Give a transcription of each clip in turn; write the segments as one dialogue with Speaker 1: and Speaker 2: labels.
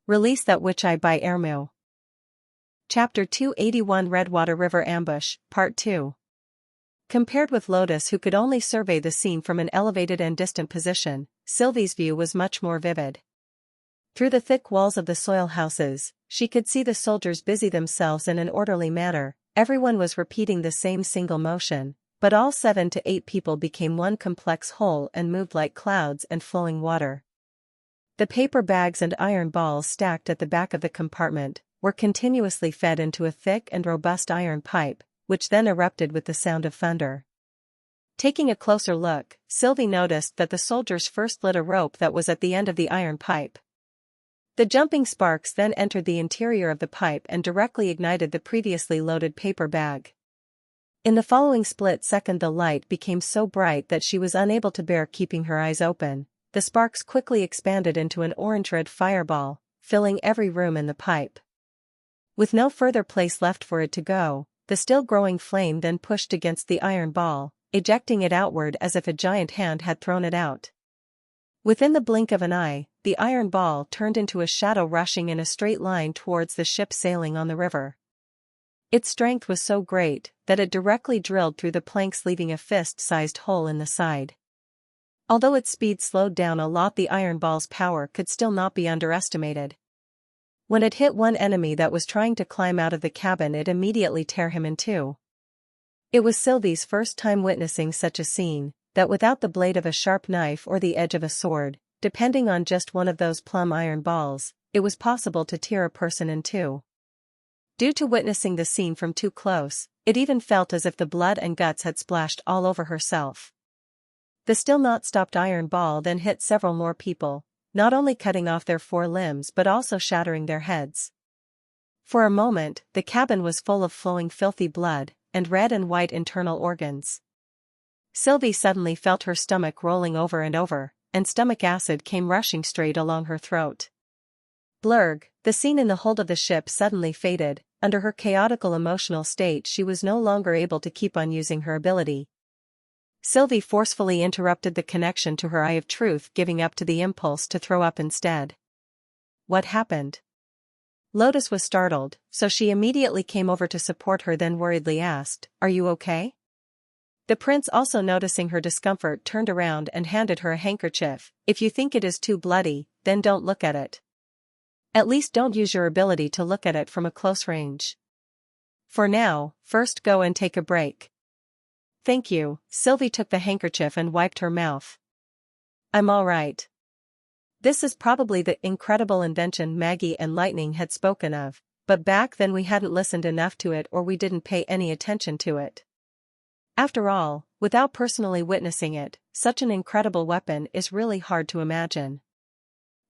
Speaker 1: Release that witch eye by Ermu. Chapter 281 Redwater River Ambush, Part 2. Compared with Lotus, who could only survey the scene from an elevated and distant position, Sylvie's view was much more vivid. Through the thick walls of the soil houses, she could see the soldiers busy themselves in an orderly manner. Everyone was repeating the same single motion, but all 7 to 8 people became one complex whole and moved like clouds and flowing water. The paper bags and iron balls stacked at the back of the compartment were continuously fed into a thick and robust iron pipe, which then erupted with the sound of thunder. Taking a closer look, Sylvie noticed that the soldiers first lit a rope that was at the end of the iron pipe. The jumping sparks then entered the interior of the pipe and directly ignited the previously loaded paper bag. In the following split second, the light became so bright that she was unable to bear keeping her eyes open. The sparks quickly expanded into an orange-red fireball, filling every room in the pipe. With no further place left for it to go, the still-growing flame then pushed against the iron ball, ejecting it outward as if a giant hand had thrown it out. Within the blink of an eye, the iron ball turned into a shadow rushing in a straight line towards the ship sailing on the river. Its strength was so great that it directly drilled through the planks, leaving a fist-sized hole in the side. Although its speed slowed down a lot, the iron ball's power could still not be underestimated. When it hit one enemy that was trying to climb out of the cabin, it immediately tore him in two. It was Sylvie's first time witnessing such a scene, that without the blade of a sharp knife or the edge of a sword, depending on just one of those plumb iron balls, it was possible to tear a person in two. Due to witnessing the scene from too close, it even felt as if the blood and guts had splashed all over herself. The still not stopped iron ball then hit several more people, not only cutting off their 4 limbs but also shattering their heads. For a moment, the cabin was full of flowing filthy blood, and red and white internal organs. Sylvie suddenly felt her stomach rolling over and over, and stomach acid came rushing straight along her throat. Blurg, the scene in the hold of the ship suddenly faded. Under her chaotical emotional state, she was no longer able to keep on using her ability. Sylvie forcefully interrupted the connection to her Eye of Truth, giving up to the impulse to throw up instead. What happened? Lotus was startled, so she immediately came over to support her, then worriedly asked, "Are you okay?" The prince, also noticing her discomfort, turned around and handed her a handkerchief. "If you think it is too bloody, then don't look at it. At least don't use your ability to look at it from a close range. For now, first go and take a break." "Thank you." Sylvie took the handkerchief and wiped her mouth. "I'm all right." This is probably the incredible invention Maggie and Lightning had spoken of, but back then we hadn't listened enough to it, or we didn't pay any attention to it. After all, without personally witnessing it, such an incredible weapon is really hard to imagine.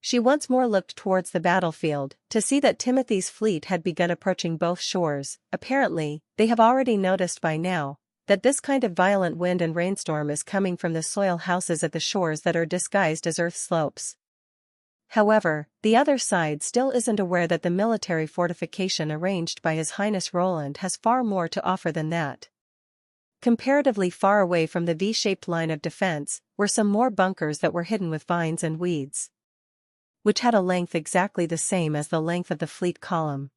Speaker 1: She once more looked towards the battlefield, to see that Timothy's fleet had begun approaching both shores. Apparently, they have already noticed by now that this kind of violent wind and rainstorm is coming from the soil houses at the shores that are disguised as earth slopes. However, the other side still isn't aware that the military fortification arranged by His Highness Roland has far more to offer than that. Comparatively far away from the V-shaped line of defense were some more bunkers that were hidden with vines and weeds, which had a length exactly the same as the length of the fleet column.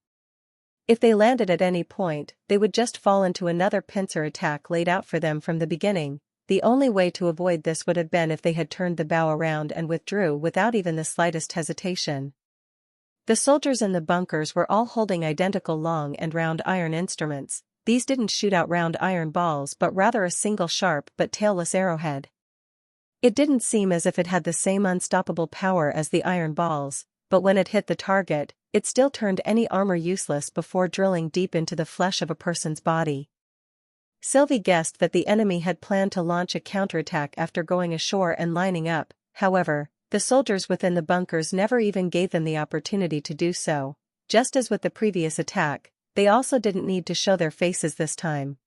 Speaker 1: If they landed at any point, they would just fall into another pincer attack laid out for them from the beginning. The only way to avoid this would have been if they had turned the bow around and withdrew without even the slightest hesitation. The soldiers in the bunkers were all holding identical long and round iron instruments. These didn't shoot out round iron balls but rather a single sharp but tailless arrowhead. It didn't seem as if it had the same unstoppable power as the iron balls, but when it hit the target, it still turned any armor useless before drilling deep into the flesh of a person's body. Sylvie guessed that the enemy had planned to launch a counterattack after going ashore and lining up. However, the soldiers within the bunkers never even gave them the opportunity to do so. Just as with the previous attack, they also didn't need to show their faces this time.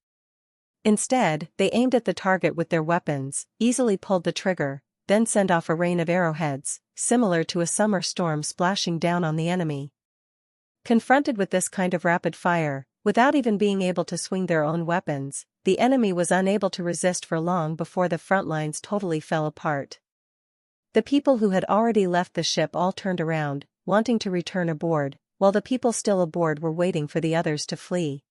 Speaker 1: Instead, they aimed at the target with their weapons, easily pulled the trigger, then sent off a rain of arrowheads, similar to a summer storm splashing down on the enemy. Confronted with this kind of rapid fire, without even being able to swing their own weapons, the enemy was unable to resist for long before the front lines totally fell apart. The people who had already left the ship all turned around, wanting to return aboard, while the people still aboard were waiting for the others to flee.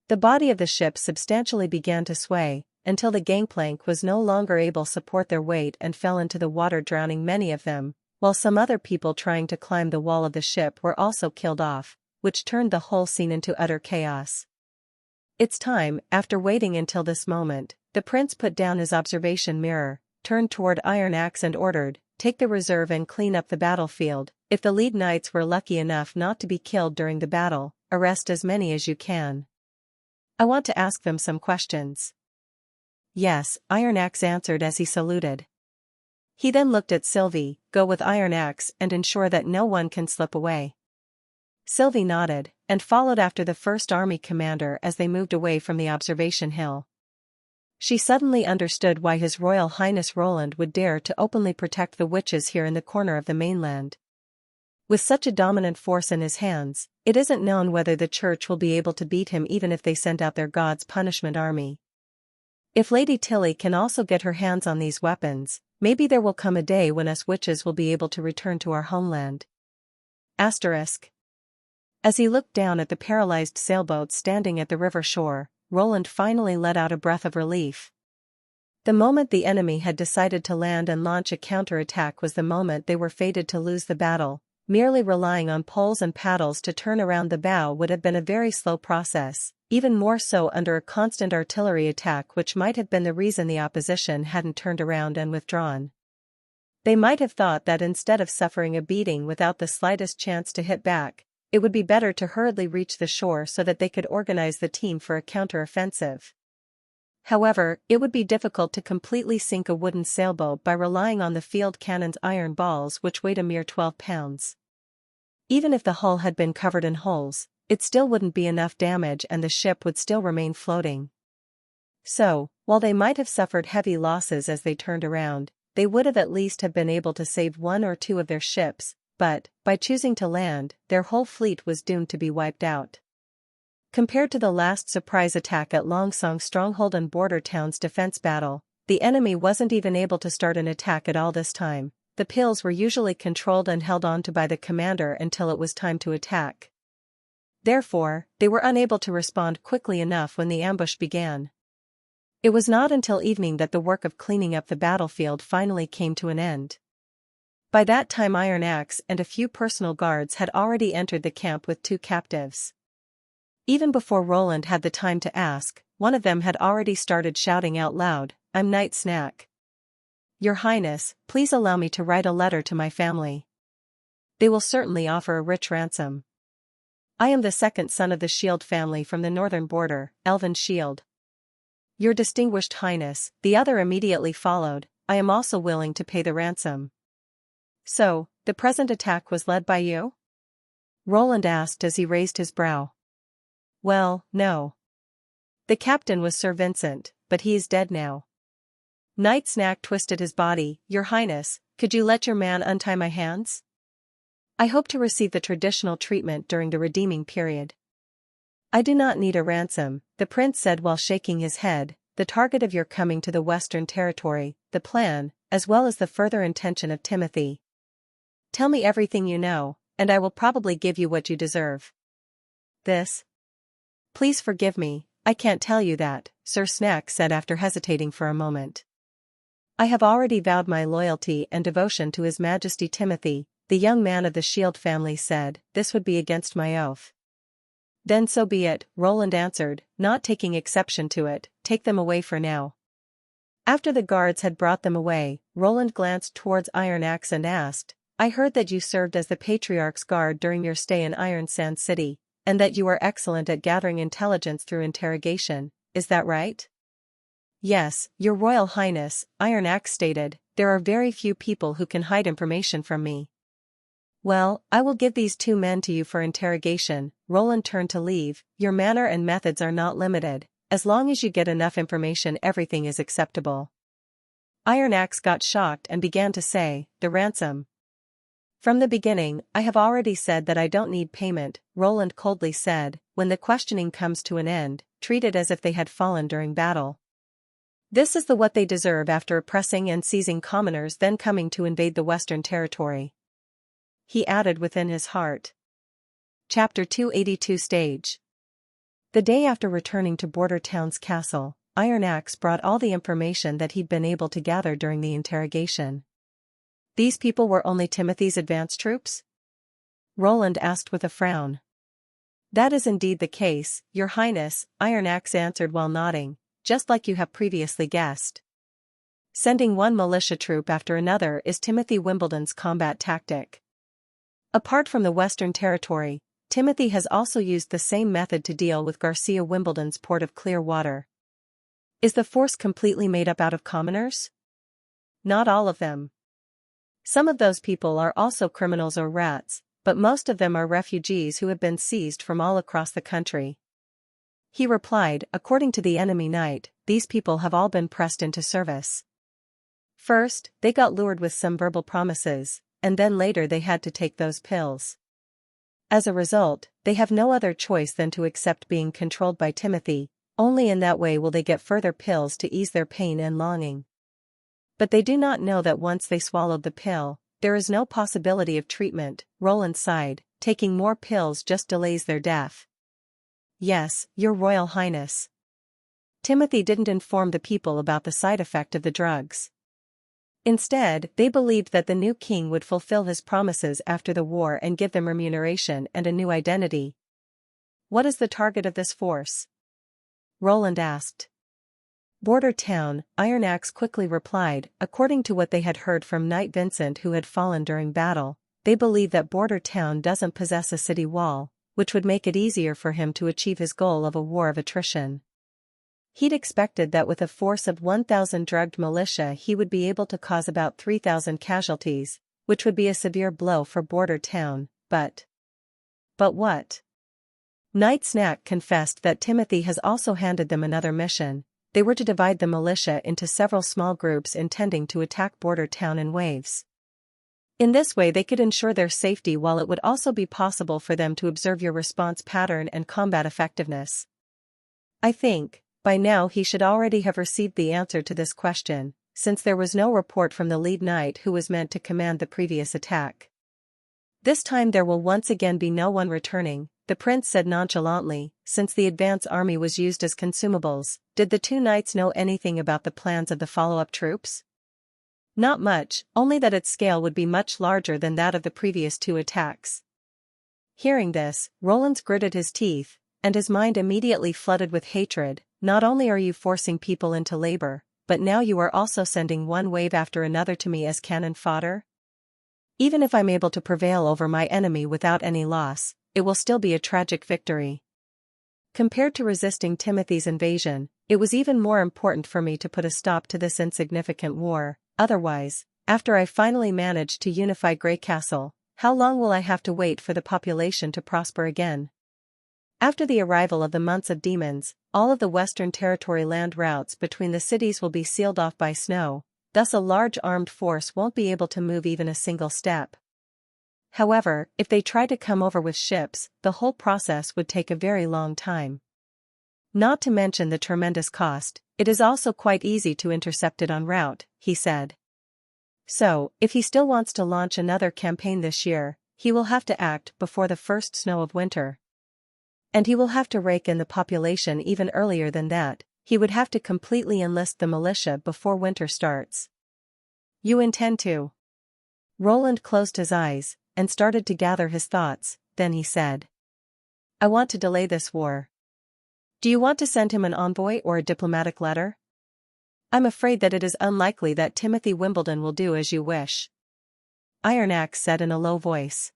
Speaker 1: The body of the ship substantially began to sway, until the gangplank was no longer able to support their weight and fell into the water, drowning many of them, while some other people trying to climb the wall of the ship were also killed off, which turned the whole scene into utter chaos. It's time. After waiting until this moment, the prince put down his observation mirror, turned toward Iron Axe and ordered, "Take the reserve and clean up the battlefield. If the lead knights were lucky enough not to be killed during the battle, arrest as many as you can. I want to ask them some questions." "Yes," Iron Axe answered as he saluted. He then looked at Sylvie, "Go with Iron Axe and ensure that no one can slip away." Sylvie nodded, and followed after the First Army commander as they moved away from the observation hill. She suddenly understood why His Royal Highness Roland would dare to openly protect the witches here in the corner of the mainland. With such a dominant force in his hands, it isn't known whether the church will be able to beat him even if they send out their God's punishment army. If Lady Tilly can also get her hands on these weapons, maybe there will come a day when us witches will be able to return to our homeland. Asterisk. As he looked down at the paralyzed sailboats standing at the river shore, Roland finally let out a breath of relief. The moment the enemy had decided to land and launch a counter-attack was the moment they were fated to lose the battle. Merely relying on poles and paddles to turn around the bow would have been a very slow process, even more so under a constant artillery attack, which might have been the reason the opposition hadn't turned around and withdrawn. They might have thought that instead of suffering a beating without the slightest chance to hit back, it would be better to hurriedly reach the shore so that they could organize the team for a counter-offensive. However, it would be difficult to completely sink a wooden sailboat by relying on the field cannon's iron balls, which weighed a mere 12 pounds. Even if the hull had been covered in holes, it still wouldn't be enough damage and the ship would still remain floating. So, while they might have suffered heavy losses as they turned around, they would have at least have been able to save one or two of their ships, but, by choosing to land, their whole fleet was doomed to be wiped out. Compared to the last surprise attack at Longsong Stronghold and Border Town's defense battle, the enemy wasn't even able to start an attack at all this time. The pills were usually controlled and held on to by the commander until it was time to attack. Therefore, they were unable to respond quickly enough when the ambush began. It was not until evening that the work of cleaning up the battlefield finally came to an end. By that time Iron Axe and a few personal guards had already entered the camp with 2 captives. Even before Roland had the time to ask, one of them had already started shouting out loud, "I'm Knight Snack. Your Highness, please allow me to write a letter to my family. They will certainly offer a rich ransom. I am the second son of the Shield family from the northern border, Elven Shield. Your distinguished Highness," the other immediately followed, "I am also willing to pay the ransom." "So, the present attack was led by you?" Roland asked as he raised his brow. "Well, no. The captain was Sir Vincent, but he is dead now." Knight Snack twisted his body. "Your Highness, could you let your man untie my hands? I hope to receive the traditional treatment during the redeeming period." "I do not need a ransom," the prince said while shaking his head. "The target of your coming to the Western Territory, the plan, as well as the further intention of Timothy. Tell me everything you know, and I will probably give you what you deserve." "This? Please forgive me, I can't tell you that," Sir Snack said after hesitating for a moment. "I have already vowed my loyalty and devotion to His Majesty Timothy," the young man of the Shield family said. "This would be against my oath." "Then so be it," Roland answered, not taking exception to it. "Take them away for now." After the guards had brought them away, Roland glanced towards Iron Axe and asked, "I heard that you served as the Patriarch's guard during your stay in Iron Sand City, and that you are excellent at gathering intelligence through interrogation, is that right?" "Yes, Your Royal Highness," Iron Axe stated, "there are very few people who can hide information from me." "Well, I will give these 2 men to you for interrogation." Roland turned to leave. "Your manner and methods are not limited. As long as you get enough information, everything is acceptable." Iron Axe got shocked and began to say, "The ransom." "From the beginning, I have already said that I don't need payment," Roland coldly said. "When the questioning comes to an end, treat it as if they had fallen during battle. This is what they deserve after oppressing and seizing commoners then coming to invade the Western Territory." he added within his heart. Chapter 282 Stage. The day after returning to Border Town's castle, Iron Axe brought all the information that he'd been able to gather during the interrogation. These people were only Timothy's advance troops? Roland asked with a frown. That is indeed the case, Your Highness, Iron Axe answered while nodding, just like you have previously guessed. Sending one militia troop after another is Timothy Wimbledon's combat tactic. Apart from the Western Territory, Timothy has also used the same method to deal with Garcia Wimbledon's port of Clearwater. Is the force completely made up out of commoners? Not all of them. Some of those people are also criminals or rats, but most of them are refugees who have been seized from all across the country. He replied, according to the enemy knight, these people have all been pressed into service. First, they got lured with some verbal promises, and then later they had to take those pills. As a result, they have no other choice than to accept being controlled by Timothy. Only in that way will they get further pills to ease their pain and longing. But they do not know that once they swallowed the pill, there is no possibility of treatment. Roland sighed, taking more pills just delays their death. Yes, Your Royal Highness. Timothy didn't inform the people about the side effect of the drugs. Instead, they believed that the new king would fulfill his promises after the war and give them remuneration and a new identity. What is the target of this force? Roland asked. Border Town, Iron Axe quickly replied, according to what they had heard from Knight Vincent who had fallen during battle, they believe that Border Town doesn't possess a city wall, which would make it easier for him to achieve his goal of a war of attrition. He'd expected that with a force of 1,000 drugged militia he would be able to cause about 3,000 casualties, which would be a severe blow for Border Town, but what? Knight Snack confessed that Timothy has also handed them another mission. They were to divide the militia into several small groups intending to attack Border Town in waves. In this way they could ensure their safety while it would also be possible for them to observe your response pattern and combat effectiveness. I think, by now he should already have received the answer to this question, since there was no report from the lead knight who was meant to command the previous attack. This time there will once again be no one returning, the prince said nonchalantly, since the advance army was used as consumables. Did the two knights know anything about the plans of the follow-up troops? Not much, only that its scale would be much larger than that of the previous two attacks. Hearing this, Roland gritted his teeth, and his mind immediately flooded with hatred. Not only are you forcing people into labor, but now you are also sending one wave after another to me as cannon fodder? Even if I'm able to prevail over my enemy without any loss, it will still be a tragic victory. Compared to resisting Timothy's invasion, it was even more important for me to put a stop to this insignificant war. Otherwise, after I finally manage to unify Grey Castle, how long will I have to wait for the population to prosper again? After the arrival of the months of demons, all of the Western Territory land routes between the cities will be sealed off by snow, thus a large armed force won't be able to move even a single step. However, if they try to come over with ships, the whole process would take a very long time. Not to mention the tremendous cost, it is also quite easy to intercept it en route, he said. So, if he still wants to launch another campaign this year, he will have to act before the first snow of winter. And he will have to rake in the population even earlier than that. He would have to completely enlist the militia before winter starts. You intend to? Roland closed his eyes and started to gather his thoughts, then he said. I want to delay this war. Do you want to send him an envoy or a diplomatic letter? I'm afraid that it is unlikely that Timothy Wimbledon will do as you wish. Iron Axe said in a low voice.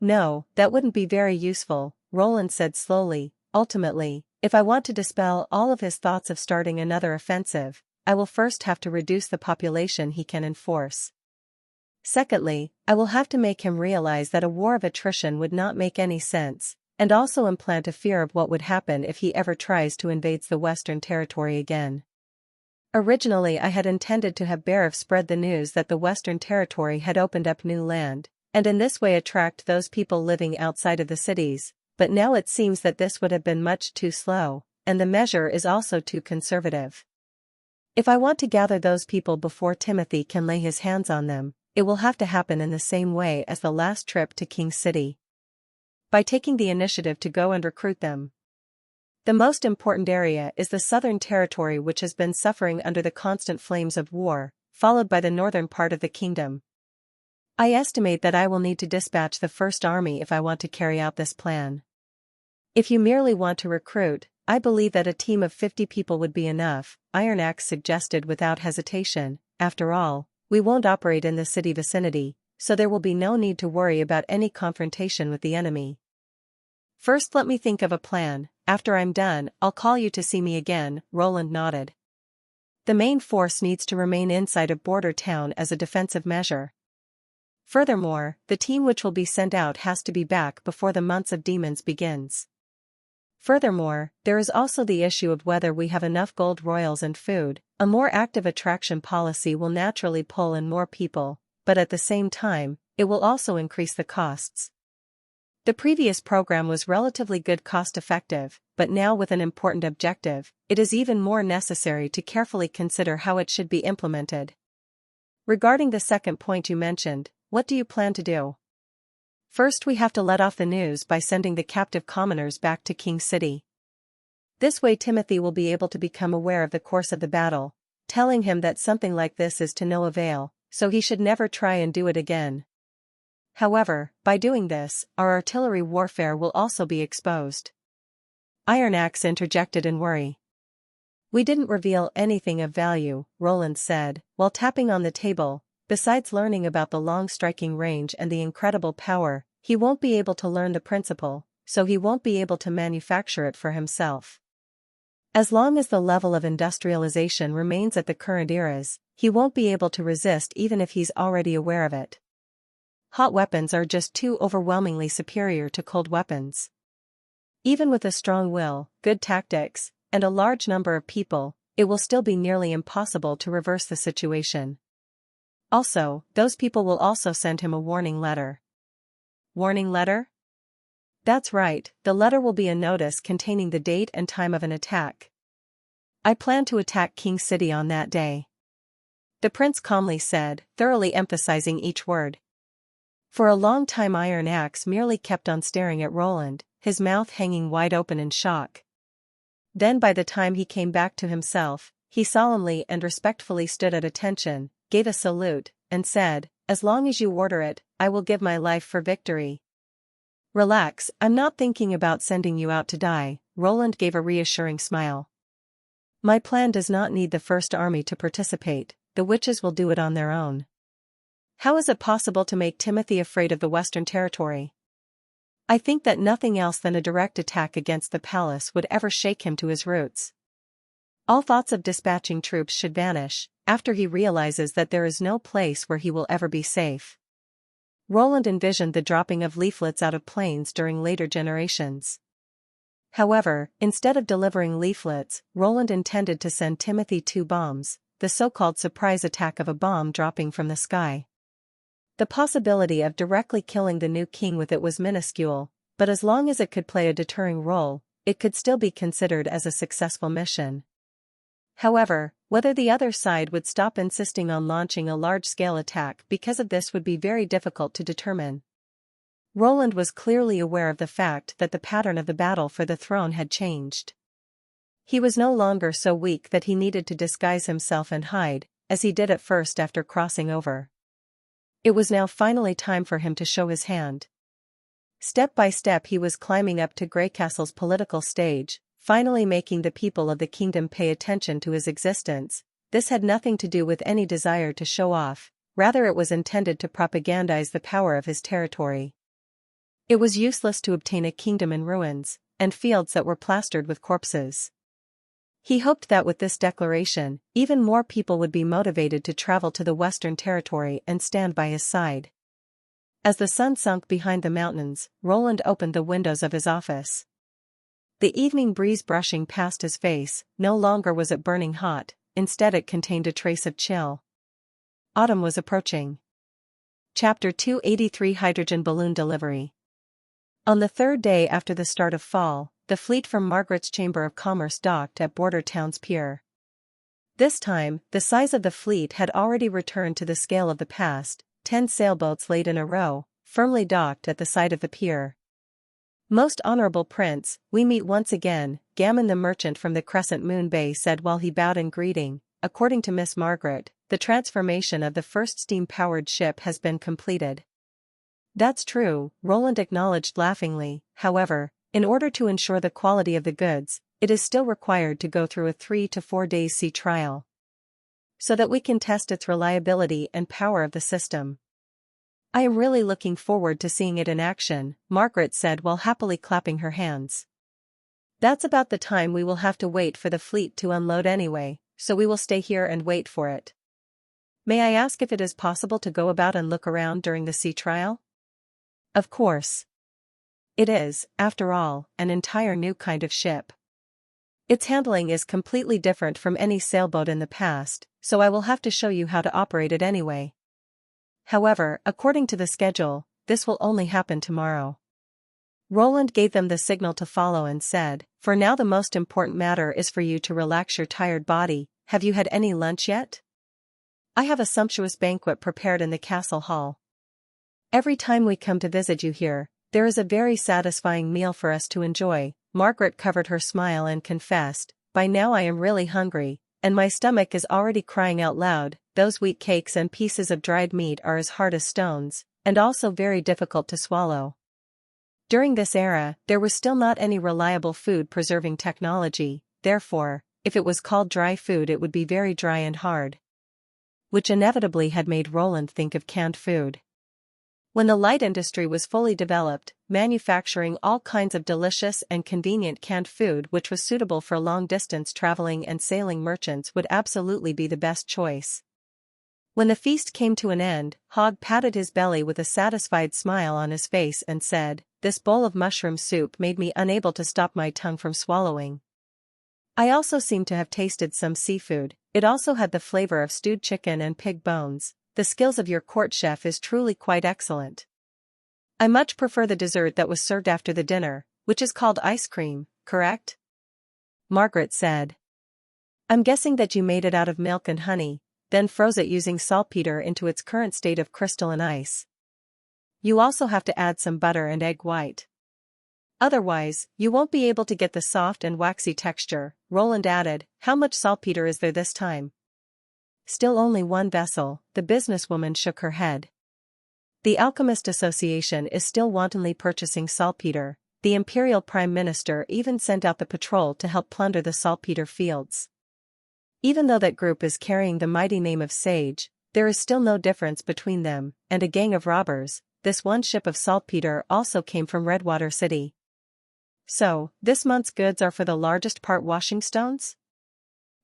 Speaker 1: No, that wouldn't be very useful, Roland said slowly. Ultimately, if I want to dispel all of his thoughts of starting another offensive, I will first have to reduce the population he can enforce. Secondly, I will have to make him realize that a war of attrition would not make any sense, and also implant a fear of what would happen if he ever tries to invade the Western Territory again. Originally I had intended to have Berev spread the news that the Western Territory had opened up new land, and in this way attract those people living outside of the cities, but now it seems that this would have been much too slow, and the measure is also too conservative. If I want to gather those people before Timothy can lay his hands on them, it will have to happen in the same way as the last trip to King City. By taking the initiative to go and recruit them. The most important area is the southern territory, which has been suffering under the constant flames of war, followed by the northern part of the kingdom. I estimate that I will need to dispatch the First Army if I want to carry out this plan. If you merely want to recruit, I believe that a team of 50 people would be enough, Iron Axe suggested without hesitation. After all, we won't operate in the city vicinity, so there will be no need to worry about any confrontation with the enemy. First, let me think of a plan. After I'm done, I'll call you to see me again, Roland nodded. The main force needs to remain inside of Border Town as a defensive measure. Furthermore, the team which will be sent out has to be back before the Months of Demons begins. Furthermore, there is also the issue of whether we have enough gold royals and food. A more active attraction policy will naturally pull in more people, but at the same time, it will also increase the costs. The previous program was relatively good cost-effective, but now with an important objective, it is even more necessary to carefully consider how it should be implemented. Regarding the second point you mentioned, what do you plan to do? First, we have to let off the news by sending the captive commoners back to King City. This way Timothy will be able to become aware of the course of the battle, telling him that something like this is to no avail, so he should never try and do it again. However, by doing this, our artillery warfare will also be exposed. Iron Axe interjected in worry. We didn't reveal anything of value, Roland said, while tapping on the table. Besides learning about the long striking range and the incredible power, he won't be able to learn the principle, so he won't be able to manufacture it for himself. As long as the level of industrialization remains at the current eras, he won't be able to resist even if he's already aware of it. Hot weapons are just too overwhelmingly superior to cold weapons. Even with a strong will, good tactics, and a large number of people, it will still be nearly impossible to reverse the situation. Also, those people will also send him a warning letter. Warning letter? That's right, the letter will be a notice containing the date and time of an attack. I plan to attack King City on that day. The prince calmly said, thoroughly emphasizing each word. For a long time Iron Axe merely kept on staring at Roland, his mouth hanging wide open in shock. Then by the time he came back to himself, he solemnly and respectfully stood at attention, gave a salute, and said, "As long as you order it, I will give my life for victory." "Relax, I'm not thinking about sending you out to die," Roland gave a reassuring smile. "My plan does not need the First Army to participate, the witches will do it on their own." How is it possible to make Timothy afraid of the Western Territory? I think that nothing else than a direct attack against the palace would ever shake him to his roots. All thoughts of dispatching troops should vanish, after he realizes that there is no place where he will ever be safe. Roland envisioned the dropping of leaflets out of planes during later generations. However, instead of delivering leaflets, Roland intended to send Timothy 2 bombs, the so-called surprise attack of a bomb dropping from the sky. The possibility of directly killing the new king with it was minuscule, but as long as it could play a deterring role, it could still be considered as a successful mission. However, whether the other side would stop insisting on launching a large-scale attack because of this would be very difficult to determine. Roland was clearly aware of the fact that the pattern of the battle for the throne had changed. He was no longer so weak that he needed to disguise himself and hide, as he did at first after crossing over. It was now finally time for him to show his hand. Step by step he was climbing up to Greycastle's political stage, finally making the people of the kingdom pay attention to his existence. This had nothing to do with any desire to show off, rather it was intended to propagandize the power of his territory. It was useless to obtain a kingdom in ruins, and fields that were plastered with corpses. He hoped that with this declaration, even more people would be motivated to travel to the Western Territory and stand by his side. As the sun sunk behind the mountains, Roland opened the windows of his office. The evening breeze brushing past his face, no longer was it burning hot, instead it contained a trace of chill. Autumn was approaching. Chapter 283 Hydrogen Balloon Delivery. On the third day after the start of fall, the fleet from Margaret's Chamber of Commerce docked at Border Town's pier. This time, the size of the fleet had already returned to the scale of the past, 10 sailboats laid in a row, firmly docked at the side of the pier. "Most honorable prince, we meet once again," Gammon the merchant from the Crescent Moon Bay said while he bowed in greeting. "According to Miss Margaret, the transformation of the first steam-powered ship has been completed." "That's true," Roland acknowledged laughingly. "However, in order to ensure the quality of the goods, it is still required to go through a 3 to 4 days sea trial, so that we can test its reliability and power of the system." "I am really looking forward to seeing it in action," Margaret said while happily clapping her hands. "That's about the time we will have to wait for the fleet to unload anyway, so we will stay here and wait for it. May I ask if it is possible to go about and look around during the sea trial?" "Of course. It is, after all, an entire new kind of ship. Its handling is completely different from any sailboat in the past, so I will have to show you how to operate it anyway. However, according to the schedule, this will only happen tomorrow." Roland gave them the signal to follow and said, "For now the most important matter is for you to relax your tired body. Have you had any lunch yet? I have a sumptuous banquet prepared in the castle hall. Every time we come to visit you here, there is a very satisfying meal for us to enjoy." Margaret covered her smile and confessed, "By now I am really hungry, and my stomach is already crying out loud. Those wheat cakes and pieces of dried meat are as hard as stones, and also very difficult to swallow." During this era, there was still not any reliable food-preserving technology, therefore, if it was called dry food it would be very dry and hard, which inevitably had made Roland think of canned food. When the light industry was fully developed, manufacturing all kinds of delicious and convenient canned food which was suitable for long-distance traveling and sailing merchants would absolutely be the best choice. When the feast came to an end, Hogg patted his belly with a satisfied smile on his face and said, "This bowl of mushroom soup made me unable to stop my tongue from swallowing. I also seem to have tasted some seafood. It also had the flavor of stewed chicken and pig bones. The skills of your court chef is truly quite excellent. I much prefer the dessert that was served after the dinner, which is called ice cream, correct?" Margaret said. "I'm guessing that you made it out of milk and honey, then froze it using saltpeter into its current state of crystalline ice. You also have to add some butter and egg white. Otherwise, you won't be able to get the soft and waxy texture," Roland added. "How much saltpeter is there this time?" "Still only one vessel," the businesswoman shook her head. "The Alchemist Association is still wantonly purchasing saltpeter. The Imperial Prime Minister even sent out the patrol to help plunder the saltpeter fields. Even though that group is carrying the mighty name of Sage, there is still no difference between them and a gang of robbers. This one ship of saltpeter also came from Redwater City." "So, this month's goods are for the largest part washing stones?"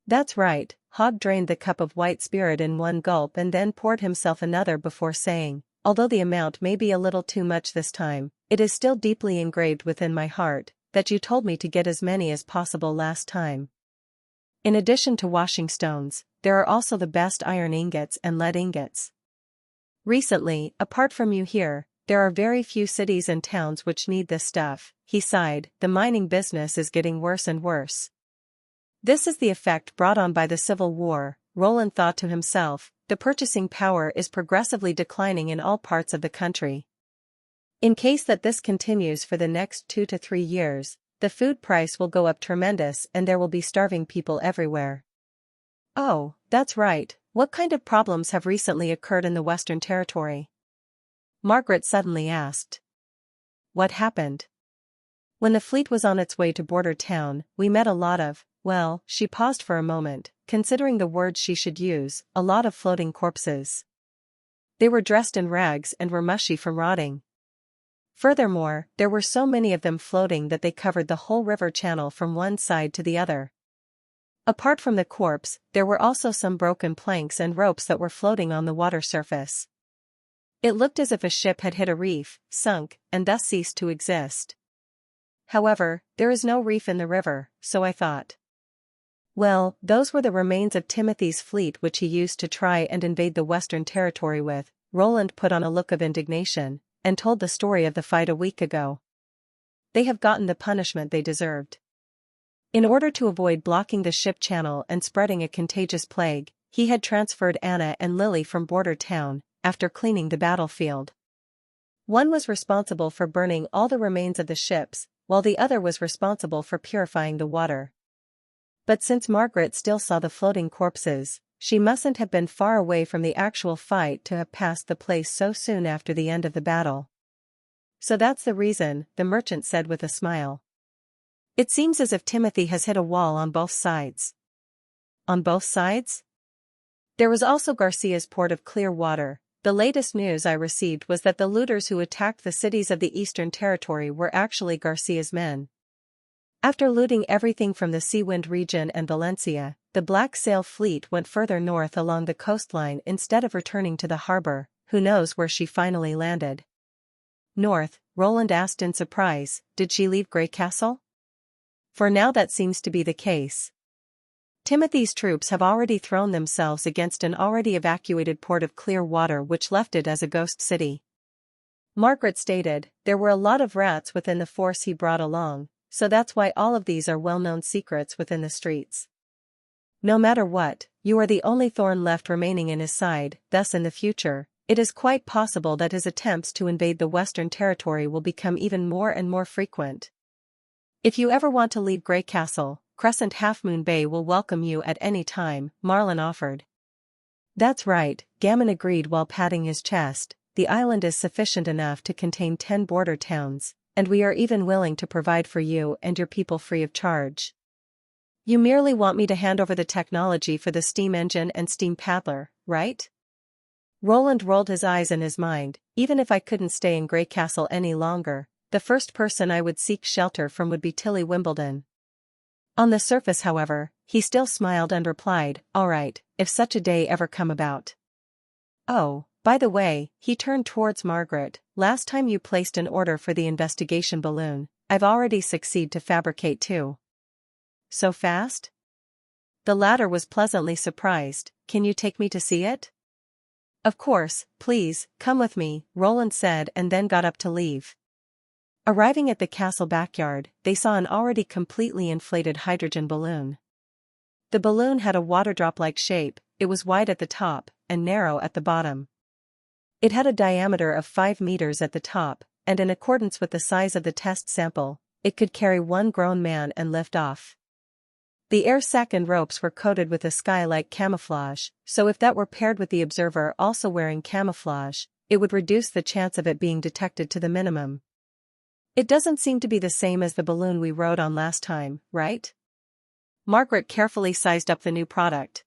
Speaker 1: "That's right." Hogg drained the cup of white spirit in one gulp and then poured himself another before saying, "Although the amount may be a little too much this time, it is still deeply engraved within my heart that you told me to get as many as possible last time. In addition to washing stones, there are also the best iron ingots and lead ingots. Recently, apart from you here, there are very few cities and towns which need this stuff." He sighed. "The mining business is getting worse and worse." This is the effect brought on by the Civil War, Roland thought to himself. The purchasing power is progressively declining in all parts of the country. In case that this continues for the next 2 to 3 years, the food price will go up tremendous and there will be starving people everywhere. "Oh, that's right. What kind of problems have recently occurred in the Western Territory?" Margaret suddenly asked. "What happened? When the fleet was on its way to Border Town, we met a lot of, well," she paused for a moment, considering the words she should use, "a lot of floating corpses. They were dressed in rags and were mushy from rotting. Furthermore, there were so many of them floating that they covered the whole river channel from one side to the other. Apart from the corpse, there were also some broken planks and ropes that were floating on the water surface. It looked as if a ship had hit a reef, sunk, and thus ceased to exist. However, there is no reef in the river, so I thought. Well, those were the remains of Timothy's fleet which he used to try and invade the Western Territory with." Roland put on a look of indignation, and told the story of the fight a week ago. "They have gotten the punishment they deserved. In order to avoid blocking the ship channel and spreading a contagious plague, he had transferred Anna and Lily from Border Town, after cleaning the battlefield. One was responsible for burning all the remains of the ships, while the other was responsible for purifying the water. But since Margaret still saw the floating corpses, she mustn't have been far away from the actual fight to have passed the place so soon after the end of the battle. So that's the reason, the merchant said with a smile. It seems as if Timothy has hit a wall on both sides. On both sides? There was also Garcia's port of clear water. The latest news I received was that the looters who attacked the cities of the Eastern Territory were actually Garcia's men. After looting everything from the Seawind region and Valencia, the Black Sail fleet went further north along the coastline instead of returning to the harbor. Who knows where she finally landed? North, Roland asked in surprise. Did she leave Grey Castle? For now that seems to be the case. Timothy's troops have already thrown themselves against an already evacuated port of clear water which left it as a ghost city. Margaret stated, there were a lot of rats within the force he brought along, so that's why all of these are well-known secrets within the streets. No matter what, you are the only thorn left remaining in his side, thus in the future, it is quite possible that his attempts to invade the Western Territory will become even more and more frequent. If you ever want to leave Grey Castle, Crescent Half Moon Bay will welcome you at any time, Marlin offered. That's right, Gammon agreed while patting his chest. The island is sufficient enough to contain 10 border towns, and we are even willing to provide for you and your people free of charge. You merely want me to hand over the technology for the steam engine and steam paddler, right? Roland rolled his eyes in his mind. Even if I couldn't stay in Grey Castle any longer, the first person I would seek shelter from would be Tilly Wimbledon. On the surface, however, he still smiled and replied, all right, if such a day ever come about. Oh, by the way, he turned towards Margaret, last time you placed an order for the investigation balloon, I've already succeeded to fabricate 2. So fast? The latter was pleasantly surprised. Can you take me to see it? Of course, please, come with me, Roland said and then got up to leave. Arriving at the castle backyard, they saw an already completely inflated hydrogen balloon. The balloon had a water-drop-like shape, it was wide at the top, and narrow at the bottom. It had a diameter of 5 meters at the top, and in accordance with the size of the test sample, it could carry 1 grown man and lift off. The air sac and ropes were coated with a sky-like camouflage, so if that were paired with the observer also wearing camouflage, it would reduce the chance of it being detected to the minimum. It doesn't seem to be the same as the balloon we rode on last time, right? Margaret carefully sized up the new product.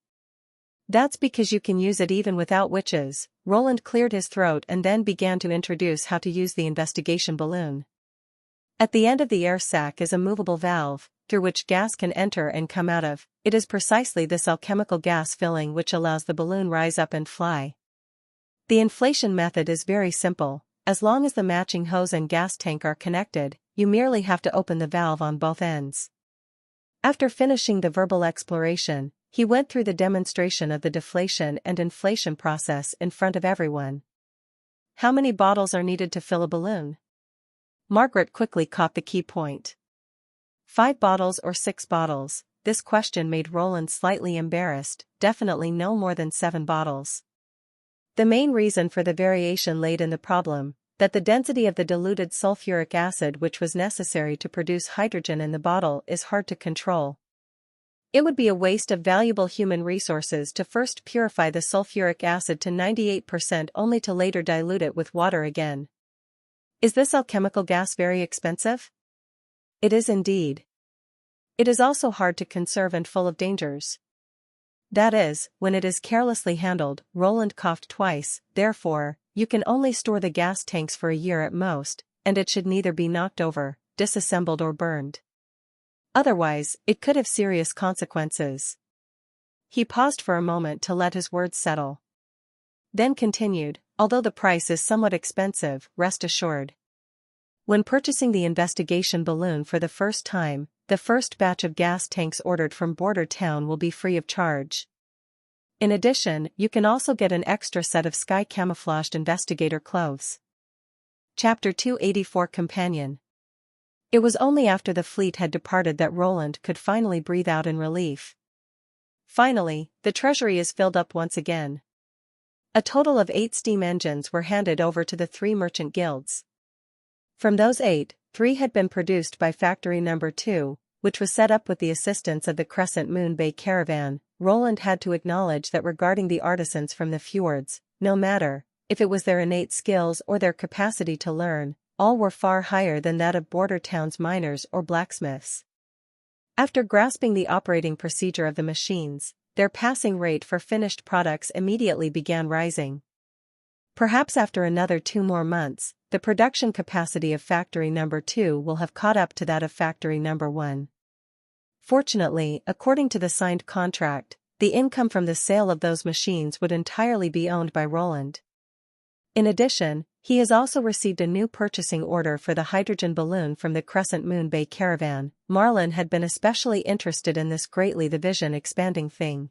Speaker 1: That's because you can use it even without witches. Roland cleared his throat and then began to introduce how to use the investigation balloon. At the end of the air sac is a movable valve, through which gas can enter and come out of. It is precisely this alchemical gas filling which allows the balloon rise up and fly. The inflation method is very simple. As long as the matching hose and gas tank are connected, you merely have to open the valve on both ends. After finishing the verbal exploration, he went through the demonstration of the deflation and inflation process in front of everyone. How many bottles are needed to fill a balloon? Margaret quickly caught the key point. 5 bottles or 6 bottles? This question made Roland slightly embarrassed. Definitely no more than 7 bottles. The main reason for the variation laid in the problem, that the density of the diluted sulfuric acid which was necessary to produce hydrogen in the bottle is hard to control. It would be a waste of valuable human resources to first purify the sulfuric acid to 98% only to later dilute it with water again. Is this alchemical gas very expensive? It is indeed. It is also hard to conserve and full of dangers. That is, when it is carelessly handled. Roland coughed twice. Therefore, you can only store the gas tanks for a year at most, and it should neither be knocked over, disassembled or burned. Otherwise, it could have serious consequences. He paused for a moment to let his words settle. Then continued, although the price is somewhat expensive, rest assured. When purchasing the investigation balloon for the first time, the first batch of gas tanks ordered from Border Town will be free of charge. In addition, you can also get an extra set of sky camouflaged investigator clothes. Chapter 284 Companion. It was only after the fleet had departed that Roland could finally breathe out in relief. Finally, the treasury is filled up once again. A total of 8 steam engines were handed over to the 3 merchant guilds. From those 8, 3 had been produced by Factory No. 2, which was set up with the assistance of the Crescent Moon Bay Caravan. Roland had to acknowledge that regarding the artisans from the fjords, no matter if it was their innate skills or their capacity to learn, all were far higher than that of border towns' miners or blacksmiths. After grasping the operating procedure of the machines, their passing rate for finished products immediately began rising. Perhaps after another 2 more months, the production capacity of Factory No. 2 will have caught up to that of Factory No. 1. Fortunately, according to the signed contract, the income from the sale of those machines would entirely be owned by Roland. In addition, he has also received a new purchasing order for the hydrogen balloon from the Crescent Moon Bay Caravan. Marlin had been especially interested in this greatly the vision-expanding thing.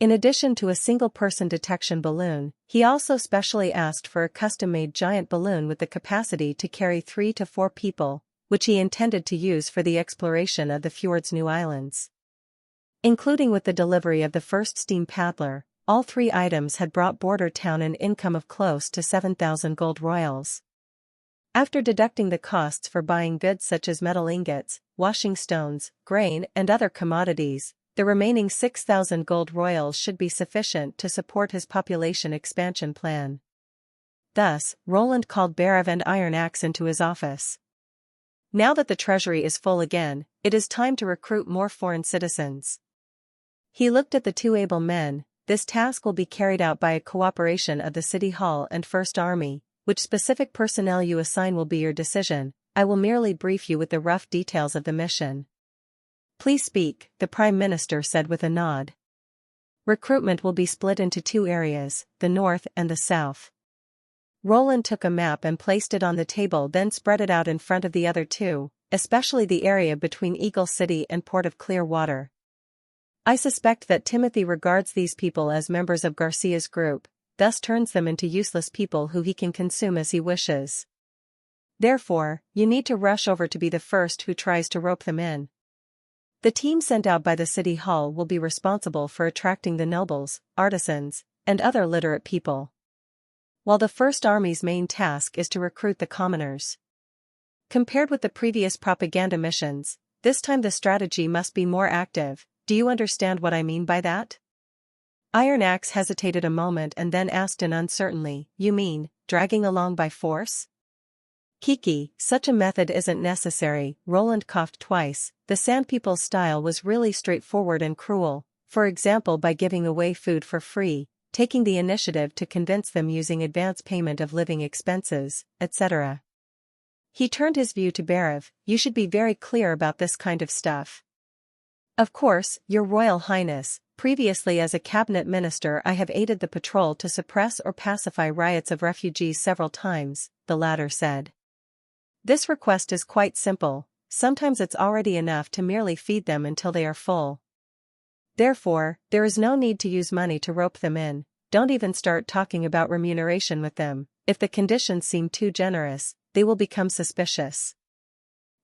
Speaker 1: In addition to a single-person detection balloon, he also specially asked for a custom-made giant balloon with the capacity to carry 3 to 4 people, which he intended to use for the exploration of the fjord's new islands. Including with the delivery of the first steam paddler, all 3 items had brought Border Town an income of close to 7,000 gold royals. After deducting the costs for buying goods such as metal ingots, washing stones, grain, and other commodities, the remaining 6,000 gold royals should be sufficient to support his population expansion plan. Thus, Roland called Berev and Iron Axe into his office. Now that the treasury is full again, it is time to recruit more foreign citizens. He looked at the 2 able men. This task will be carried out by a cooperation of the City Hall and First Army. Which specific personnel you assign will be your decision. I will merely brief you with the rough details of the mission. Please speak, the Prime Minister said with a nod. Recruitment will be split into 2 areas, the north and the south. Roland took a map and placed it on the table, then spread it out in front of the other 2, especially the area between Eagle City and Port of Clearwater. I suspect that Timothy regards these people as members of Garcia's group, thus turns them into useless people who he can consume as he wishes. Therefore, you need to rush over to be the first who tries to rope them in. The team sent out by the City Hall will be responsible for attracting the nobles, artisans, and other literate people, while the First Army's main task is to recruit the commoners. Compared with the previous propaganda missions, this time the strategy must be more active. Do you understand what I mean by that? Iron Axe hesitated a moment and then asked uncertainly, you mean, dragging along by force? Kiki, such a method isn't necessary. Roland coughed twice. The Sand People's style was really straightforward and cruel, for example by giving away food for free, taking the initiative to convince them using advance payment of living expenses, etc. He turned his view to Berev. You should be very clear about this kind of stuff. Of course, Your Royal Highness, previously as a cabinet minister I have aided the patrol to suppress or pacify riots of refugees several times, the latter said. This request is quite simple, sometimes it's already enough to merely feed them until they are full. Therefore, there is no need to use money to rope them in, don't even start talking about remuneration with them. If the conditions seem too generous, they will become suspicious.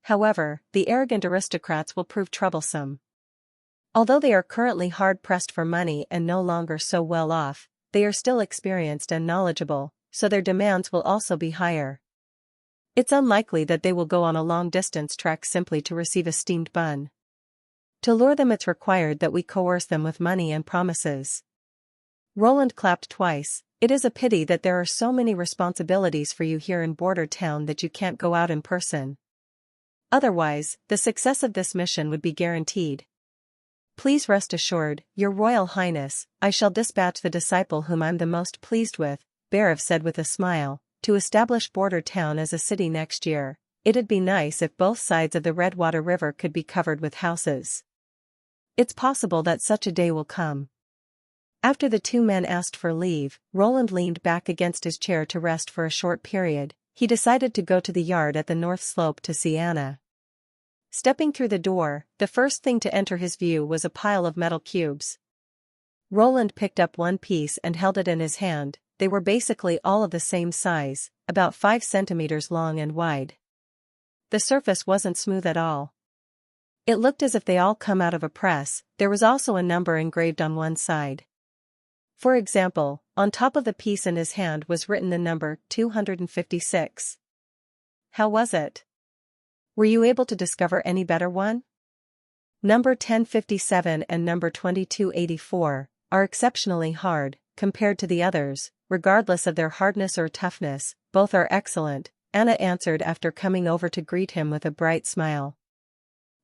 Speaker 1: However, the arrogant aristocrats will prove troublesome. Although they are currently hard-pressed for money and no longer so well off, they are still experienced and knowledgeable, so their demands will also be higher. It's unlikely that they will go on a long-distance trek simply to receive a steamed bun. To lure them it's required that we coerce them with money and promises. Roland clapped twice. It is a pity that there are so many responsibilities for you here in Border Town that you can't go out in person. Otherwise, the success of this mission would be guaranteed. Please rest assured, Your Royal Highness, I shall dispatch the disciple whom I'm the most pleased with, Berev said with a smile, to establish Border Town as a city next year. It'd be nice if both sides of the Redwater River could be covered with houses. It's possible that such a day will come. After the 2 men asked for leave, Roland leaned back against his chair to rest for a short period. He decided to go to the yard at the north slope to see Anna. Stepping through the door, the first thing to enter his view was a pile of metal cubes. Roland picked up one piece and held it in his hand. They were basically all of the same size, about 5 centimeters long and wide. The surface wasn't smooth at all. It looked as if they all come out of a press. There was also a number engraved on one side. For example, On top of the piece in his hand was written the number 256. How was it? Were you able to discover any better one? Number 1057 and number 2284 are exceptionally hard, compared to the others, regardless of their hardness or toughness, both are excellent, Anna answered after coming over to greet him with a bright smile.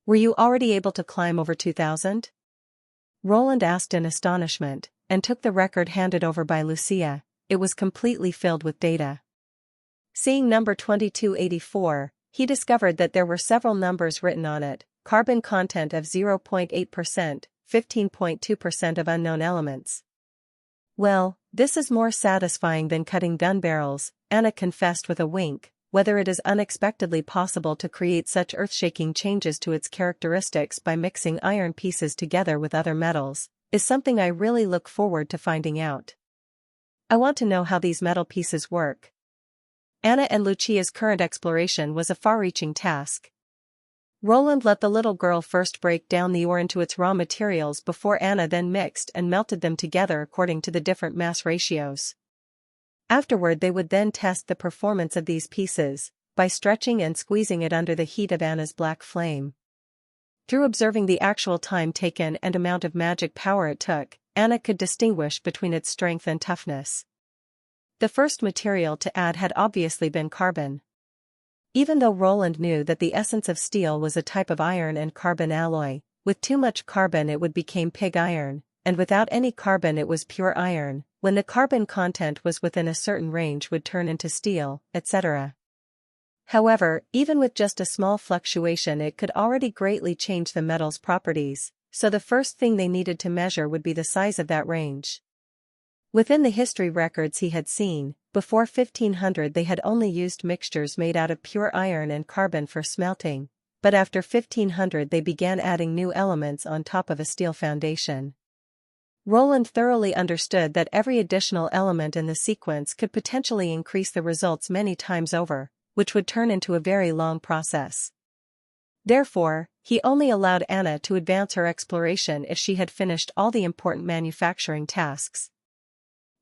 Speaker 1: Were you already able to climb over 2000? Roland asked in astonishment, and took the record handed over by Lucia. It was completely filled with data. Seeing number 2284, he discovered that there were several numbers written on it: carbon content of 0.8%, 15.2% of unknown elements. Well, this is more satisfying than cutting gun barrels, Anna confessed with a wink. Whether it is unexpectedly possible to create such earth-shaking changes to its characteristics by mixing iron pieces together with other metals, is something I really look forward to finding out. I want to know how these metal pieces work. Anna and Lucia's current exploration was a far-reaching task. Roland let the little girl first break down the ore into its raw materials before Anna then mixed and melted them together according to the different mass ratios. Afterward they would then test the performance of these pieces, by stretching and squeezing it under the heat of Anna's black flame. Through observing the actual time taken and amount of magic power it took, Anna could distinguish between its strength and toughness. The first material to add had obviously been carbon. Even though Roland knew that the essence of steel was a type of iron and carbon alloy, with too much carbon it would become pig iron, and without any carbon it was pure iron. When the carbon content was within a certain range would turn into steel, etc. However, even with just a small fluctuation it could already greatly change the metal's properties, so the first thing they needed to measure would be the size of that range. Within the history records he had seen, before 1500 they had only used mixtures made out of pure iron and carbon for smelting, but after 1500 they began adding new elements on top of a steel foundation. Roland thoroughly understood that every additional element in the sequence could potentially increase the results many times over, which would turn into a very long process. Therefore, he only allowed Anna to advance her exploration if she had finished all the important manufacturing tasks.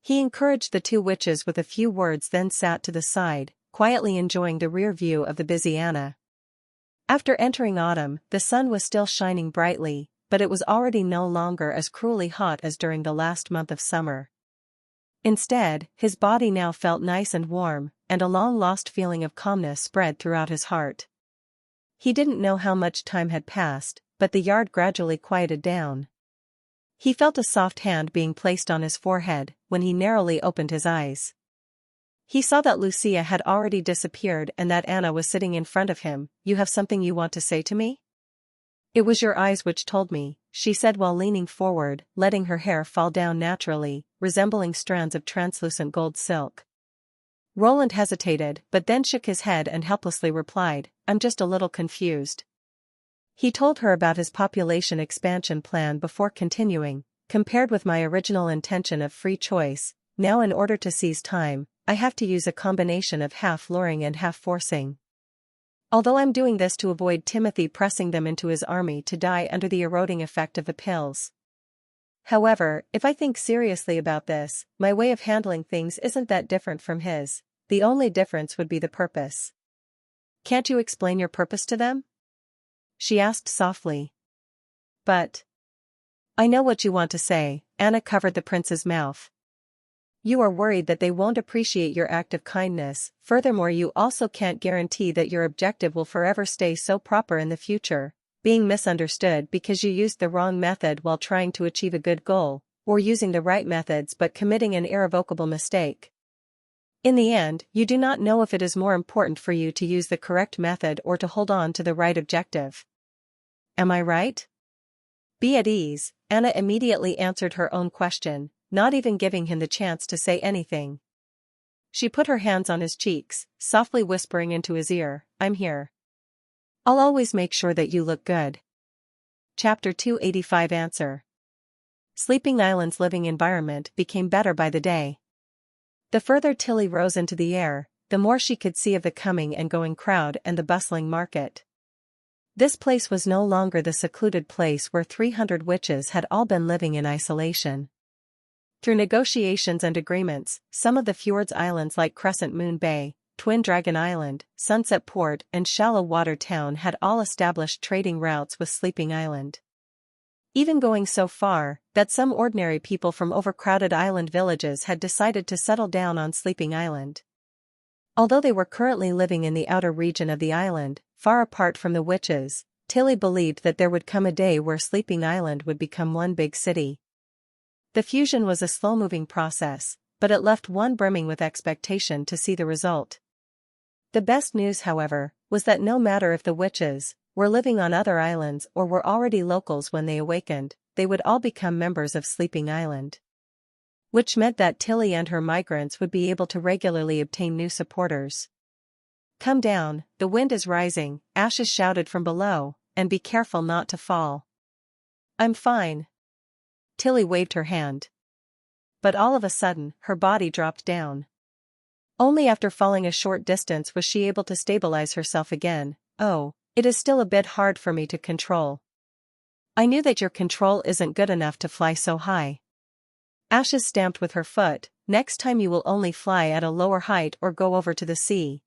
Speaker 1: He encouraged the two witches with a few words, then sat to the side, quietly enjoying the rear view of the busy Anna. After entering autumn, the sun was still shining brightly, but it was already no longer as cruelly hot as during the last month of summer. Instead, his body now felt nice and warm, and a long-lost feeling of calmness spread throughout his heart. He didn't know how much time had passed, but the yard gradually quieted down. He felt a soft hand being placed on his forehead when he narrowly opened his eyes. He saw that Lucia had already disappeared and that Anna was sitting in front of him. "You have something you want to say to me?" "It was your eyes which told me," she said while leaning forward, letting her hair fall down naturally, resembling strands of translucent gold silk. Roland hesitated, but then shook his head and helplessly replied, "I'm just a little confused." He told her about his population expansion plan before continuing. "Compared with my original intention of free choice, now in order to seize time, I have to use a combination of half luring and half forcing. Although I'm doing this to avoid Timothy pressing them into his army to die under the eroding effect of the pills. However, if I think seriously about this, my way of handling things isn't that different from his. The only difference would be the purpose." "Can't you explain your purpose to them?" she asked softly. "But I know what you want to say." Anna covered the prince's mouth. "You are worried that they won't appreciate your act of kindness. Furthermore, you also can't guarantee that your objective will forever stay so proper in the future, being misunderstood because you used the wrong method while trying to achieve a good goal, or using the right methods but committing an irrevocable mistake. In the end, you do not know if it is more important for you to use the correct method or to hold on to the right objective. Am I right?" "Be at ease," Anna immediately answered her own question, not even giving him the chance to say anything. She put her hands on his cheeks, softly whispering into his ear, "I'm here. I'll always make sure that you look good." Chapter 285 Answer. Sleeping Island's living environment became better by the day. The further Tilly rose into the air, the more she could see of the coming and going crowd and the bustling market. This place was no longer the secluded place where 300 witches had all been living in isolation. Through negotiations and agreements, some of the fjord's islands like Crescent Moon Bay, Twin Dragon Island, Sunset Port and Shallow Water Town had all established trading routes with Sleeping Island. Even going so far that some ordinary people from overcrowded island villages had decided to settle down on Sleeping Island. Although they were currently living in the outer region of the island, far apart from the witches, Tilly believed that there would come a day where Sleeping Island would become one big city. The fusion was a slow-moving process, but it left one brimming with expectation to see the result. The best news, however, was that no matter if the witches were living on other islands or were already locals when they awakened, they would all become members of Sleeping Island. Which meant that Tilly and her migrants would be able to regularly obtain new supporters. "Come down, the wind is rising," Ashes shouted from below, "and be careful not to fall." "I'm fine." Tilly waved her hand. But all of a sudden, her body dropped down. Only after falling a short distance was she able to stabilize herself again. "Oh, it is still a bit hard for me to control." "I knew that your control isn't good enough to fly so high." Ashes stamped with her foot. "Next time you will only fly at a lower height or go over to the sea.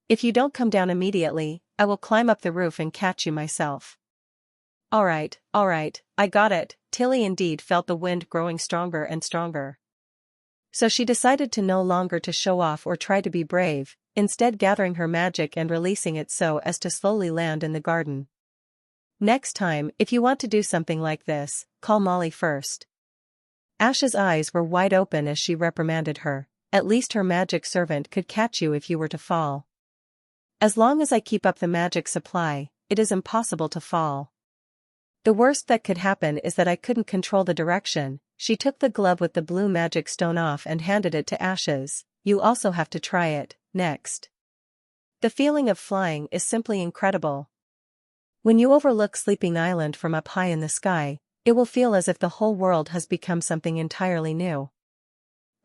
Speaker 1: If you don't come down immediately, I will climb up the roof and catch you myself." All right, I got it." Tilly indeed felt the wind growing stronger and stronger. So she decided to no longer to show off or try to be brave, instead gathering her magic and releasing it so as to slowly land in the garden. "Next time, if you want to do something like this, call Molly first." Ash's eyes were wide open as she reprimanded her. "At least her magic servant could catch you if you were to fall. As long as I keep up the magic supply, it is impossible to fall. The worst that could happen is that I couldn't control the direction." She took the glove with the blue magic stone off and handed it to Ashes. "You also have to try it, next. The feeling of flying is simply incredible. When you overlook Sleeping Island from up high in the sky, it will feel as if the whole world has become something entirely new."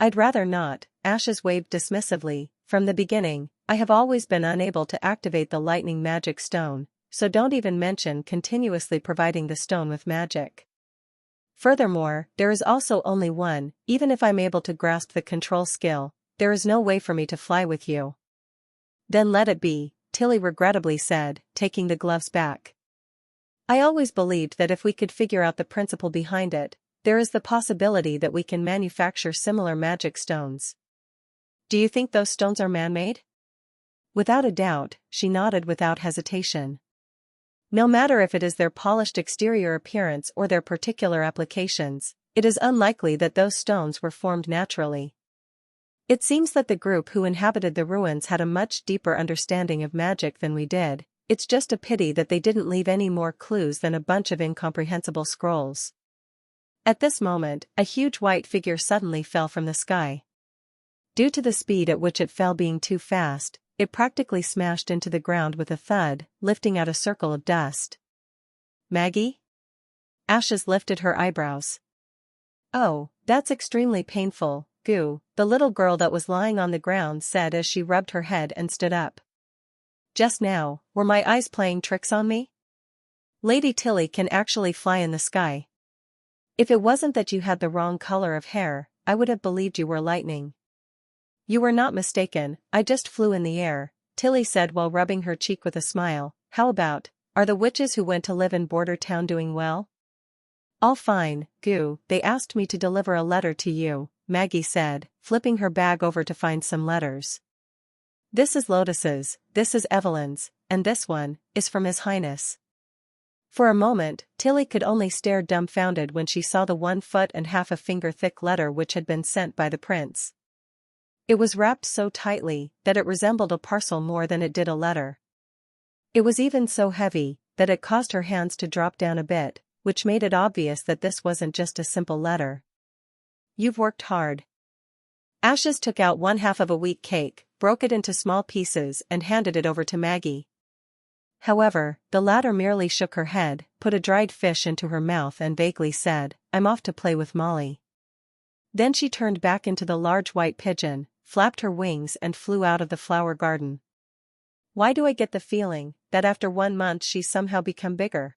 Speaker 1: "I'd rather not," Ashes waved dismissively. "From the beginning, I have always been unable to activate the lightning magic stone, so don't even mention continuously providing the stone with magic. Furthermore, there is also only one. Even if I'm able to grasp the control skill, there is no way for me to fly with you." "Then let it be," Tilly regrettably said, taking the gloves back. "I always believed that if we could figure out the principle behind it, there is the possibility that we can manufacture similar magic stones." "Do you think those stones are man-made?" "Without a doubt," she nodded without hesitation. "No matter if it is their polished exterior appearance or their particular applications, it is unlikely that those stones were formed naturally. It seems that the group who inhabited the ruins had a much deeper understanding of magic than we did. It's just a pity that they didn't leave any more clues than a bunch of incomprehensible scrolls." At this moment, a huge white figure suddenly fell from the sky. Due to the speed at which it fell being too fast, it practically smashed into the ground with a thud, lifting out a circle of dust. "Maggie?" Ashes lifted her eyebrows. "Oh, that's extremely painful, Goo," the little girl that was lying on the ground said as she rubbed her head and stood up. "Just now, were my eyes playing tricks on me? Lady Tilly can actually fly in the sky. If it wasn't that you had the wrong color of hair, I would have believed you were lightning." "You were not mistaken, I just flew in the air," Tilly said while rubbing her cheek with a smile. Are the witches who went to live in Border Town doing well?" "All fine, Goo. They asked me to deliver a letter to you," Maggie said, flipping her bag over to find some letters. "This is Lotus's, this is Evelyn's, and this one is from His Highness." For a moment, Tilly could only stare dumbfounded when she saw the 1.5 finger thick letter which had been sent by the prince. It was wrapped so tightly that it resembled a parcel more than it did a letter. It was even so heavy that it caused her hands to drop down a bit, which made it obvious that this wasn't just a simple letter. "You've worked hard." Ashes took out 1/2 of a wheat cake, broke it into small pieces and handed it over to Maggie. However, the latter merely shook her head, put a dried fish into her mouth and vaguely said, "I'm off to play with Molly." Then she turned back into the large white pigeon, flapped her wings and flew out of the flower garden. "Why do I get the feeling that after 1 month she's somehow become bigger?"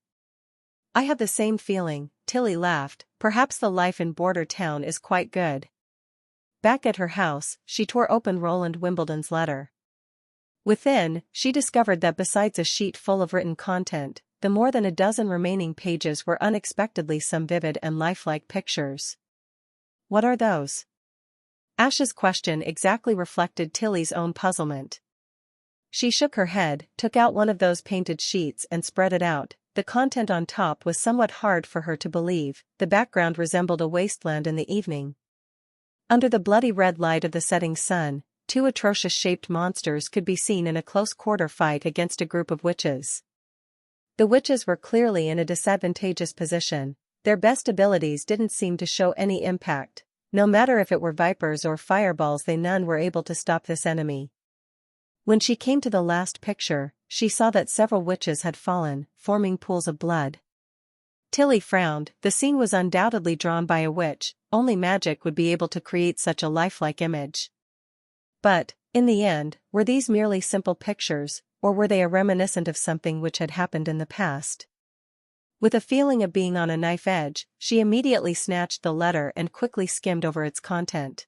Speaker 1: "I have the same feeling," Tilly laughed, perhaps the life in border town is quite good. Back at her house, she tore open Roland Wimbledon's letter. Within, she discovered that besides a sheet full of written content, the more than a dozen remaining pages were unexpectedly some vivid and lifelike pictures. What are those? Ash's question exactly reflected Tilly's own puzzlement. She shook her head, took out one of those painted sheets and spread it out. The content on top was somewhat hard for her to believe. The background resembled a wasteland in the evening. Under the bloody red light of the setting sun, two atrocious-shaped monsters could be seen in a close-quarter fight against a group of witches. The witches were clearly in a disadvantageous position. Their best abilities didn't seem to show any impact. No matter if it were vipers or fireballs, none were able to stop this enemy. When she came to the last picture, she saw that several witches had fallen, forming pools of blood. Tilly frowned. The scene was undoubtedly drawn by a witch. Only magic would be able to create such a lifelike image. But, in the end, were these merely simple pictures, or were they a reminiscent of something which had happened in the past? With a feeling of being on a knife edge, she immediately snatched the letter and quickly skimmed over its content.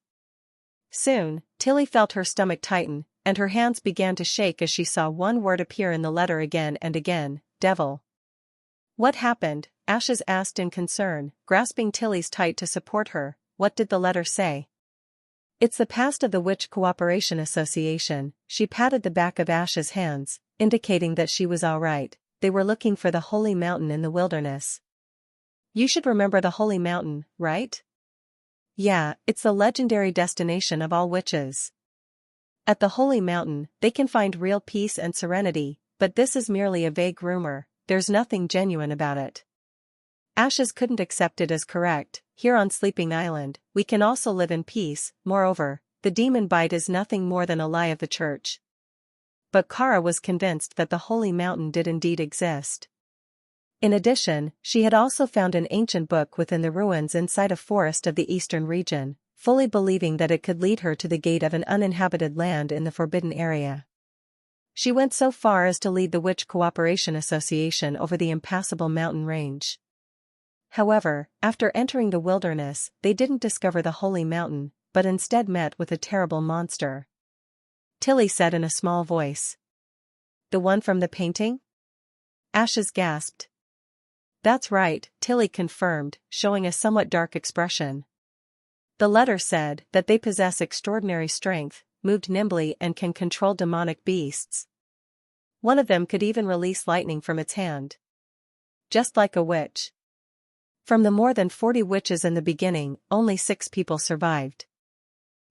Speaker 1: Soon, Tilly felt her stomach tighten, and her hands began to shake as she saw one word appear in the letter again and again: devil. What happened? Ashes asked in concern, grasping Tilly's tight to support her. What did the letter say? It's the past of the Witch Cooperation Association. She patted the back of Ash's hands, indicating that she was all right. They were looking for the Holy Mountain in the wilderness. You should remember the Holy Mountain, right? Yeah, it's the legendary destination of all witches. At the Holy Mountain, they can find real peace and serenity, but this is merely a vague rumor. There's nothing genuine about it. Ashes couldn't accept it as correct. Here on Sleeping Island, we can also live in peace. Moreover, the demon bite is nothing more than a lie of the church. But Kara was convinced that the Holy Mountain did indeed exist. In addition, she had also found an ancient book within the ruins inside a forest of the eastern region, fully believing that it could lead her to the gate of an uninhabited land in the forbidden area. She went so far as to lead the Witch Cooperation Association over the impassable mountain range. However, after entering the wilderness, they didn't discover the Holy Mountain, but instead met with a terrible monster. Tilly said in a small voice. The one from the painting? Ashes gasped. That's right, Tilly confirmed, showing a somewhat dark expression. The letter said that they possess extraordinary strength, moved nimbly and can control demonic beasts. One of them could even release lightning from its hand. Just like a witch. From the more than 40 witches in the beginning, only 6 people survived.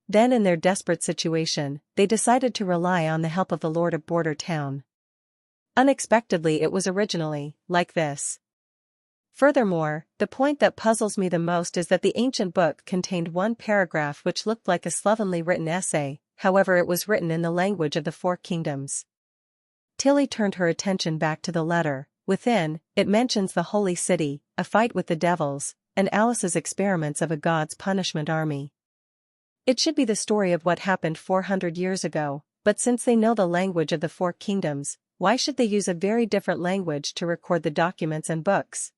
Speaker 1: Then in their desperate situation, they decided to rely on the help of the Lord of Border Town. Unexpectedly, it was originally like this. Furthermore, the point that puzzles me the most is that the ancient book contained one paragraph which looked like a slovenly written essay. However, it was written in the language of the 4 kingdoms. Tilly turned her attention back to the letter. Within, it mentions the holy city, a fight with the devils, and Alice's experiments of a god's punishment army. It should be the story of what happened 400 years ago, but since they know the language of the 4 kingdoms, why should they use a very different language to record the documents and books?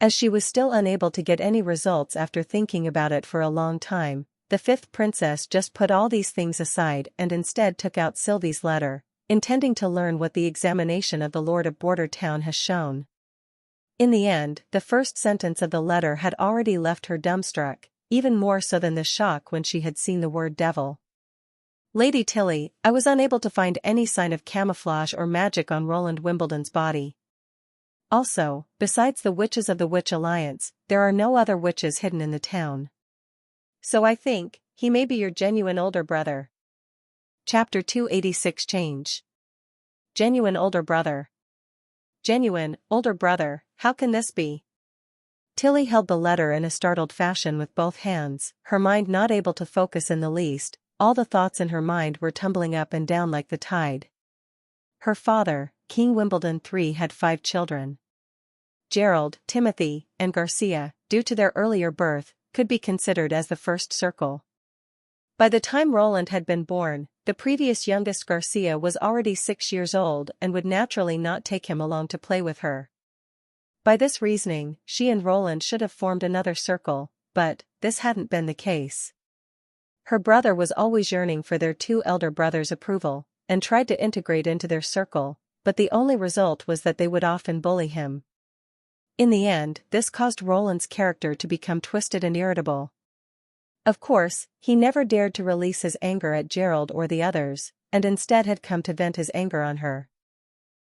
Speaker 1: As she was still unable to get any results after thinking about it for a long time, the 5th princess just put all these things aside and instead took out Sylvie's letter, intending to learn what the examination of the Lord of Border Town has shown. In the end, the first sentence of the letter had already left her dumbstruck, even more so than the shock when she had seen the word devil. Lady Tilly, I was unable to find any sign of camouflage or magic on Roland Wimbledon's body. Also, besides the witches of the Witch Alliance, there are no other witches hidden in the town. So I think, he may be your genuine older brother. Chapter 286 Change. Genuine older brother. Genuine, older brother, how can this be? Tilly held the letter in a startled fashion with both hands, her mind not able to focus in the least. All the thoughts in her mind were tumbling up and down like the tide. Her father, King Wimbledon III, had 5 children. Gerald, Timothy, and Garcia, due to their earlier birth, could be considered as the first circle. By the time Roland had been born, the previous youngest Garcia was already 6 years old and would naturally not take him along to play with her. By this reasoning, she and Roland should have formed another circle, but this hadn't been the case. Her brother was always yearning for their two elder brothers' approval, and tried to integrate into their circle, but the only result was that they would often bully him. In the end, this caused Roland's character to become twisted and irritable. Of course, he never dared to release his anger at Gerald or the others, and instead had come to vent his anger on her.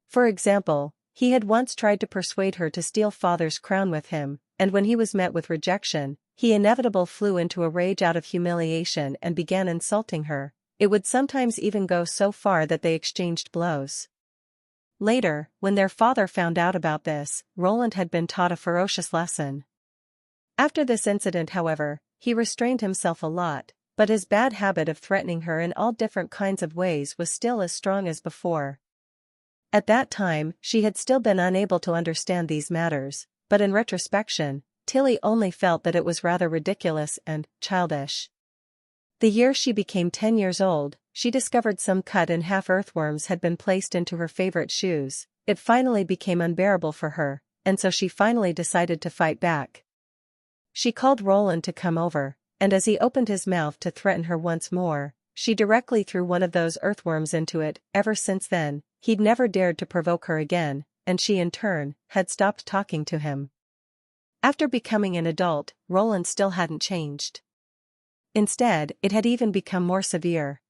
Speaker 1: For example, he had once tried to persuade her to steal father's crown with him, and when he was met with rejection, he inevitably flew into a rage out of humiliation and began insulting her. It would sometimes even go so far that they exchanged blows. Later, when their father found out about this, Roland had been taught a ferocious lesson. After this incident, however, he restrained himself a lot, but his bad habit of threatening her in all different kinds of ways was still as strong as before. At that time, she had still been unable to understand these matters, but in retrospection, Tilly only felt that it was rather ridiculous and childish. The year she became 10 years old, she discovered some cut-in-half earthworms had been placed into her favorite shoes. It finally became unbearable for her, and so she finally decided to fight back. She called Roland to come over, and as he opened his mouth to threaten her once more, she directly threw one of those earthworms into it. Ever since then, he'd never dared to provoke her again, and she in turn, had stopped talking to him. After becoming an adult, Roland still hadn't changed. Instead, it had even become more severe.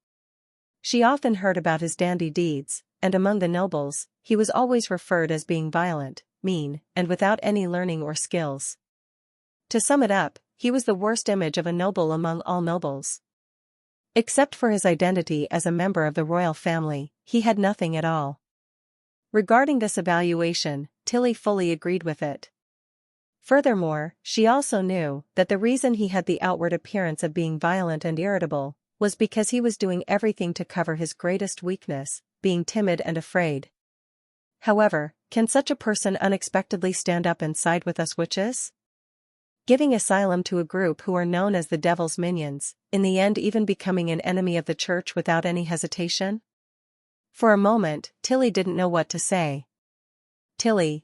Speaker 1: She often heard about his dandy deeds, and among the nobles, he was always referred as being violent, mean, and without any learning or skills. To sum it up, he was the worst image of a noble among all nobles. Except for his identity as a member of the royal family, he had nothing at all. Regarding this evaluation, Tilly fully agreed with it. Furthermore, she also knew that the reason he had the outward appearance of being violent and irritable was because he was doing everything to cover his greatest weakness, being timid and afraid. However, can such a person unexpectedly stand up and side with us witches? Giving asylum to a group who are known as the devil's minions, in the end even becoming an enemy of the church without any hesitation? For a moment, Tilly didn't know what to say. Tilly?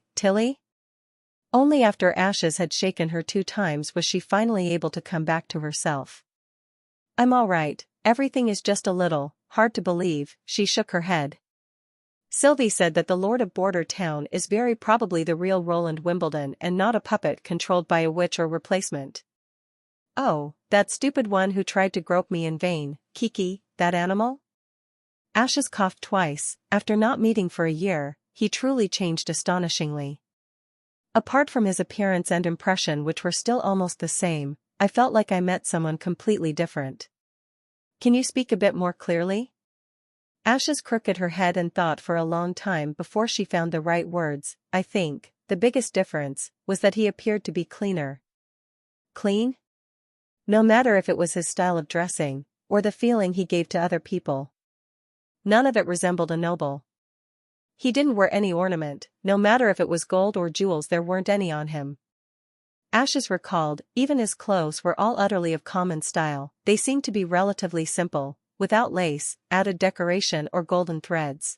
Speaker 1: Only after Ashes had shaken her 2 times was she finally able to come back to herself. I'm all right, everything is just a little hard to believe. She shook her head. Sylvie said that the Lord of Border Town is very probably the real Roland Wimbledon and not a puppet controlled by a witch or replacement. Oh, that stupid one who tried to grope me in vain, Kiki, that animal? Ashes coughed twice. After not meeting for a year, he truly changed astonishingly. Apart from his appearance and impression, which were still almost the same, I felt like I met someone completely different. Can you speak a bit more clearly? Ashes crooked her head and thought for a long time before she found the right words. I think the biggest difference was that he appeared to be cleaner. Clean? No matter if it was his style of dressing, or the feeling he gave to other people. None of it resembled a noble. He didn't wear any ornament, no matter if it was gold or jewels, there weren't any on him. Ashes recalled, even his clothes were all utterly of common style. They seemed to be relatively simple, without lace, added decoration or golden threads.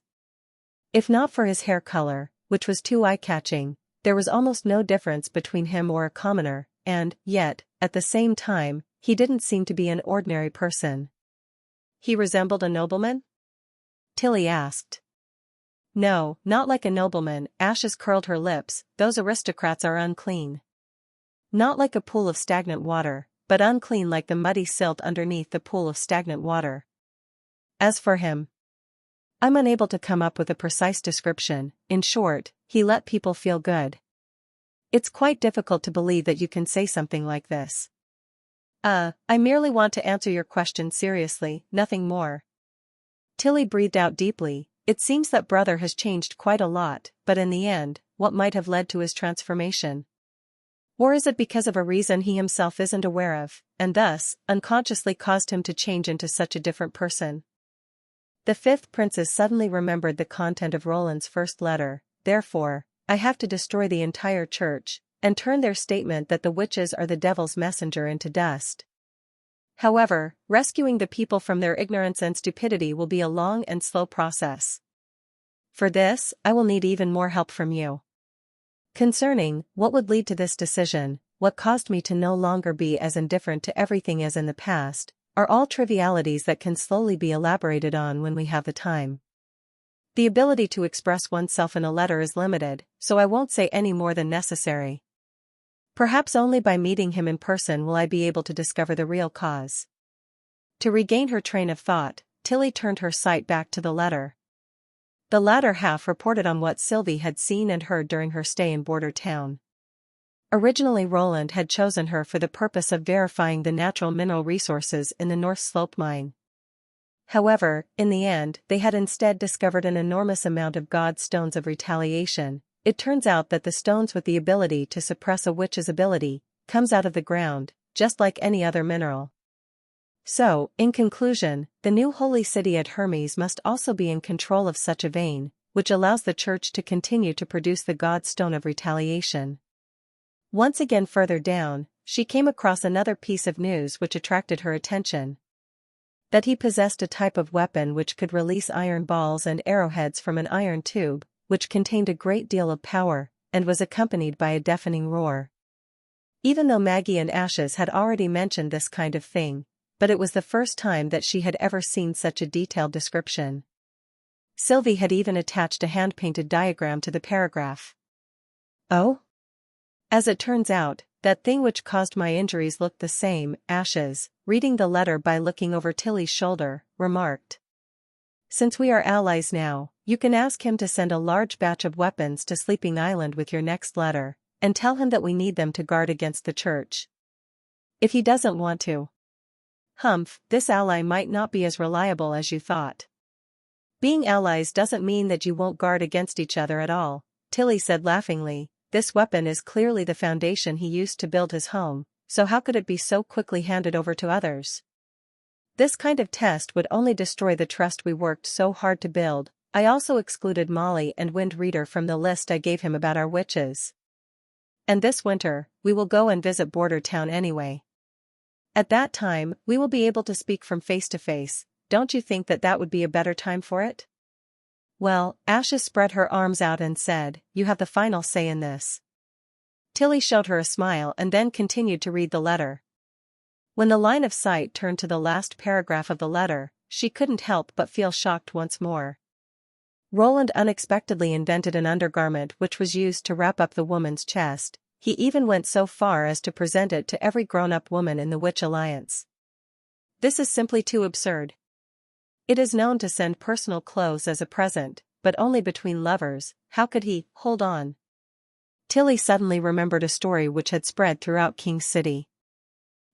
Speaker 1: If not for his hair color, which was too eye-catching, there was almost no difference between him or a commoner, and, yet, at the same time, he didn't seem to be an ordinary person. He resembled a nobleman? Tilly asked. No, not like a nobleman. Ashes curled her lips. Those aristocrats are unclean. Not like a pool of stagnant water, but unclean like the muddy silt underneath the pool of stagnant water. As for him, I'm unable to come up with a precise description. In short, he let people feel good. It's quite difficult to believe that you can say something like this. I merely want to answer your question seriously, nothing more. Tilly breathed out deeply. It seems that brother has changed quite a lot, but in the end, what might have led to his transformation? Or is it because of a reason he himself isn't aware of, and thus, unconsciously caused him to change into such a different person? The 5th princess suddenly remembered the content of Roland's first letter. Therefore, I have to destroy the entire church, and turn their statement that the witches are the devil's messenger into dust. However, rescuing the people from their ignorance and stupidity will be a long and slow process. For this, I will need even more help from you. Concerning what would lead to this decision, what caused me to no longer be as indifferent to everything as in the past, are all trivialities that can slowly be elaborated on when we have the time. The ability to express oneself in a letter is limited, so I won't say any more than necessary. Perhaps only by meeting him in person will I be able to discover the real cause. To regain her train of thought, Tilly turned her sight back to the letter. The latter half reported on what Sylvie had seen and heard during her stay in Border Town. Originally Roland had chosen her for the purpose of verifying the natural mineral resources in the North Slope mine. However, in the end, they had instead discovered an enormous amount of God's stones of retaliation. It turns out that the stones with the ability to suppress a witch's ability comes out of the ground, just like any other mineral. So, in conclusion, the new holy city at Hermes must also be in control of such a vein, which allows the church to continue to produce the God stone of retaliation. Once again further down, she came across another piece of news which attracted her attention. That he possessed a type of weapon which could release iron balls and arrowheads from an iron tube, which contained a great deal of power, and was accompanied by a deafening roar. Even though Maggie and Ashes had already mentioned this kind of thing, but it was the first time that she had ever seen such a detailed description. Sylvie had even attached a hand-painted diagram to the paragraph. Oh? As it turns out, that thing which caused my injuries looked the same. Ashes, reading the letter by looking over Tilly's shoulder, remarked. Since we are allies now, you can ask him to send a large batch of weapons to Sleeping Island with your next letter, and tell him that we need them to guard against the church. If he doesn't want to. Humph, this ally might not be as reliable as you thought. Being allies doesn't mean that you won't guard against each other at all, Tilly said laughingly. This weapon is clearly the foundation he used to build his home, so how could it be so quickly handed over to others? This kind of test would only destroy the trust we worked so hard to build. I also excluded Molly and Wind Reader from the list I gave him about our witches. And this winter, we will go and visit Border Town anyway. At that time, we will be able to speak from face to face. Don't you think that that would be a better time for it? Well, Ashes spread her arms out and said, you have the final say in this. Tilly showed her a smile and then continued to read the letter. When the line of sight turned to the last paragraph of the letter, she couldn't help but feel shocked once more. Roland unexpectedly invented an undergarment which was used to wrap up the woman's chest. He even went so far as to present it to every grown-up woman in the Witch Alliance. This is simply too absurd. It is known to send personal clothes as a present, but only between lovers. How could he? Hold on. Tilly suddenly remembered a story which had spread throughout King's City.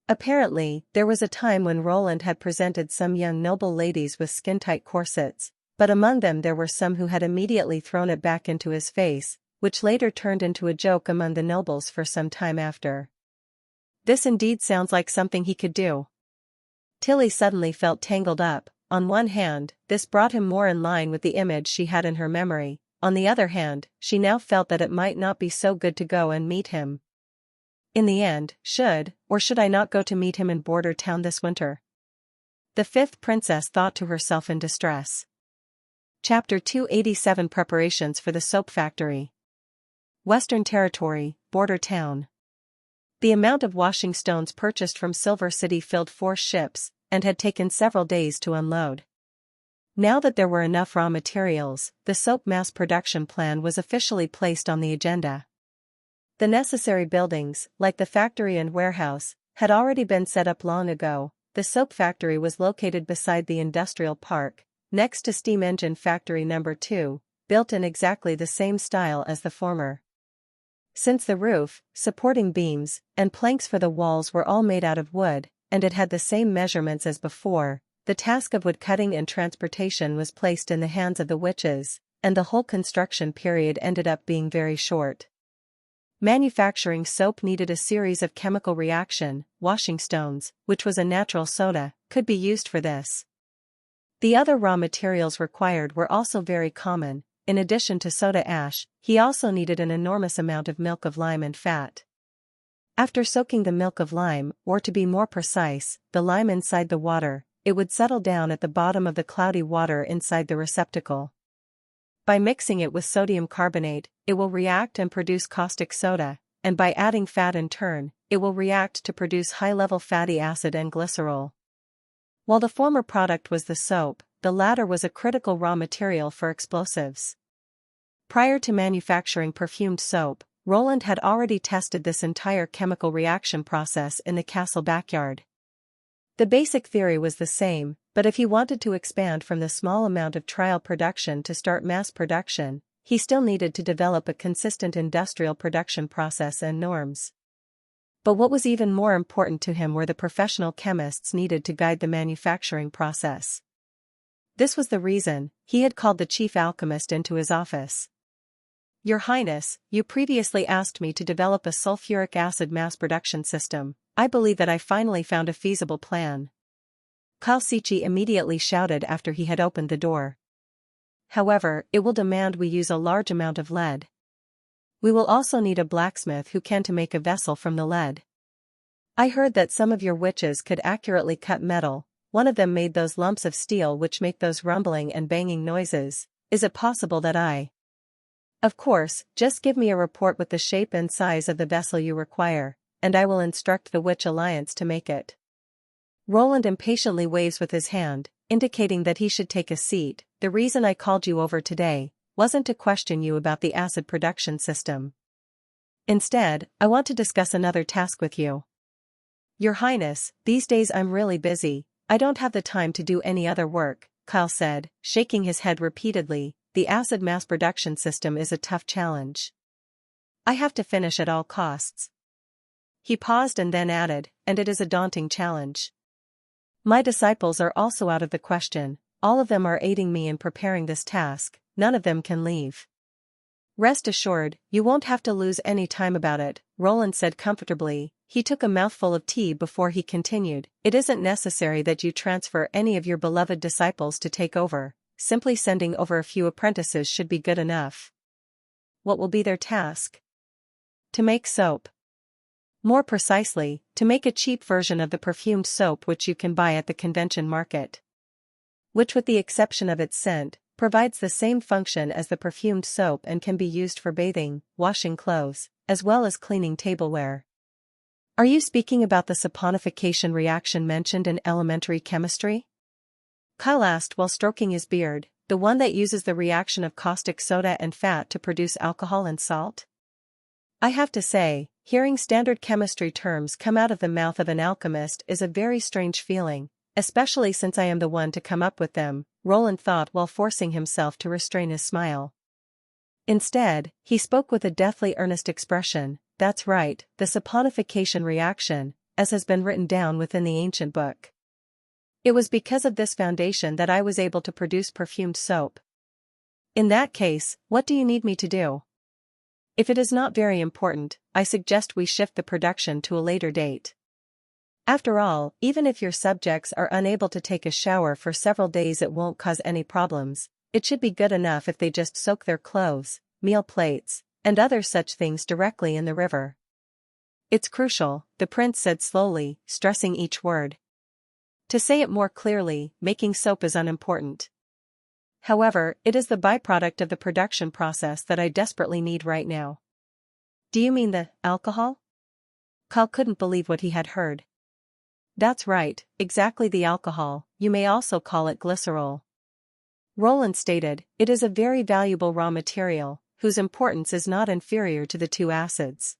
Speaker 1: Apparently, there was a time when Roland had presented some young noble ladies with skin-tight corsets, but among them there were some who had immediately thrown it back into his face, which later turned into a joke among the nobles for some time after. This indeed sounds like something he could do. Tilly suddenly felt tangled up. On one hand, this brought him more in line with the image she had in her memory. On the other hand, she now felt that it might not be so good to go and meet him. In the end, should I not go to meet him in Border Town this winter? The fifth princess thought to herself in distress. Chapter 287 Preparations for the Soap Factory. Western Territory, Border Town. The amount of washing stones purchased from Silver City filled 4 ships, and had taken several days to unload. Now that there were enough raw materials, the soap mass production plan was officially placed on the agenda. The necessary buildings, like the factory and warehouse, had already been set up long ago. The soap factory was located beside the industrial park, next to Steam Engine Factory No. 2, built in exactly the same style as the former. Since the roof, supporting beams, and planks for the walls were all made out of wood, and it had the same measurements as before, the task of wood cutting and transportation was placed in the hands of the witches, and the whole construction period ended up being very short. Manufacturing soap needed a series of chemical reaction. Washing stones, which was a natural soda, could be used for this. The other raw materials required were also very common. In addition to soda ash, he also needed an enormous amount of milk of lime and fat. After soaking the milk of lime, or to be more precise, the lime inside the water, it would settle down at the bottom of the cloudy water inside the receptacle. By mixing it with sodium carbonate, it will react and produce caustic soda, and by adding fat in turn, it will react to produce high-level fatty acid and glycerol. While the former product was the soap, the latter was a critical raw material for explosives. Prior to manufacturing perfumed soap, Roland had already tested this entire chemical reaction process in the castle backyard. The basic theory was the same, but if he wanted to expand from the small amount of trial production to start mass production, he still needed to develop a consistent industrial production process and norms. But what was even more important to him were the professional chemists needed to guide the manufacturing process. This was the reason he had called the chief alchemist into his office. "Your Highness, you previously asked me to develop a sulfuric acid mass production system. I believe that I finally found a feasible plan," Kalsichi immediately shouted after he had opened the door. "However, it will demand we use a large amount of lead. We will also need a blacksmith who can make a vessel from the lead. I heard that some of your witches could accurately cut metal. One of them made those lumps of steel which make those rumbling and banging noises. Is it possible that I—" "Of course, just give me a report with the shape and size of the vessel you require, and I will instruct the Witch Alliance to make it." Roland impatiently waves with his hand, indicating that he should take a seat. "The reason I called you over today wasn't to question you about the acid production system. Instead, I want to discuss another task with you." "Your Highness, these days I'm really busy. I don't have the time to do any other work," Kyle said, shaking his head repeatedly. "The acid mass production system is a tough challenge. I have to finish at all costs." He paused and then added, "And it is a daunting challenge. My disciples are also out of the question. All of them are aiding me in preparing this task. None of them can leave." "Rest assured, you won't have to lose any time about it," Roland said comfortably. He took a mouthful of tea before he continued. "It isn't necessary that you transfer any of your beloved disciples to take over. Simply sending over a few apprentices should be good enough." "What will be their task?" "To make soap. More precisely, to make a cheap version of the perfumed soap which you can buy at the convention market. Which, with the exception of its scent, provides the same function as the perfumed soap and can be used for bathing, washing clothes, as well as cleaning tableware." "Are you speaking about the saponification reaction mentioned in elementary chemistry?" Kyle asked while stroking his beard, "The one that uses the reaction of caustic soda and fat to produce alcohol and salt?" I have to say, hearing standard chemistry terms come out of the mouth of an alchemist is a very strange feeling, especially since I am the one to come up with them, Roland thought while forcing himself to restrain his smile. Instead, he spoke with a deathly earnest expression. "That's right, the saponification reaction, as has been written down within the ancient book. It was because of this foundation that I was able to produce perfumed soap." "In that case, what do you need me to do?" "If it is not very important, I suggest we shift the production to a later date. After all, even if your subjects are unable to take a shower for several days, it won't cause any problems. It should be good enough if they just soak their clothes, meal plates, and other such things directly in the river." "It's crucial," the prince said slowly, stressing each word. "To say it more clearly, making soap is unimportant. However, it is the byproduct of the production process that I desperately need right now." "Do you mean the alcohol?" Kyle couldn't believe what he had heard. "That's right, exactly, the alcohol. You may also call it glycerol," Roland stated. "It is a very valuable raw material, whose importance is not inferior to the two acids."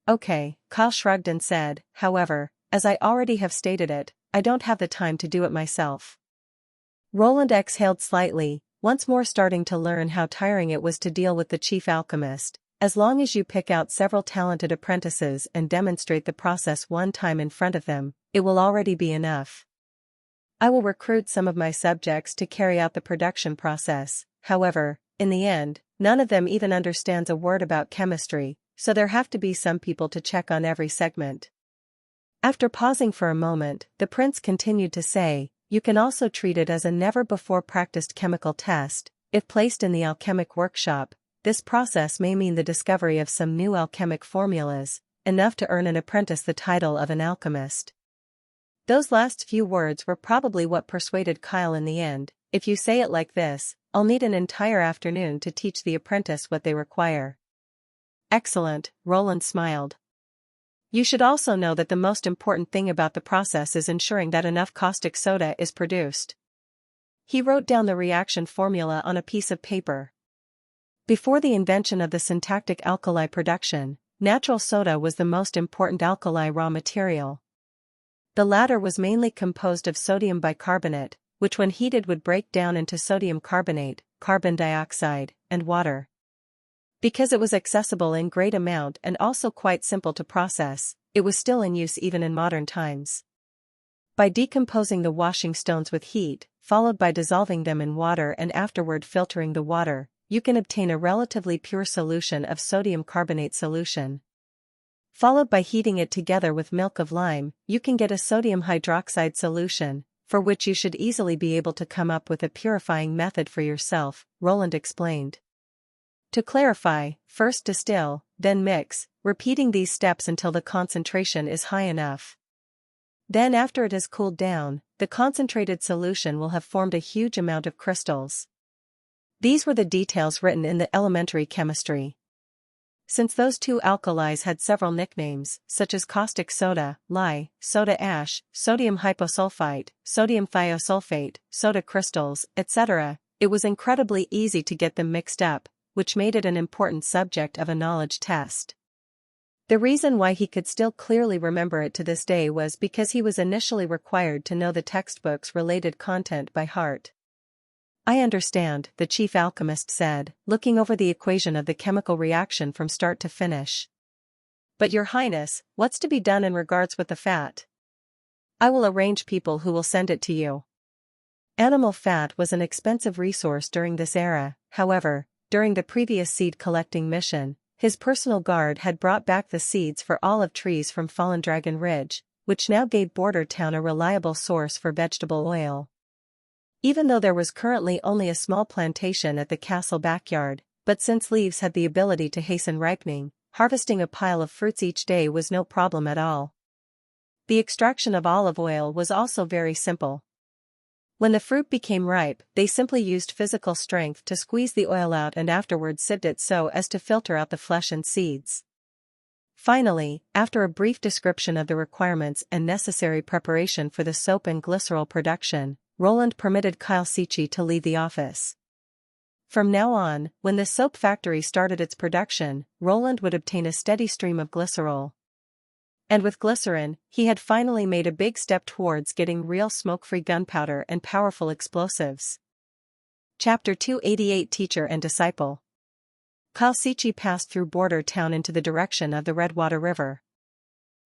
Speaker 1: "Okay," Kyle shrugged and said, "however, as I already have stated it, I don't have the time to do it myself." Roland exhaled slightly, once more starting to learn how tiring it was to deal with the chief alchemist. "As long as you pick out several talented apprentices and demonstrate the process one time in front of them, it will already be enough. I will recruit some of my subjects to carry out the production process. However, in the end, none of them even understands a word about chemistry, so there have to be some people to check on every segment." After pausing for a moment, the prince continued to say, "You can also treat it as a never-before-practiced chemical test. If placed in the alchemic workshop, this process may mean the discovery of some new alchemic formulas, enough to earn an apprentice the title of an alchemist." Those last few words were probably what persuaded Kyle in the end. "If you say it like this, I'll need an entire afternoon to teach the apprentice what they require." "Excellent," Roland smiled. "You should also know that the most important thing about the process is ensuring that enough caustic soda is produced." He wrote down the reaction formula on a piece of paper. Before the invention of the syntactic alkali production, natural soda was the most important alkali raw material. The latter was mainly composed of sodium bicarbonate, which when heated would break down into sodium carbonate, carbon dioxide, and water. Because it was accessible in great amount and also quite simple to process, it was still in use even in modern times. By decomposing the washing stones with heat, followed by dissolving them in water and afterward filtering the water, you can obtain a relatively pure solution of sodium carbonate solution. Followed by heating it together with milk of lime, you can get a sodium hydroxide solution, for which you should easily be able to come up with a purifying method for yourself, Roland explained. To clarify, first distill, then mix, repeating these steps until the concentration is high enough. Then after it has cooled down, the concentrated solution will have formed a huge amount of crystals. These were the details written in the elementary chemistry. Since those two alkalis had several nicknames, such as caustic soda, lye, soda ash, sodium hyposulfite, sodium thiosulfate, soda crystals, etc., it was incredibly easy to get them mixed up, which made it an important subject of a knowledge test. The reason why he could still clearly remember it to this day was because he was initially required to know the textbook's related content by heart. "I understand," the chief alchemist said, looking over the equation of the chemical reaction from start to finish. "But Your Highness, what's to be done in regards with the fat?" "I will arrange people who will send it to you." Animal fat was an expensive resource during this era. However, during the previous seed-collecting mission, his personal guard had brought back the seeds for olive trees from Fallen Dragon Ridge, which now gave Border Town a reliable source for vegetable oil. Even though there was currently only a small plantation at the castle backyard, but since leaves had the ability to hasten ripening, harvesting a pile of fruits each day was no problem at all. The extraction of olive oil was also very simple. When the fruit became ripe, they simply used physical strength to squeeze the oil out and afterwards sieved it so as to filter out the flesh and seeds. Finally, after a brief description of the requirements and necessary preparation for the soap and glycerol production, Roland permitted Kyle Sichi to leave the office. From now on, when the soap factory started its production, Roland would obtain a steady stream of glycerol. And with glycerin, he had finally made a big step towards getting real smoke-free gunpowder and powerful explosives. Chapter 288 Teacher and Disciple. Kyle Sichi passed through Border Town into the direction of the Redwater River.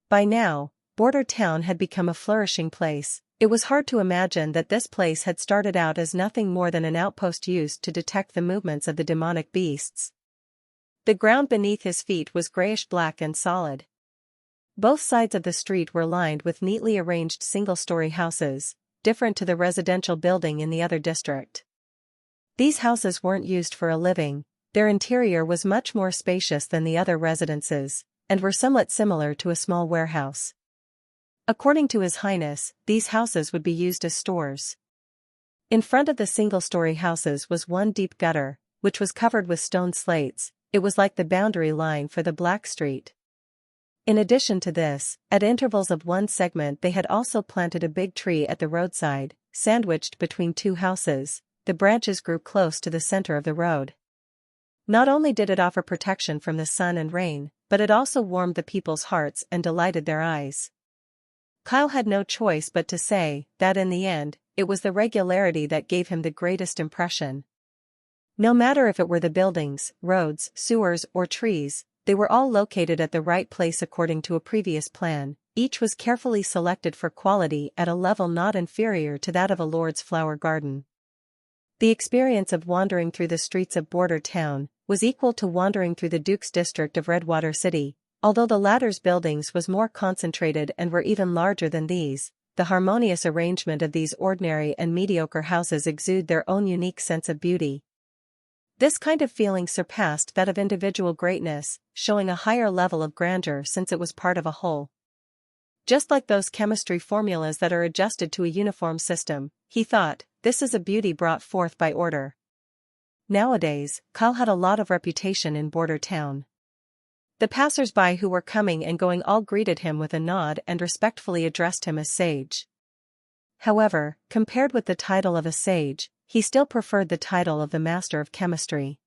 Speaker 1: By now, Border Town had become a flourishing place. It was hard to imagine that this place had started out as nothing more than an outpost used to detect the movements of the demonic beasts. The ground beneath his feet was grayish-black and solid. Both sides of the street were lined with neatly arranged single-story houses, different to the residential building in the other district. These houses weren't used for a living, their interior was much more spacious than the other residences, and were somewhat similar to a small warehouse. According to His Highness, these houses would be used as stores. In front of the single-story houses was one deep gutter, which was covered with stone slates. It was like the boundary line for the Black Street. In addition to this, at intervals of one segment they had also planted a big tree at the roadside, sandwiched between two houses. The branches grew close to the center of the road. Not only did it offer protection from the sun and rain, but it also warmed the people's hearts and delighted their eyes. Kyle had no choice but to say that in the end, it was the regularity that gave him the greatest impression. No matter if it were the buildings, roads, sewers, or trees, they were all located at the right place according to a previous plan. Each was carefully selected for quality at a level not inferior to that of a lord's flower garden. The experience of wandering through the streets of Border Town was equal to wandering through the Duke's district of Redwater City, although the latter's buildings was more concentrated and were even larger than these. The harmonious arrangement of these ordinary and mediocre houses exuded their own unique sense of beauty. This kind of feeling surpassed that of individual greatness, showing a higher level of grandeur since it was part of a whole. Just like those chemistry formulas that are adjusted to a uniform system, he thought, this is a beauty brought forth by order. Nowadays, Kyle had a lot of reputation in Border Town. The passers-by who were coming and going all greeted him with a nod and respectfully addressed him as sage. However, compared with the title of a sage, he still preferred the title of the Master of Chemistry.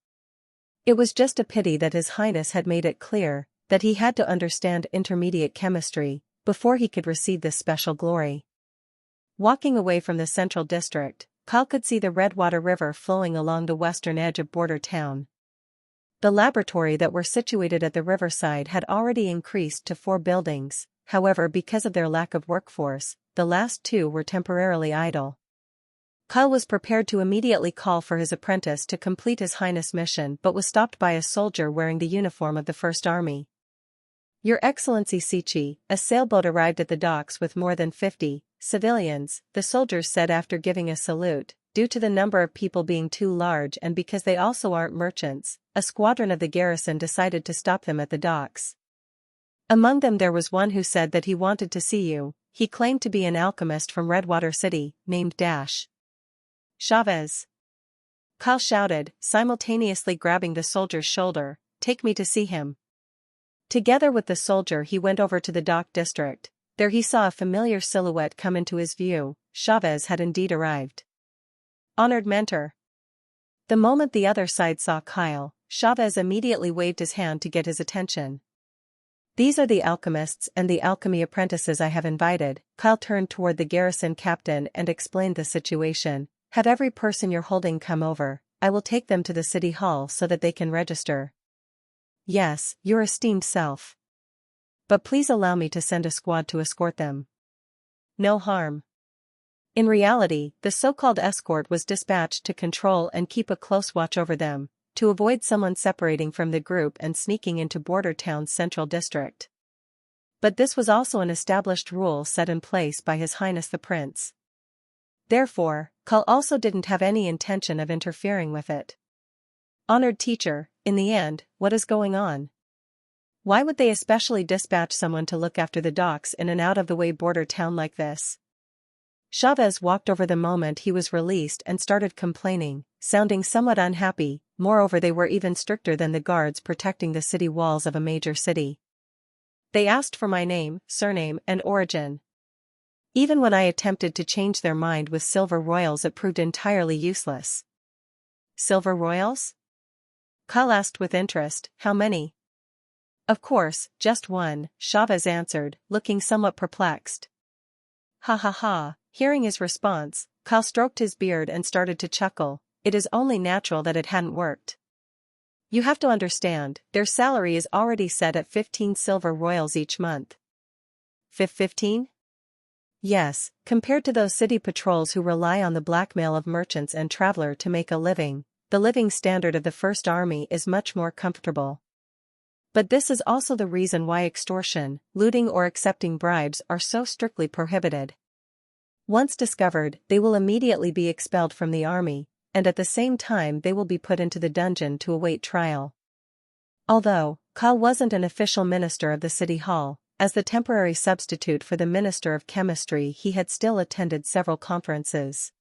Speaker 1: It was just a pity that His Highness had made it clear that he had to understand intermediate chemistry before he could receive this special glory. Walking away from the central district, Kyle could see the Redwater River flowing along the western edge of Border Town. The laboratory that were situated at the riverside had already increased to 4 buildings, however, because of their lack of workforce, the last 2 were temporarily idle. Kyle was prepared to immediately call for his apprentice to complete His Highness' mission but was stopped by a soldier wearing the uniform of the First Army. "Your Excellency Sichi, a sailboat arrived at the docks with more than 50 civilians," the soldiers said after giving a salute. "Due to the number of people being too large and because they also aren't merchants, a squadron of the garrison decided to stop them at the docks. Among them there was one who said that he wanted to see you. He claimed to be an alchemist from Redwater City, named Chavez." Kyle shouted, simultaneously grabbing the soldier's shoulder, "Take me to see him." Together with the soldier he went over to the dock district. There he saw a familiar silhouette come into his view. Chavez had indeed arrived. "Honored mentor." The moment the other side saw Kyle, Chavez immediately waved his hand to get his attention. "These are the alchemists and the alchemy apprentices I have invited." Kyle turned toward the garrison captain and explained the situation. "Have every person you're holding come over. I will take them to the city hall so that they can register." "Yes, your esteemed self. But please allow me to send a squad to escort them." "No harm." In reality, the so-called escort was dispatched to control and keep a close watch over them, to avoid someone separating from the group and sneaking into Border Town's central district. But this was also an established rule set in place by His Highness the Prince. Therefore, Kyle also didn't have any intention of interfering with it. "Honored teacher, in the end, what is going on? Why would they especially dispatch someone to look after the docks in an out-of-the-way border town like this?" Chavez walked over the moment he was released and started complaining, sounding somewhat unhappy. Moreover, they were even stricter than the guards protecting the city walls of a major city. "They asked for my name, surname, and origin. Even when I attempted to change their mind with silver royals, it proved entirely useless." "Silver royals?" Kyle asked with interest. "How many?" "Of course, just one," Chavez answered, looking somewhat perplexed. "Ha ha ha." Hearing his response, Kyle stroked his beard and started to chuckle. It is only natural that it hadn't worked. "You have to understand, their salary is already set at 15 silver royals each month." 15? Yes, compared to those city patrols who rely on the blackmail of merchants and traveler to make a living, the living standard of the First Army is much more comfortable. But this is also the reason why extortion, looting or accepting bribes are so strictly prohibited. Once discovered, they will immediately be expelled from the army, and at the same time they will be put into the dungeon to await trial. Although Kyle wasn't an official minister of the city hall, as the temporary substitute for the Minister of Chemistry, he had still attended several conferences.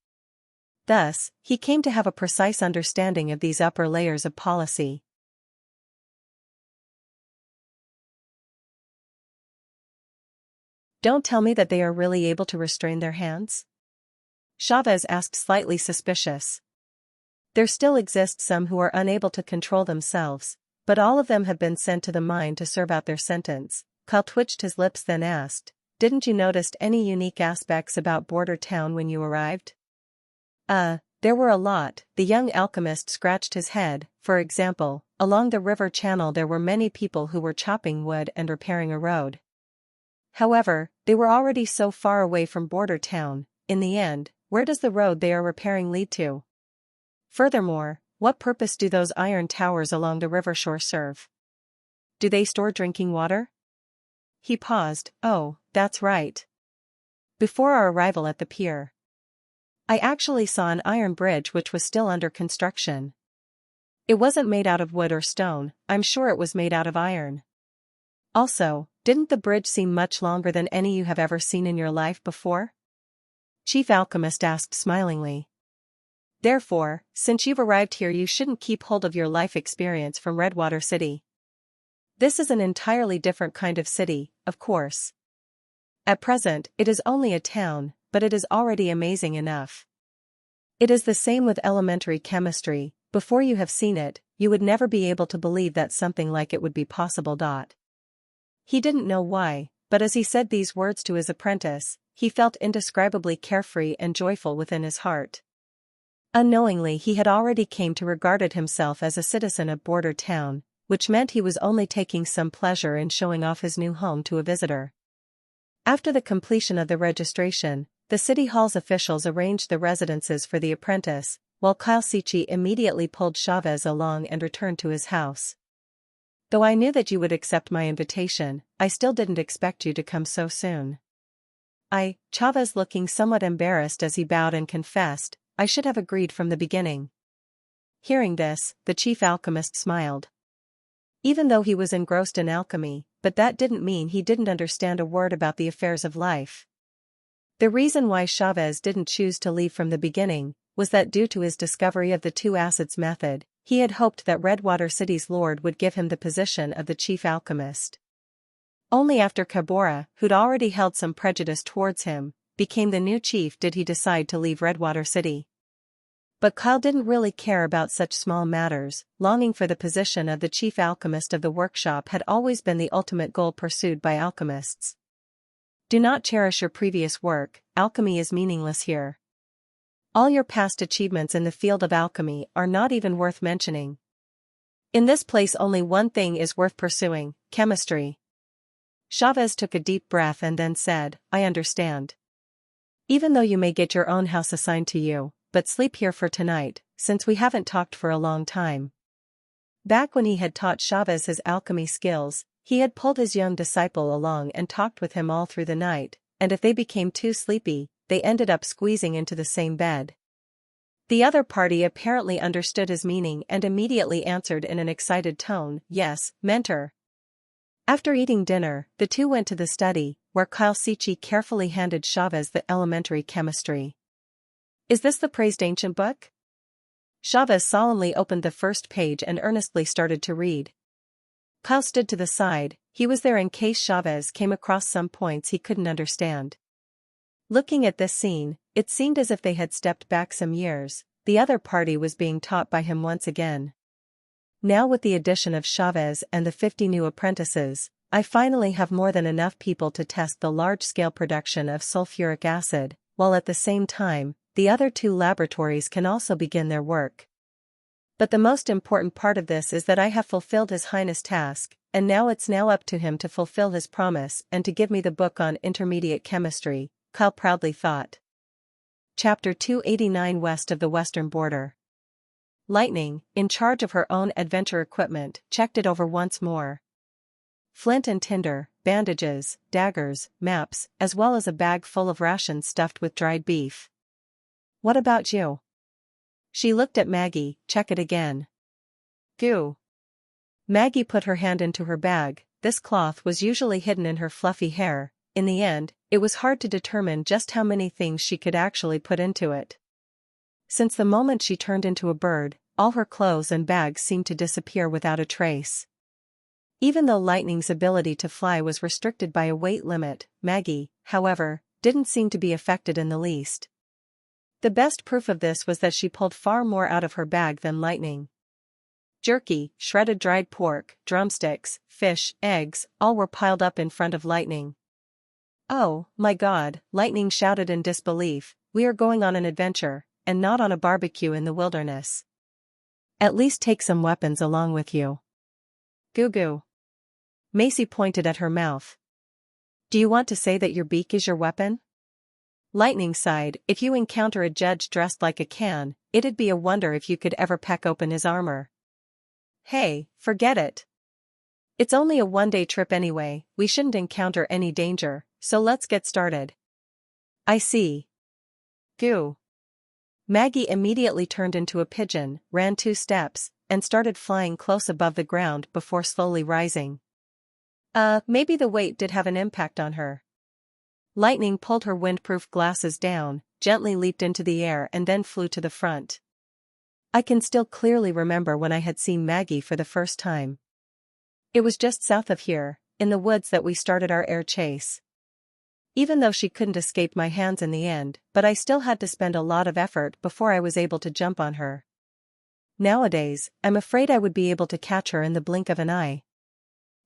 Speaker 1: Thus, he came to have a precise understanding of these upper layers of policy. "Don't tell me that they are really able to restrain their hands?" Chavez asked, slightly suspicious. "There still exist some who are unable to control themselves, but all of them have been sent to the mine to serve out their sentence." Kyle twitched his lips, then asked, "Didn't you notice any unique aspects about Border Town when you arrived?" There were a lot." The young alchemist scratched his head. "For example, along the river channel there were many people who were chopping wood and repairing a road. However, they were already so far away from Border Town. In the end, where does the road they are repairing lead to? Furthermore, what purpose do those iron towers along the river shore serve? Do they store drinking water?" He paused. "Oh, that's right. Before our arrival at the pier, I actually saw an iron bridge which was still under construction. It wasn't made out of wood or stone, I'm sure it was made out of iron. Also, didn't the bridge seem much longer than any you have ever seen in your life before?" Chief Alchemist asked smilingly. Therefore, since you've arrived here, you shouldn't keep hold of your life experience from Redwater City. This is an entirely different kind of city, of course. At present, it is only a town, but it is already amazing enough. It is the same with elementary chemistry. Before you have seen it, you would never be able to believe that something like it would be possible. He didn't know why, but as he said these words to his apprentice, he felt indescribably carefree and joyful within his heart. Unknowingly, he had already came to regarded himself as a citizen of border town, which meant he was only taking some pleasure in showing off his new home to a visitor. After the completion of the registration, the City Hall's officials arranged the residences for the apprentice, while Kyle Sichi immediately pulled Chavez along and returned to his house. Though I knew that you would accept my invitation, I still didn't expect you to come so soon. Chavez looking somewhat embarrassed as he bowed and confessed, I should have agreed from the beginning. Hearing this, the chief alchemist smiled. Even though he was engrossed in alchemy, but that didn't mean he didn't understand a word about the affairs of life. The reason why Chavez didn't choose to leave from the beginning was that due to his discovery of the two acids method, he had hoped that Redwater City's lord would give him the position of the chief alchemist. Only after Cabora, who'd already held some prejudice towards him, became the new chief did he decide to leave Redwater City. But Kyle didn't really care about such small matters. Longing for the position of the chief alchemist of the workshop had always been the ultimate goal pursued by alchemists. Do not cherish your previous work, alchemy is meaningless here. All your past achievements in the field of alchemy are not even worth mentioning. In this place only one thing is worth pursuing, chemistry. Chavez took a deep breath and then said, I understand. Even though you may get your own house assigned to you, but sleep here for tonight, since we haven't talked for a long time. Back when he had taught Chavez his alchemy skills, he had pulled his young disciple along and talked with him all through the night, and if they became too sleepy, they ended up squeezing into the same bed. The other party apparently understood his meaning and immediately answered in an excited tone, yes, mentor. After eating dinner, the two went to the study, where Kyle Sichi carefully handed Chavez the elementary chemistry. Is this the praised ancient book? Chavez solemnly opened the first page and earnestly started to read. Kyle stood to the side, he was there in case Chavez came across some points he couldn't understand. Looking at this scene, it seemed as if they had stepped back some years. The other party was being taught by him once again. Now with the addition of Chavez and the 50 new apprentices, I finally have more than enough people to test the large-scale production of sulfuric acid, while at the same time, the other two laboratories can also begin their work. But the most important part of this is that I have fulfilled His Highness' task, and now it's up to him to fulfill his promise and to give me the book on intermediate chemistry, Kyle proudly thought. Chapter 289 West of the Western Border. Lightning, in charge of her own adventure equipment, checked it over once more. Flint and tinder, bandages, daggers, maps, as well as a bag full of rations stuffed with dried beef. What about you? She looked at Maggie, check it again. Goo. Maggie put her hand into her bag. This cloth was usually hidden in her fluffy hair. In the end, it was hard to determine just how many things she could actually put into it. Since the moment she turned into a bird, all her clothes and bags seemed to disappear without a trace. Even though Lightning's ability to fly was restricted by a weight limit, Maggie, however, didn't seem to be affected in the least. The best proof of this was that she pulled far more out of her bag than Lightning. Jerky, shredded dried pork, drumsticks, fish, eggs, all were piled up in front of Lightning. Oh, my God, Lightning shouted in disbelief, we are going on an adventure, and not on a barbecue in the wilderness. At least take some weapons along with you. Goo goo. Macy pointed at her mouth. Do you want to say that your beak is your weapon? Lightning sighed, if you encounter a judge dressed like a can, it'd be a wonder if you could ever peck open his armor. Hey, forget it. It's only a one-day trip anyway, we shouldn't encounter any danger, so let's get started. I see. Goo. Maggie immediately turned into a pigeon, ran 2 steps, and started flying close above the ground before slowly rising. Maybe the weight did have an impact on her. Lightning pulled her windproof glasses down, gently leaped into the air and then flew to the front. I can still clearly remember when I had seen Maggie for the first time. It was just south of here, in the woods, that we started our air chase. Even though she couldn't escape my hands in the end, but I still had to spend a lot of effort before I was able to jump on her. Nowadays, I'm afraid I would be able to catch her in the blink of an eye.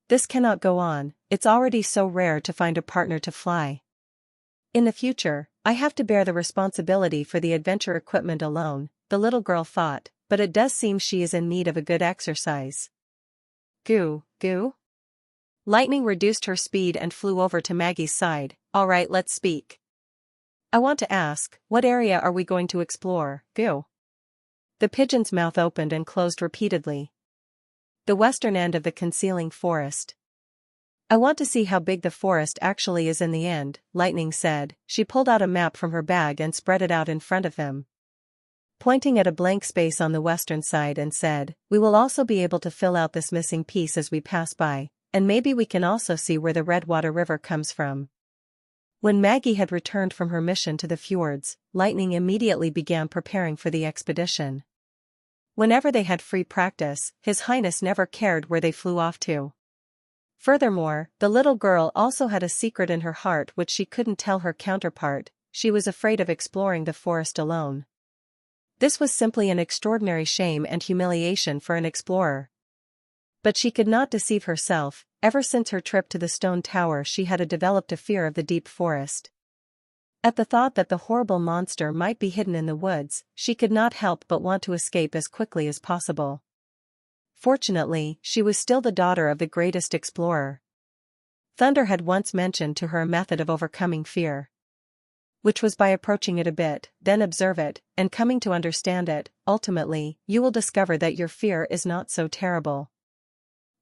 Speaker 1: This cannot go on, it's already so rare to find a partner to fly. In the future, I have to bear the responsibility for the adventure equipment alone, the little girl thought, but it does seem she is in need of a good exercise. Goo, goo? Lightning reduced her speed and flew over to Maggie's side. All right, let's speak. I want to ask, what area are we going to explore, Goo? The pigeon's mouth opened and closed repeatedly. The western end of the concealing forest. I want to see how big the forest actually is in the end, Lightning said. She pulled out a map from her bag and spread it out in front of him, pointing at a blank space on the western side, and said, "We will also be able to fill out this missing piece as we pass by, and maybe we can also see where the Redwater River comes from." When Maggie had returned from her mission to the fjords, Lightning immediately began preparing for the expedition. Whenever they had free practice, His Highness never cared where they flew off to. Furthermore, the little girl also had a secret in her heart which she couldn't tell her counterpart. She was afraid of exploring the forest alone. This was simply an extraordinary shame and humiliation for an explorer. But she could not deceive herself. Ever since her trip to the stone tower, she had developed a fear of the deep forest. At the thought that the horrible monster might be hidden in the woods, she could not help but want to escape as quickly as possible. Fortunately, she was still the daughter of the greatest explorer. Thunder had once mentioned to her a method of overcoming fear, which was by approaching it a bit, then observe it, and coming to understand it. Ultimately, you will discover that your fear is not so terrible,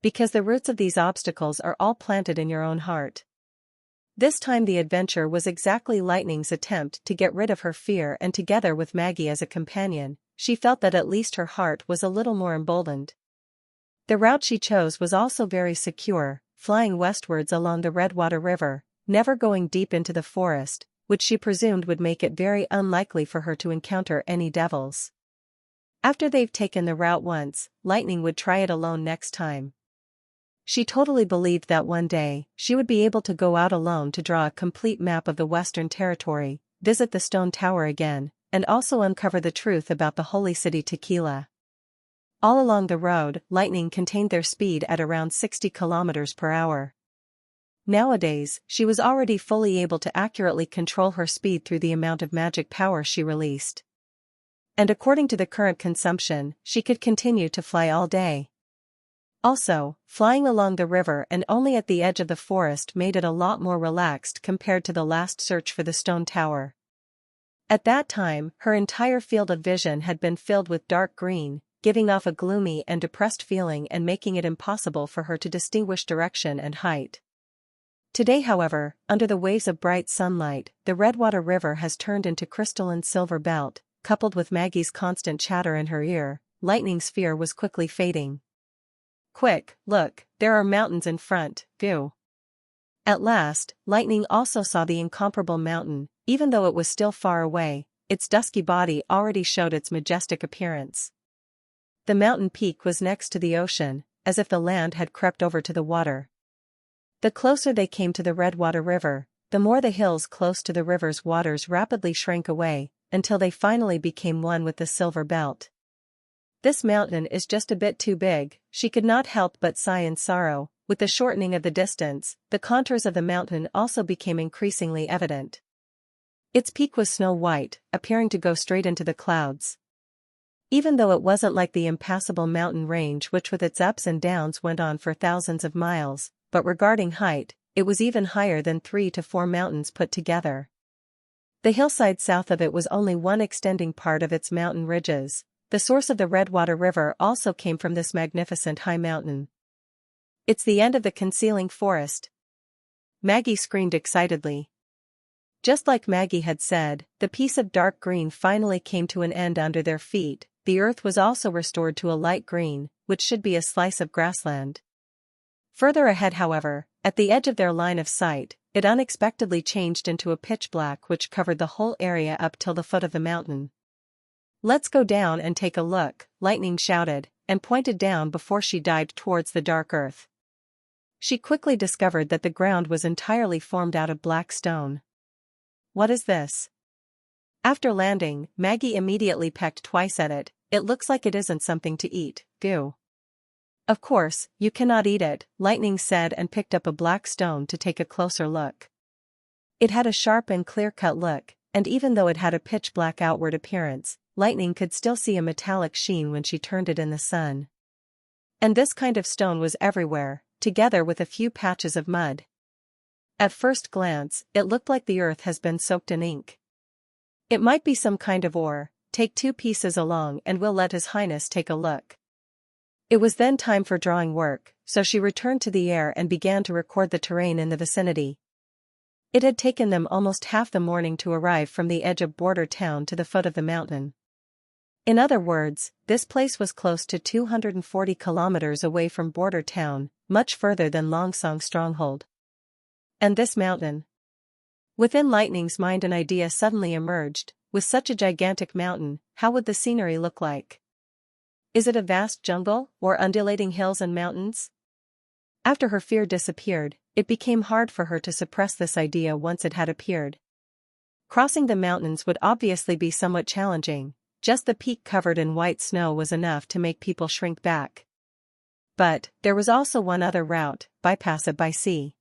Speaker 1: because the roots of these obstacles are all planted in your own heart. This time the adventure was exactly Lightning's attempt to get rid of her fear, and together with Maggie as a companion, she felt that at least her heart was a little more emboldened. The route she chose was also very secure, flying westwards along the Redwater River, never going deep into the forest, which she presumed would make it very unlikely for her to encounter any devils. After they've taken the route once, Lightning would try it alone next time. She totally believed that one day, she would be able to go out alone to draw a complete map of the Western Territory, visit the Stone Tower again, and also uncover the truth about the Holy City Tequila. All along the road, Lightning contained their speed at around 60 kilometers per hour. Nowadays, she was already fully able to accurately control her speed through the amount of magic power she released. And according to the current consumption, she could continue to fly all day. Also, flying along the river and only at the edge of the forest made it a lot more relaxed compared to the last search for the stone tower. At that time, her entire field of vision had been filled with dark green, giving off a gloomy and depressed feeling and making it impossible for her to distinguish direction and height. Today, however, under the waves of bright sunlight, the Redwater River has turned into crystalline silver belt. Coupled with Maggie's constant chatter in her ear, Lightning's fear was quickly fading. "Quick, look, there are mountains in front, Goo." At last, Lightning also saw the incomparable mountain. Even though it was still far away, its dusky body already showed its majestic appearance. The mountain peak was next to the ocean, as if the land had crept over to the water. The closer they came to the Redwater River, the more the hills close to the river's waters rapidly shrank away, until they finally became one with the silver belt. "This mountain is just a bit too big," she could not help but sigh in sorrow. With the shortening of the distance, the contours of the mountain also became increasingly evident. Its peak was snow-white, appearing to go straight into the clouds. Even though it wasn't like the impassable mountain range which with its ups and downs went on for thousands of miles, but regarding height, it was even higher than 3 to 4 mountains put together. The hillside south of it was only one extending part of its mountain ridges. The source of the Redwater River also came from this magnificent high mountain. "It's the end of the concealing forest," Maggie screamed excitedly. Just like Maggie had said, the piece of dark green finally came to an end under their feet. The earth was also restored to a light green, which should be a slice of grassland. Further ahead, however, at the edge of their line of sight, it unexpectedly changed into a pitch black which covered the whole area up till the foot of the mountain. "Let's go down and take a look," Lightning shouted, and pointed down before she dived towards the dark earth. She quickly discovered that the ground was entirely formed out of black stone. "What is this?" After landing, Maggie immediately pecked twice at it. "It looks like it isn't something to eat, goo." "Of course, you cannot eat it," Lightning said, and picked up a black stone to take a closer look. It had a sharp and clear-cut look, and even though it had a pitch-black outward appearance, Lightning could still see a metallic sheen when she turned it in the sun. And this kind of stone was everywhere, together with a few patches of mud. At first glance, it looked like the earth has been soaked in ink. "It might be some kind of ore. Take 2 pieces along and we'll let His Highness take a look." It was then time for drawing work, so she returned to the air and began to record the terrain in the vicinity. It had taken them almost half the morning to arrive from the edge of border town to the foot of the mountain. In other words, this place was close to 240 kilometers away from border town, much further than Longsong's stronghold. And this mountain? Within Lightning's mind an idea suddenly emerged. With such a gigantic mountain, how would the scenery look like? Is it a vast jungle, or undulating hills and mountains? After her fear disappeared, it became hard for her to suppress this idea once it had appeared. Crossing the mountains would obviously be somewhat challenging. Just the peak covered in white snow was enough to make people shrink back. But there was also one other route: bypass it by sea.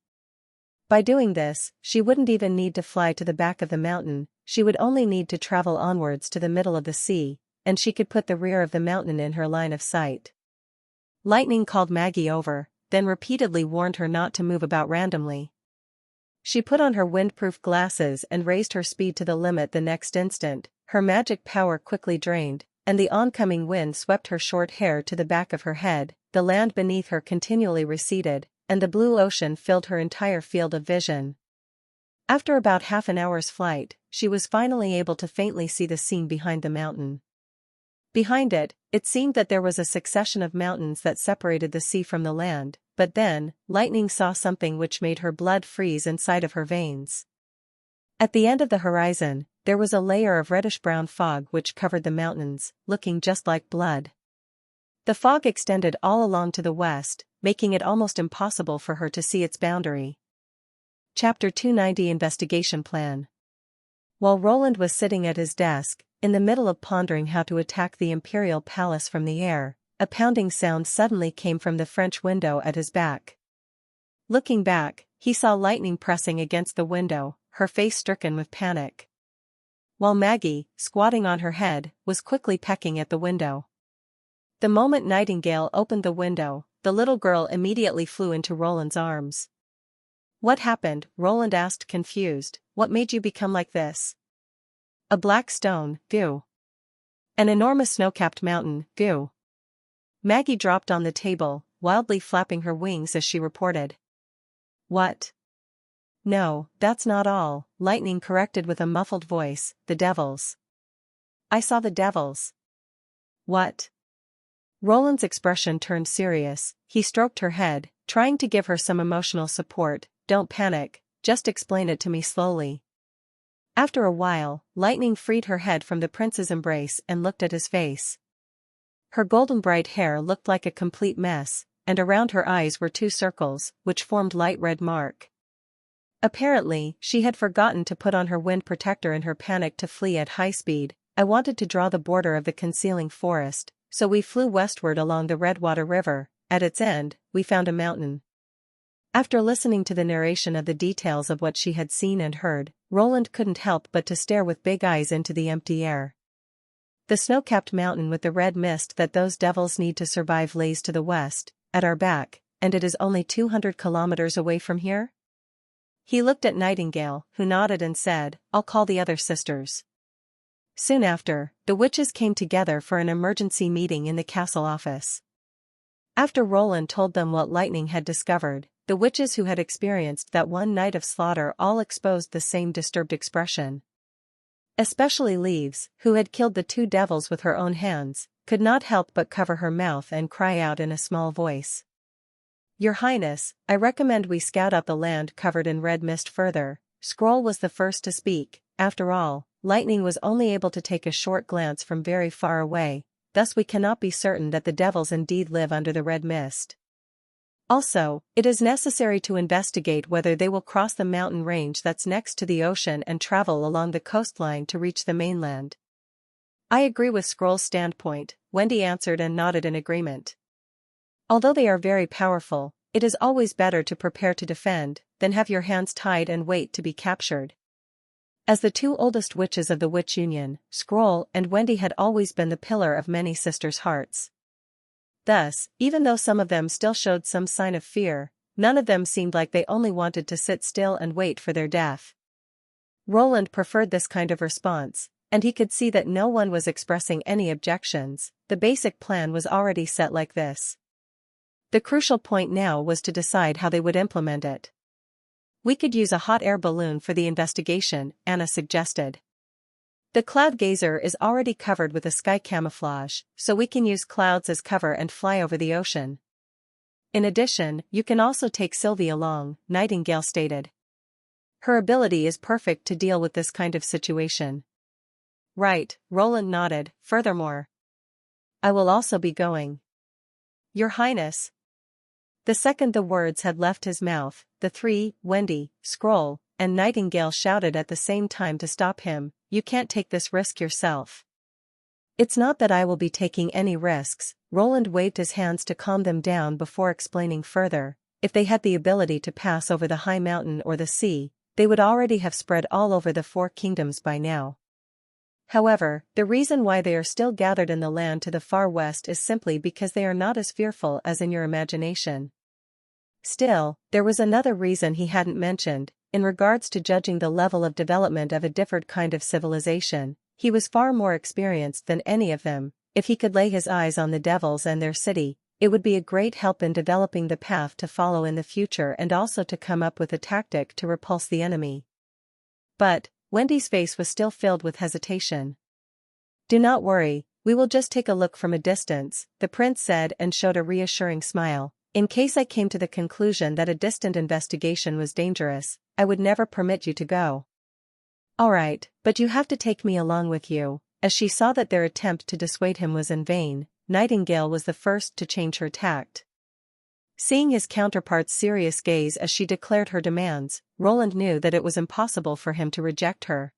Speaker 1: By doing this, she wouldn't even need to fly to the back of the mountain. She would only need to travel onwards to the middle of the sea, and she could put the rear of the mountain in her line of sight. Lightning called Maggie over, then repeatedly warned her not to move about randomly. She put on her windproof glasses and raised her speed to the limit. The next instant, her magic power quickly drained, and the oncoming wind swept her short hair to the back of her head. The land beneath her continually receded, and the blue ocean filled her entire field of vision. After about half an hour's flight, she was finally able to faintly see the scene behind the mountain. Behind it, it seemed that there was a succession of mountains that separated the sea from the land, but then, Lightning saw something which made her blood freeze inside of her veins. At the end of the horizon, there was a layer of reddish-brown fog which covered the mountains, looking just like blood. The fog extended all along to the west, making it almost impossible for her to see its boundary. Chapter 290 Investigation Plan. While Roland was sitting at his desk, in the middle of pondering how to attack the imperial palace from the air, a pounding sound suddenly came from the French window at his back. Looking back, he saw Lightning pressing against the window, her face stricken with panic. While Maggie, squatting on her head, was quickly pecking at the window. The moment Nightingale opened the window, the little girl immediately flew into Roland's arms. "What happened?" Roland asked, confused. "What made you become like this?" "A black stone, goo. An enormous snow-capped mountain, goo." Maggie dropped on the table, wildly flapping her wings as she reported. "What?" "No, that's not all," Lightning corrected with a muffled voice. "The devils. I saw the devils." "What?" Roland's expression turned serious. He stroked her head, trying to give her some emotional support. "Don't panic, just explain it to me slowly." After a while, Lightning freed her head from the prince's embrace and looked at his face. Her golden bright hair looked like a complete mess, and around her eyes were 2 circles, which formed light red mark. Apparently, she had forgotten to put on her wind protector in her panic to flee at high speed. "I wanted to draw the border of the concealing forest, so we flew westward along the Redwater River. At its end, we found a mountain." After listening to the narration of the details of what she had seen and heard, Roland couldn't help but to stare with big eyes into the empty air. "The snow-capped mountain with the red mist that those devils need to survive lays to the west, at our back, and it is only 200 kilometers away from here?" He looked at Nightingale, who nodded and said, "I'll call the other sisters." Soon after, the witches came together for an emergency meeting in the castle office. After Roland told them what Lightning had discovered, the witches who had experienced that one night of slaughter all exposed the same disturbed expression. Especially Leaves, who had killed the 2 devils with her own hands, could not help but cover her mouth and cry out in a small voice. "Your Highness, I recommend we scout out the land covered in red mist further." Scroll was the first to speak. After all, lightning was only able to take a short glance from very far away, thus we cannot be certain that the devils indeed live under the red mist. Also, it is necessary to investigate whether they will cross the mountain range that's next to the ocean and travel along the coastline to reach the mainland. I agree with Scroll's standpoint, Wendy answered and nodded in agreement. Although they are very powerful, it is always better to prepare to defend than have your hands tied and wait to be captured. As the two oldest witches of the Witch Union, Scroll and Wendy had always been the pillar of many sisters' hearts. Thus, even though some of them still showed some sign of fear, none of them seemed like they only wanted to sit still and wait for their death. Roland preferred this kind of response, and he could see that no one was expressing any objections. The basic plan was already set like this. The crucial point now was to decide how they would implement it. We could use a hot air balloon for the investigation, Anna suggested. The cloud gazer is already covered with a sky camouflage, so we can use clouds as cover and fly over the ocean. In addition, you can also take Sylvie along, Nightingale stated. Her ability is perfect to deal with this kind of situation. Right, Roland nodded. Furthermore, I will also be going. Your Highness. The second the words had left his mouth, the three, Wendy, Scroll, and Nightingale shouted at the same time to stop him. You can't take this risk yourself. It's not that I will be taking any risks, Roland waved his hands to calm them down before explaining further. If they had the ability to pass over the high mountain or the sea, they would already have spread all over the four kingdoms by now. However, the reason why they are still gathered in the land to the far west is simply because they are not as fearful as in your imagination. Still, there was another reason he hadn't mentioned. In regards to judging the level of development of a different kind of civilization, he was far more experienced than any of them. If he could lay his eyes on the devils and their city, it would be a great help in developing the path to follow in the future and also to come up with a tactic to repulse the enemy. But Wendy's face was still filled with hesitation. Do not worry, we will just take a look from a distance, the prince said and showed a reassuring smile. In case I came to the conclusion that a distant investigation was dangerous, I would never permit you to go. All right, but you have to take me along with you. As she saw that their attempt to dissuade him was in vain, Nightingale was the first to change her tact. Seeing his counterpart's serious gaze as she declared her demands, Roland knew that it was impossible for him to reject her.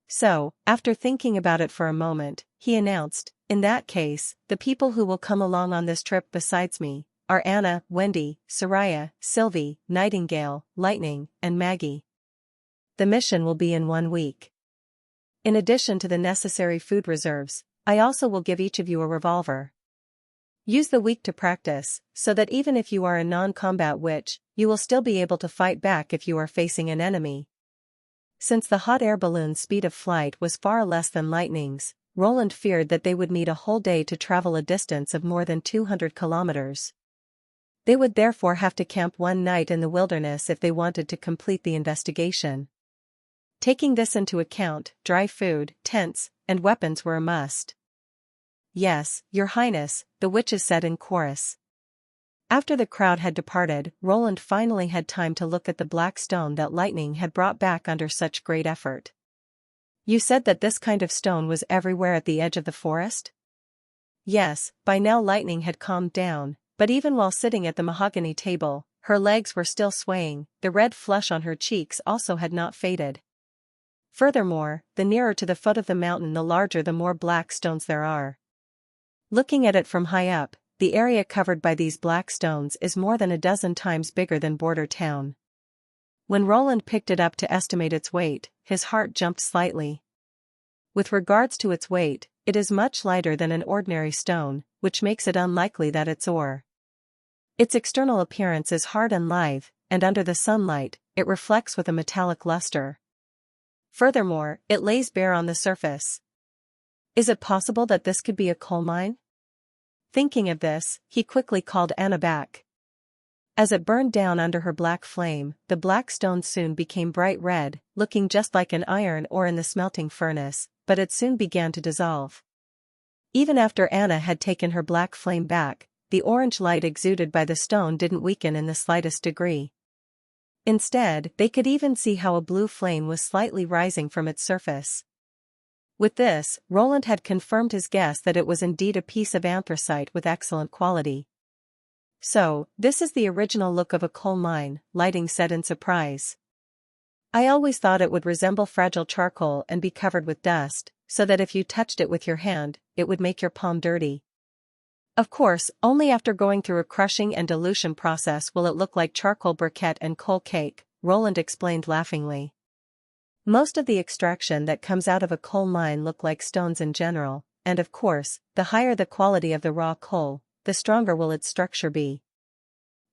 Speaker 1: So, after thinking about it for a moment, he announced, in that case, the people who will come along on this trip besides me are Anna, Wendy, Soraya, Sylvie, Nightingale, Lightning, and Maggie. The mission will be in 1 week. In addition to the necessary food reserves, I also will give each of you a revolver. Use the week to practice, so that even if you are a non-combat witch, you will still be able to fight back if you are facing an enemy. Since the hot air balloon's speed of flight was far less than Lightning's, Roland feared that they would need a whole day to travel a distance of more than 200 kilometers. They would therefore have to camp one night in the wilderness if they wanted to complete the investigation. Taking this into account, dry food, tents, and weapons were a must. Yes, Your Highness, the witches said in chorus. After the crowd had departed, Roland finally had time to look at the black stone that Lightning had brought back under such great effort. You said that this kind of stone was everywhere at the edge of the forest? Yes, by now Lightning had calmed down. But even while sitting at the mahogany table, her legs were still swaying, the red flush on her cheeks also had not faded. Furthermore, the nearer to the foot of the mountain the larger the more black stones there are. Looking at it from high up, the area covered by these black stones is more than a dozen times bigger than Border Town. When Roland picked it up to estimate its weight, his heart jumped slightly. With regards to its weight, it is much lighter than an ordinary stone, which makes it unlikely that it's ore. Its external appearance is hard and lithe, and under the sunlight, it reflects with a metallic luster. Furthermore, it lays bare on the surface. Is it possible that this could be a coal mine? Thinking of this, he quickly called Anna back. As it burned down under her black flame, the black stone soon became bright red, looking just like an iron ore in the smelting furnace, but it soon began to dissolve. Even after Anna had taken her black flame back, the orange light exuded by the stone didn't weaken in the slightest degree. Instead, they could even see how a blue flame was slightly rising from its surface. With this, Roland had confirmed his guess that it was indeed a piece of anthracite with excellent quality. "So, this is the original look of a coal mine," Lighting said in surprise. "I always thought it would resemble fragile charcoal and be covered with dust, so that if you touched it with your hand, it would make your palm dirty. Of course, only after going through a crushing and dilution process will it look like charcoal briquette and coal cake," Roland explained laughingly. "Most of the extraction that comes out of a coal mine look like stones in general, and of course, the higher the quality of the raw coal, the stronger will its structure be.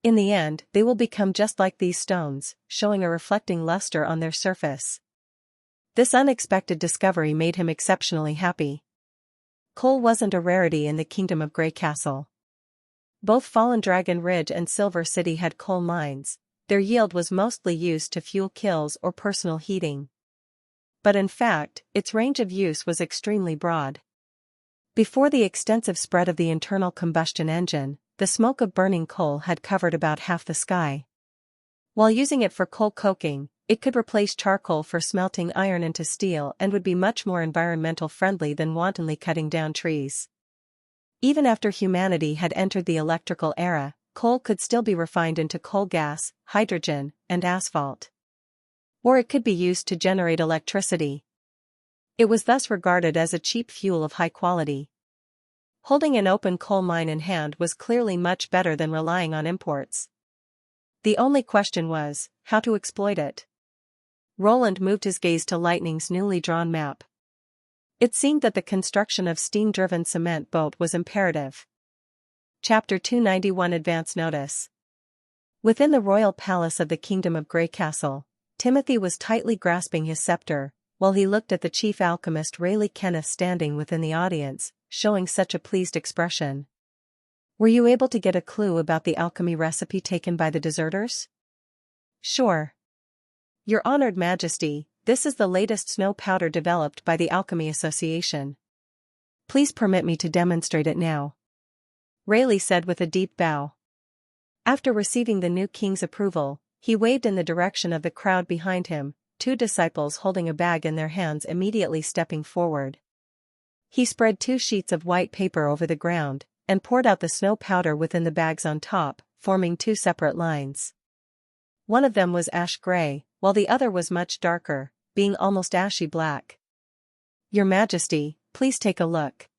Speaker 1: In the end, they will become just like these stones, showing a reflecting luster on their surface." This unexpected discovery made him exceptionally happy. Coal wasn't a rarity in the Kingdom of Grey Castle. Both Fallen Dragon Ridge and Silver City had coal mines. Their yield was mostly used to fuel kilns or personal heating. But in fact, its range of use was extremely broad. Before the extensive spread of the internal combustion engine, the smoke of burning coal had covered about half the sky. While using it for coal coking, it could replace charcoal for smelting iron into steel and would be much more environmental friendly than wantonly cutting down trees. Even after humanity had entered the electrical era, coal could still be refined into coal gas, hydrogen, and asphalt. Or it could be used to generate electricity. It was thus regarded as a cheap fuel of high quality. Holding an open coal mine in hand was clearly much better than relying on imports. The only question was, how to exploit it. Roland moved his gaze to Lightning's newly drawn map. It seemed that the construction of steam-driven cement boat was imperative. Chapter 291 Advance Notice. Within the royal palace of the Kingdom of Grey Castle, Timothy was tightly grasping his scepter, while he looked at the chief alchemist Rayleigh Kenneth standing within the audience, showing such a pleased expression. "Were you able to get a clue about the alchemy recipe taken by the deserters?" "Sure. Your Honored Majesty, this is the latest snow powder developed by the Alchemy Association. Please permit me to demonstrate it now," Rayleigh said with a deep bow. After receiving the new king's approval, he waved in the direction of the crowd behind him, two disciples holding a bag in their hands immediately stepping forward. He spread 2 sheets of white paper over the ground, and poured out the snow powder within the bags on top, forming 2 separate lines. One of them was ash gray, while the other was much darker, being almost ashy black. "Your Majesty, please take a look.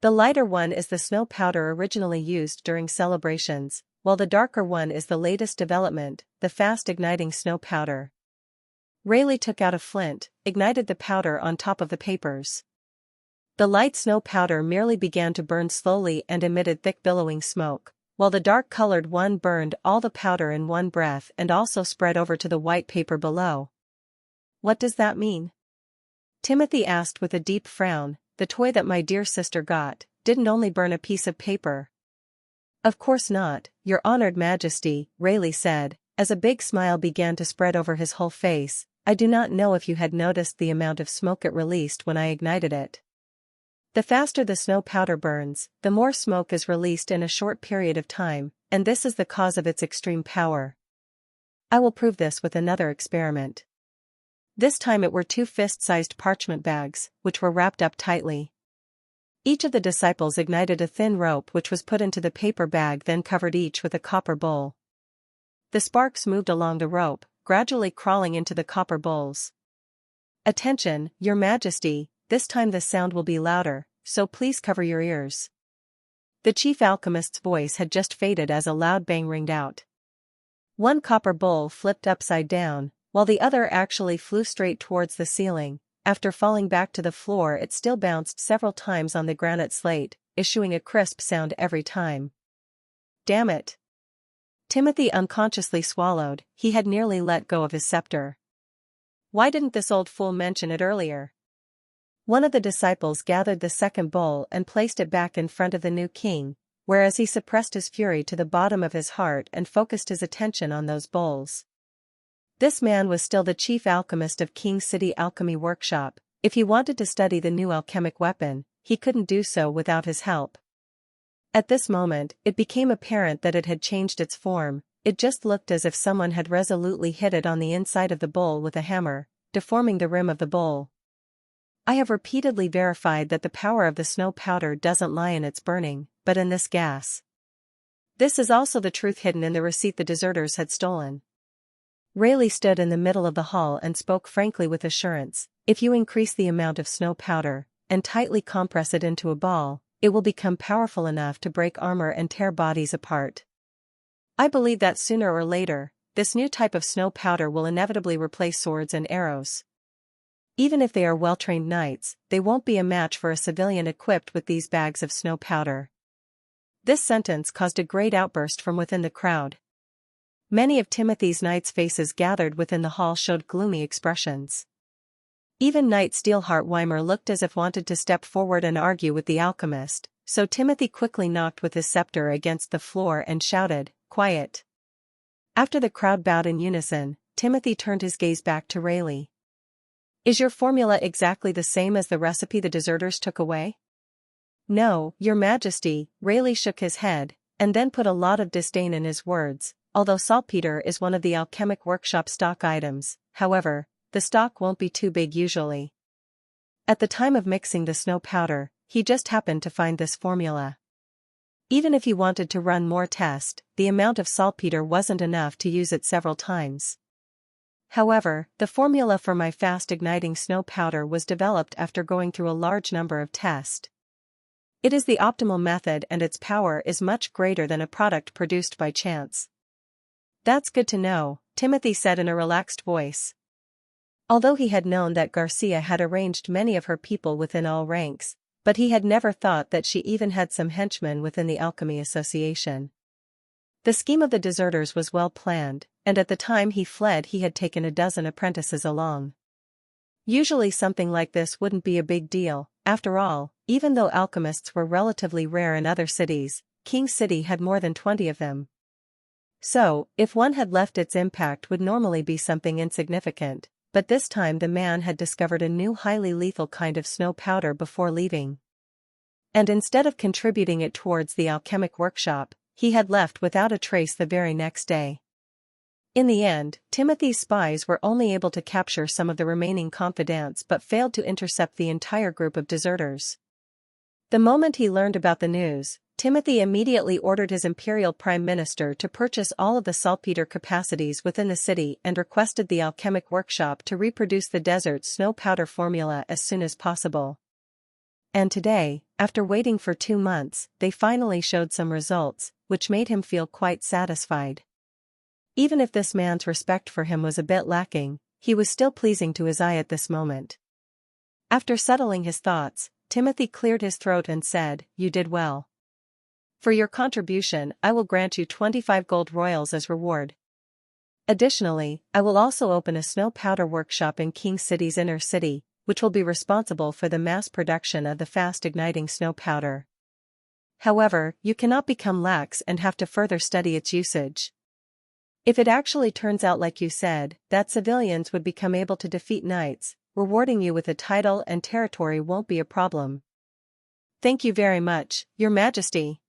Speaker 1: The lighter one is the snow powder originally used during celebrations, while the darker one is the latest development, the fast-igniting snow powder." Rayleigh took out a flint, ignited the powder on top of the papers. The light snow powder merely began to burn slowly and emitted thick billowing smoke, while the dark-colored one burned all the powder in one breath and also spread over to the white paper below. "What does that mean?" Timothy asked with a deep frown. "The toy that my dear sister got didn't only burn a piece of paper." "Of course not, Your Honored Majesty," Rayleigh said, as a big smile began to spread over his whole face. "I do not know if you had noticed the amount of smoke it released when I ignited it. The faster the snow powder burns, the more smoke is released in a short period of time, and this is the cause of its extreme power. I will prove this with another experiment." This time it were 2 fist-sized parchment bags, which were wrapped up tightly. Each of the disciples ignited a thin rope which was put into the paper bag, then covered each with a copper bowl. The sparks moved along the rope, gradually crawling into the copper bowls. "Attention, Your Majesty, this time the sound will be louder, so please cover your ears." The chief alchemist's voice had just faded as a loud bang ringed out. One copper bowl flipped upside down, while the other actually flew straight towards the ceiling. After falling back to the floor, it still bounced several times on the granite slate, issuing a crisp sound every time. "Damn it!" Timothy unconsciously swallowed. He had nearly let go of his scepter. "Why didn't this old fool mention it earlier?" One of the disciples gathered the second bowl and placed it back in front of the new king, whereas he suppressed his fury to the bottom of his heart and focused his attention on those bowls. This man was still the chief alchemist of King City Alchemy Workshop. If he wanted to study the new alchemic weapon, he couldn't do so without his help. At this moment, it became apparent that it had changed its form. It just looked as if someone had resolutely hit it on the inside of the bowl with a hammer, deforming the rim of the bowl. I have repeatedly verified that the power of the snow powder doesn't lie in its burning, but in this gas. This is also the truth hidden in the receipt the deserters had stolen. Rayleigh stood in the middle of the hall and spoke frankly with assurance. If you increase the amount of snow powder, and tightly compress it into a ball, it will become powerful enough to break armor and tear bodies apart. I believe that sooner or later, this new type of snow powder will inevitably replace swords and arrows. Even if they are well-trained knights, they won't be a match for a civilian equipped with these bags of snow powder. This sentence caused a great outburst from within the crowd. Many of Timothy's knights' faces gathered within the hall showed gloomy expressions. Even Knight Steelheart Weimer looked as if wanted to step forward and argue with the alchemist, so Timothy quickly knocked with his scepter against the floor and shouted, "Quiet." After the crowd bowed in unison, Timothy turned his gaze back to Rayleigh. "Is your formula exactly the same as the recipe the deserters took away?" "No, Your Majesty," Rayleigh shook his head, and then put a lot of disdain in his words. "Although saltpeter is one of the alchemic workshop stock items, however, the stock won't be too big usually." At the time of mixing the snow powder, he just happened to find this formula. Even if he wanted to run more tests, the amount of saltpeter wasn't enough to use it several times. However, the formula for my fast-igniting snow powder was developed after going through a large number of tests. It is the optimal method and its power is much greater than a product produced by chance. "That's good to know," Timothy said in a relaxed voice. Although he had known that Garcia had arranged many of her people within all ranks, but he had never thought that she even had some henchmen within the Alchemy Association. The scheme of the deserters was well planned, and at the time he fled he had taken a dozen apprentices along. Usually something like this wouldn't be a big deal. After all, even though alchemists were relatively rare in other cities, King City had more than 20 of them. So, if one had left, its impact would normally be something insignificant, but this time the man had discovered a new highly lethal kind of snow powder before leaving. And instead of contributing it towards the alchemic workshop, he had left without a trace the very next day. In the end, Timothy's spies were only able to capture some of the remaining confidants but failed to intercept the entire group of deserters. The moment he learned about the news, Timothy immediately ordered his imperial prime minister to purchase all of the saltpeter capacities within the city and requested the alchemic workshop to reproduce the desert snow powder formula as soon as possible. And today, after waiting for 2 months, they finally showed some results, which made him feel quite satisfied. Even if this man's respect for him was a bit lacking, he was still pleasing to his eye at this moment. After settling his thoughts, Timothy cleared his throat and said, "You did well. For your contribution, I will grant you 25 gold royals as reward. Additionally, I will also open a snow powder workshop in King City's inner city, which will be responsible for the mass production of the fast-igniting snow powder. However, you cannot become lax and have to further study its usage. If it actually turns out like you said, that civilians would become able to defeat knights, rewarding you with a title and territory won't be a problem." "Thank you very much, Your Majesty."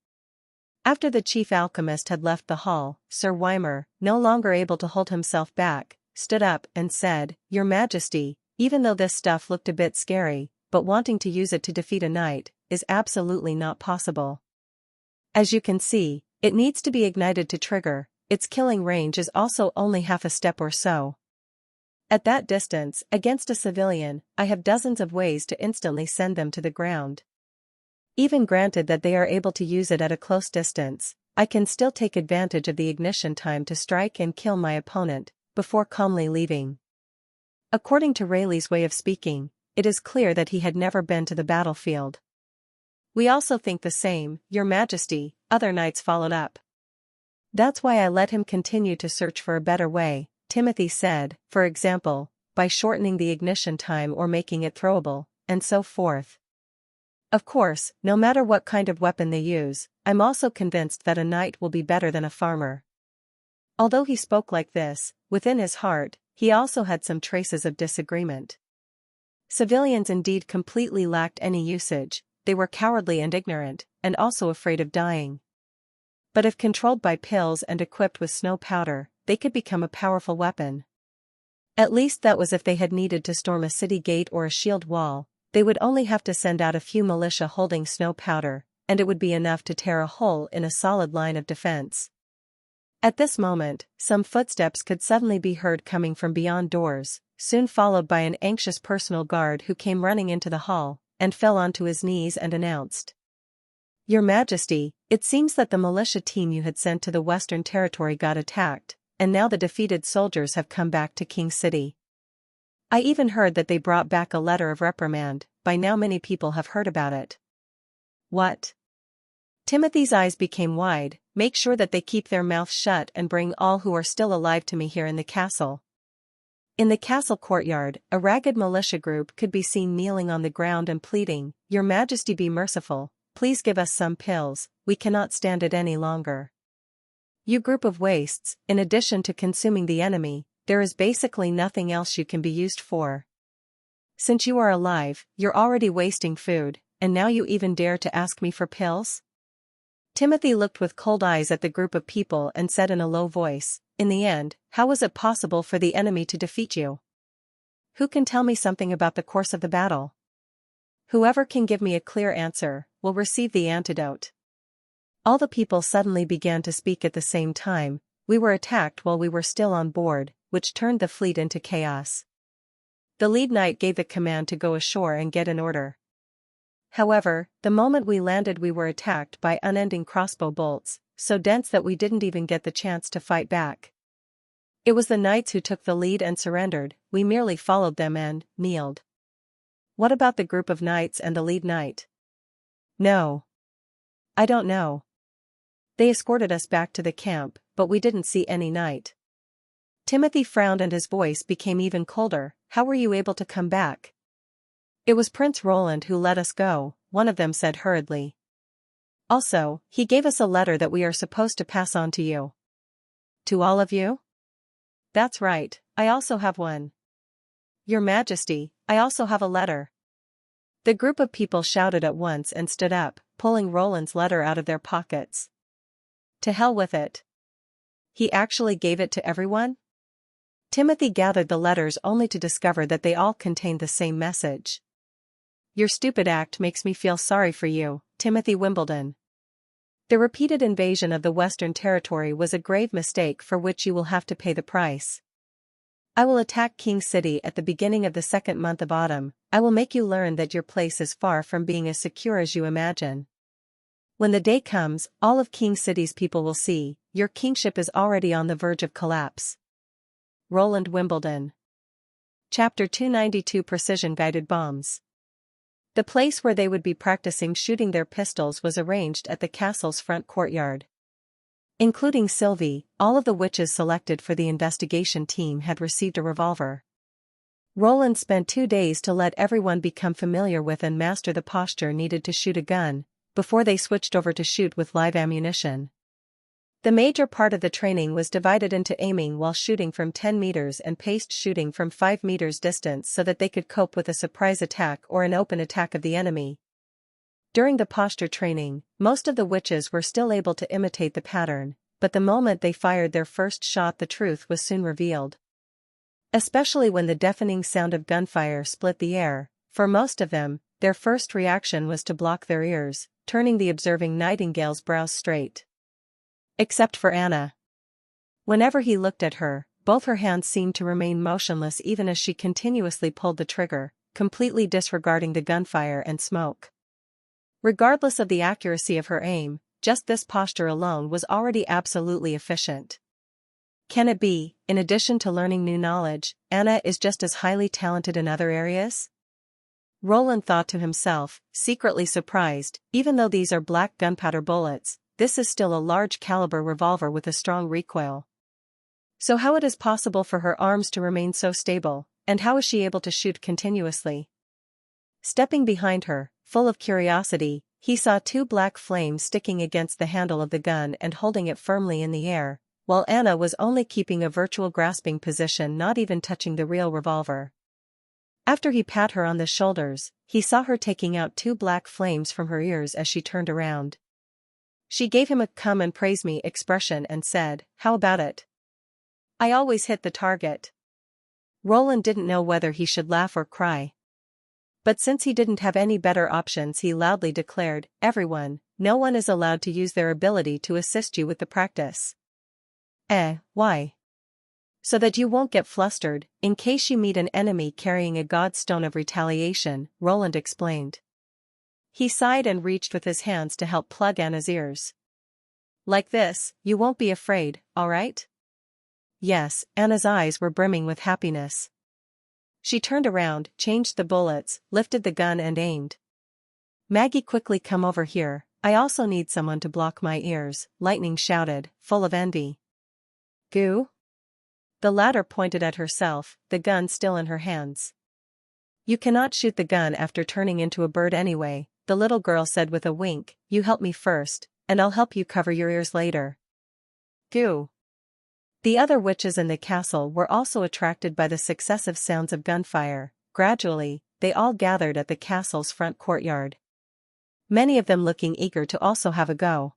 Speaker 1: After the chief alchemist had left the hall, Sir Weimer, no longer able to hold himself back, stood up and said, "Your Majesty, even though this stuff looked a bit scary, but wanting to use it to defeat a knight is absolutely not possible. As you can see, it needs to be ignited to trigger. Its killing range is also only half a step or so. At that distance, against a civilian, I have dozens of ways to instantly send them to the ground. Even granted that they are able to use it at a close distance, I can still take advantage of the ignition time to strike and kill my opponent, before calmly leaving." According to Rayleigh's way of speaking, it is clear that he had never been to the battlefield. "We also think the same, Your Majesty," other knights followed up. "That's why I let him continue to search for a better way," Timothy said, "for example, by shortening the ignition time or making it throwable, and so forth. Of course, no matter what kind of weapon they use, I'm also convinced that a knight will be better than a farmer." Although he spoke like this, within his heart, he also had some traces of disagreement. Civilians indeed completely lacked any usage, they were cowardly and ignorant, and also afraid of dying. But if controlled by pills and equipped with snow powder, they could become a powerful weapon. At least that was if they had needed to storm a city gate or a shield wall, they would only have to send out a few militia holding snow powder, and it would be enough to tear a hole in a solid line of defense. At this moment, some footsteps could suddenly be heard coming from beyond doors, soon followed by an anxious personal guard who came running into the hall, and fell onto his knees and announced, "Your Majesty, it seems that the militia team you had sent to the Western Territory got attacked, and now the defeated soldiers have come back to King City. I even heard that they brought back a letter of reprimand. By now many people have heard about it." "What?" Timothy's eyes became wide. "Make sure that they keep their mouths shut and bring all who are still alive to me here in the castle." In the castle courtyard, a ragged militia group could be seen kneeling on the ground and pleading, "Your Majesty, be merciful, please give us some pills, we cannot stand it any longer. You group of wastes, in addition to consuming the enemy, there is basically nothing else you can be used for. Since you are alive, you're already wasting food, and now you even dare to ask me for pills?" Timothy looked with cold eyes at the group of people and said in a low voice, "In the end, how was it possible for the enemy to defeat you? Who can tell me something about the course of the battle? Whoever can give me a clear answer will receive the antidote." All the people suddenly began to speak at the same time. "We were attacked while we were still on board, which turned the fleet into chaos. The lead knight gave the command to go ashore and get an order. However, the moment we landed we were attacked by unending crossbow bolts, so dense that we didn't even get the chance to fight back. It was the knights who took the lead and surrendered, we merely followed them and kneeled." "What about the group of knights and the lead knight?" "No. I don't know. They escorted us back to the camp, but we didn't see any knight." Timothy frowned and his voice became even colder. "How were you able to come back?" "It was Prince Roland who let us go," one of them said hurriedly. "Also, he gave us a letter that we are supposed to pass on to you." "To all of you?" "That's right, I also have one." "Your Majesty, I also have a letter." The group of people shouted at once and stood up, pulling Roland's letter out of their pockets. "To hell with it. He actually gave it to everyone?" Timothy gathered the letters only to discover that they all contained the same message. "Your stupid act makes me feel sorry for you, Timothy Wimbledon. The repeated invasion of the Western Territory was a grave mistake for which you will have to pay the price. I will attack King City at the beginning of the second month of autumn. I will make you learn that your place is far from being as secure as you imagine. When the day comes, all of King City's people will see, your kingship is already on the verge of collapse. Roland Wimbledon." Chapter 292 Precision-Guided Bombs. The place where they would be practicing shooting their pistols was arranged at the castle's front courtyard. Including Sylvie, all of the witches selected for the investigation team had received a revolver. Roland spent 2 days to let everyone become familiar with and master the posture needed to shoot a gun, before they switched over to shoot with live ammunition. The major part of the training was divided into aiming while shooting from 10 meters and paced shooting from 5 meters distance so that they could cope with a surprise attack or an open attack of the enemy. During the posture training, most of the witches were still able to imitate the pattern, but the moment they fired their first shot the truth was soon revealed. Especially when the deafening sound of gunfire split the air, for most of them, their first reaction was to block their ears, turning the observing nightingale's brows straight. Except for Anna. Whenever he looked at her, both her hands seemed to remain motionless even as she continuously pulled the trigger, completely disregarding the gunfire and smoke. Regardless of the accuracy of her aim, just this posture alone was already absolutely efficient. Can it be, in addition to learning new knowledge, Anna is just as highly talented in other areas? Roland thought to himself, secretly surprised, even though these are black gunpowder bullets, this is still a large-caliber revolver with a strong recoil. So how it is possible for her arms to remain so stable, and how is she able to shoot continuously? Stepping behind her, full of curiosity, he saw 2 black flames sticking against the handle of the gun and holding it firmly in the air, while Anna was only keeping a virtual grasping position, not even touching the real revolver. After he pat her on the shoulders, he saw her taking out 2 black flames from her ears as she turned around. She gave him a "come and praise me" expression and said, "How about it? I always hit the target." Roland didn't know whether he should laugh or cry. But since he didn't have any better options, he loudly declared, "Everyone, no one is allowed to use their ability to assist you with the practice." Why? "So that you won't get flustered, in case you meet an enemy carrying a godstone of retaliation," Roland explained. He sighed and reached with his hands to help plug Anna's ears. "Like this, you won't be afraid, all right?" Yes, Anna's eyes were brimming with happiness. She turned around, changed the bullets, lifted the gun and aimed. "Maggie, quickly come over here, I also need someone to block my ears," Lightning shouted, full of envy. "Goo?" The latter pointed at herself, the gun still in her hands. "You cannot shoot the gun after turning into a bird anyway," the little girl said with a wink. "You help me first, and I'll help you cover your ears later." Goo. The other witches in the castle were also attracted by the successive sounds of gunfire. Gradually, they all gathered at the castle's front courtyard. Many of them looking eager to also have a go.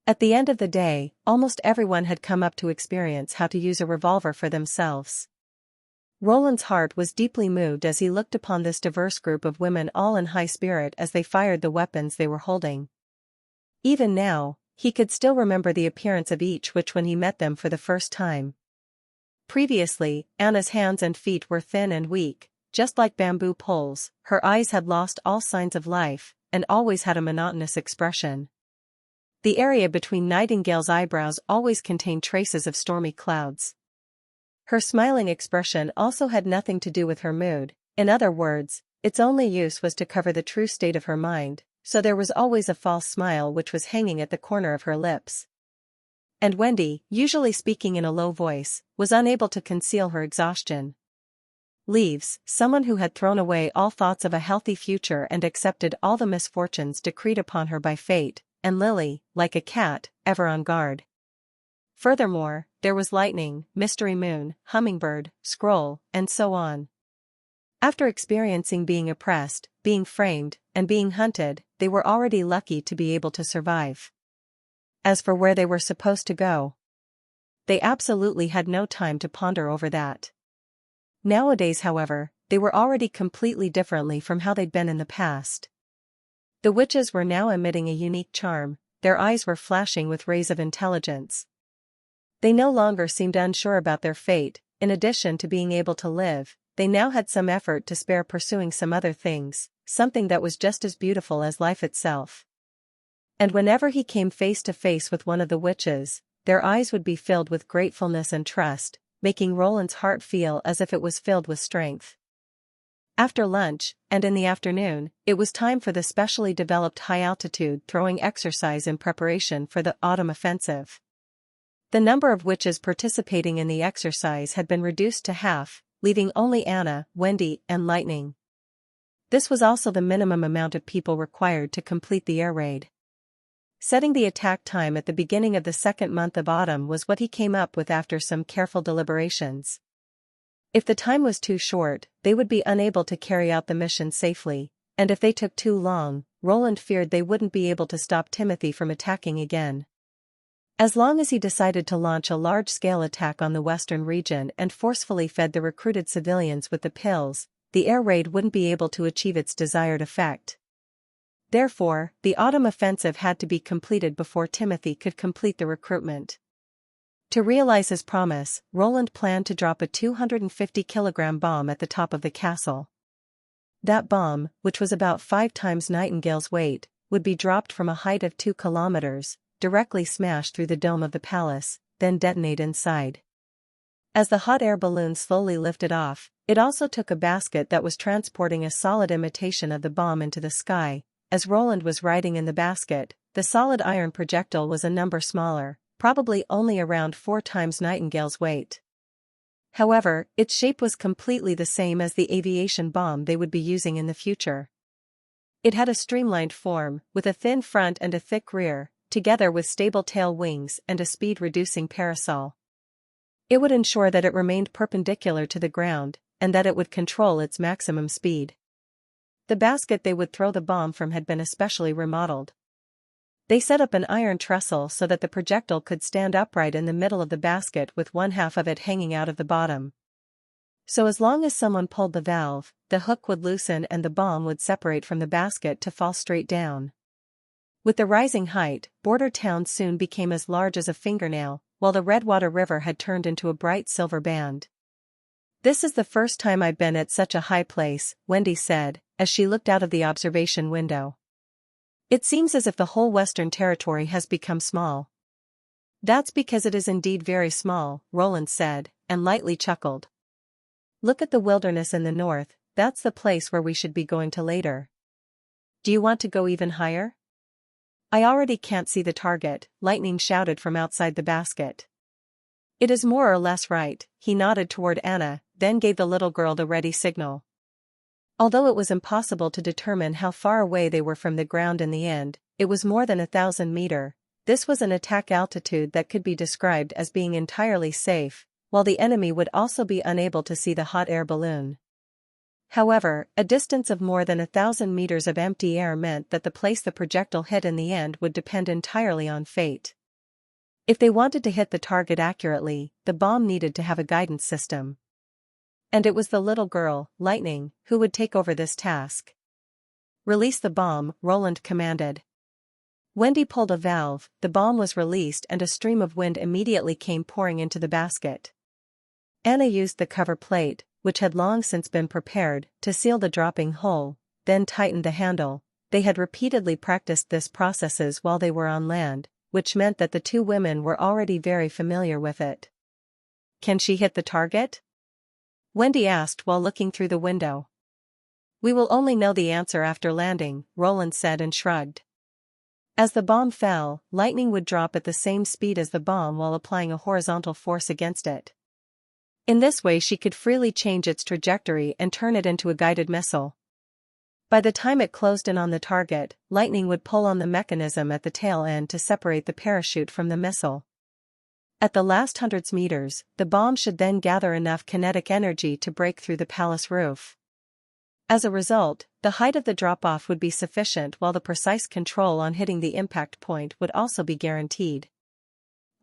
Speaker 1: At the end of the day, almost everyone had come up to experience how to use a revolver for themselves. Roland's heart was deeply moved as he looked upon this diverse group of women, all in high spirit as they fired the weapons they were holding. Even now, he could still remember the appearance of each witch when he met them for the first time. Previously, Anna's hands and feet were thin and weak, just like bamboo poles. Her eyes had lost all signs of life, and always had a monotonous expression. The area between Nightingale's eyebrows always contained traces of stormy clouds. Her smiling expression also had nothing to do with her mood. In other words, its only use was to cover the true state of her mind, so there was always a false smile which was hanging at the corner of her lips. And Wendy, usually speaking in a low voice, was unable to conceal her exhaustion. Leaves, someone who had thrown away all thoughts of a healthy future and accepted all the misfortunes decreed upon her by fate, and Lily, like a cat, ever on guard. Furthermore, there was Lightning, Mystery Moon, Hummingbird, Scroll, and so on. After experiencing being oppressed, being framed, and being hunted, they were already lucky to be able to survive. As for where they were supposed to go, they absolutely had no time to ponder over that. Nowadays, however, they were already completely differently from how they'd been in the past. The witches were now emitting a unique charm, their eyes were flashing with rays of intelligence. They no longer seemed unsure about their fate. In addition to being able to live, they now had some effort to spare pursuing some other things, something that was just as beautiful as life itself. And whenever he came face to face with one of the witches, their eyes would be filled with gratefulness and trust, making Roland's heart feel as if it was filled with strength. After lunch, and in the afternoon, it was time for the specially developed high-altitude throwing exercise in preparation for the autumn offensive. The number of witches participating in the exercise had been reduced to half, leaving only Anna, Wendy, and Lightning. This was also the minimum amount of people required to complete the air raid. Setting the attack time at the beginning of the second month of autumn was what he came up with after some careful deliberations. If the time was too short, they would be unable to carry out the mission safely, and if they took too long, Roland feared they wouldn't be able to stop Timothy from attacking again. As long as he decided to launch a large-scale attack on the western region and forcefully fed the recruited civilians with the pills, the air raid wouldn't be able to achieve its desired effect. Therefore, the autumn offensive had to be completed before Timothy could complete the recruitment. To realize his promise, Roland planned to drop a 250-kilogram bomb at the top of the castle. That bomb, which was about 5 times Nightingale's weight, would be dropped from a height of 2 kilometers, directly smash through the dome of the palace, then detonate inside. As the hot air balloon slowly lifted off, it also took a basket that was transporting a solid imitation of the bomb into the sky. As Roland was riding in the basket, the solid iron projectile was a number smaller, probably only around 4 times Nightingale's weight. However, its shape was completely the same as the aviation bomb they would be using in the future. It had a streamlined form, with a thin front and a thick rear, together with stable tail wings and a speed-reducing parasol. It would ensure that it remained perpendicular to the ground, and that it would control its maximum speed. The basket they would throw the bomb from had been especially remodeled. They set up an iron trestle so that the projectile could stand upright in the middle of the basket with one half of it hanging out of the bottom. So as long as someone pulled the valve, the hook would loosen and the bomb would separate from the basket to fall straight down. With the rising height, Border Town soon became as large as a fingernail, while the Redwater River had turned into a bright silver band. "This is the first time I've been at such a high place," Wendy said, as she looked out of the observation window. "It seems as if the whole Western Territory has become small." "That's because it is indeed very small," Roland said, and lightly chuckled. "Look at the wilderness in the north, that's the place where we should be going to later. Do you want to go even higher?" "I already can't see the target," Lightning shouted from outside the basket. "It is more or less right," he nodded toward Anna, then gave the little girl the ready signal. Although it was impossible to determine how far away they were from the ground in the end, it was more than 1,000 meters. This was an attack altitude that could be described as being entirely safe, while the enemy would also be unable to see the hot air balloon. However, a distance of more than 1,000 meters of empty air meant that the place the projectile hit in the end would depend entirely on fate. If they wanted to hit the target accurately, the bomb needed to have a guidance system. And it was the little girl, Lightning, who would take over this task. "Release the bomb," Roland commanded. Wendy pulled a valve, the bomb was released and a stream of wind immediately came pouring into the basket. Anna used the cover plate, which had long since been prepared, to seal the dropping hole, then tightened the handle. They had repeatedly practiced this processes while they were on land, which meant that the two women were already very familiar with it. "Can she hit the target?" Wendy asked while looking through the window. "We will only know the answer after landing," Roland said and shrugged. As the bomb fell, Lightning would drop at the same speed as the bomb while applying a horizontal force against it. In this way she could freely change its trajectory and turn it into a guided missile. By the time it closed in on the target, Lightning would pull on the mechanism at the tail end to separate the parachute from the missile. At the last hundreds meters, the bomb should then gather enough kinetic energy to break through the palace roof. As a result, the height of the drop-off would be sufficient while the precise control on hitting the impact point would also be guaranteed.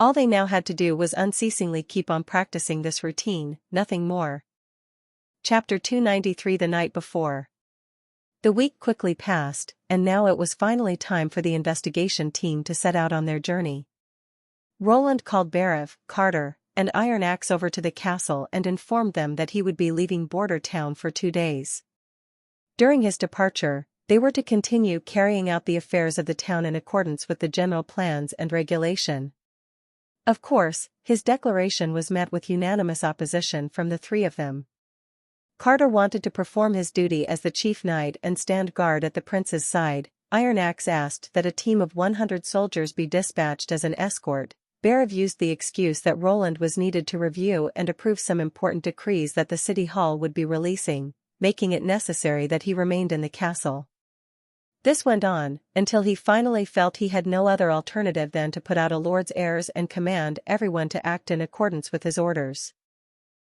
Speaker 1: All they now had to do was unceasingly keep on practicing this routine, nothing more. Chapter 293. The night before. The week quickly passed, and now it was finally time for the investigation team to set out on their journey. Roland called Berev, Carter, and Iron Axe over to the castle and informed them that he would be leaving Border Town for 2 days. During his departure, they were to continue carrying out the affairs of the town in accordance with the general plans and regulation. Of course, his declaration was met with unanimous opposition from the three of them. Carter wanted to perform his duty as the chief knight and stand guard at the prince's side. Iron Axe asked that a team of 100 soldiers be dispatched as an escort. Berev used the excuse that Roland was needed to review and approve some important decrees that the city hall would be releasing, making it necessary that he remained in the castle. This went on, until he finally felt he had no other alternative than to put out a lord's airs and command everyone to act in accordance with his orders.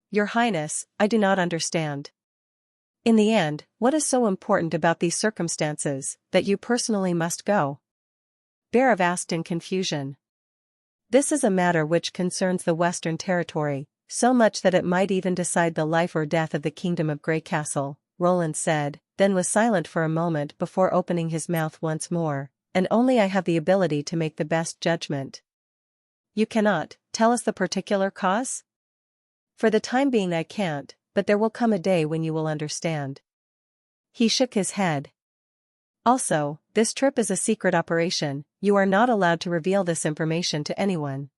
Speaker 1: "Your Highness, I do not understand. In the end, what is so important about these circumstances, that you personally must go?" Berev asked in confusion. "This is a matter which concerns the Western Territory, so much that it might even decide the life or death of the Kingdom of Greycastle," Roland said, then was silent for a moment before opening his mouth once more, "and only I have the ability to make the best judgment." "You cannot tell us the particular cause?" "For the time being I can't, but there will come a day when you will understand." He shook his head. "Also, this trip is a secret operation, you are not allowed to reveal this information to anyone."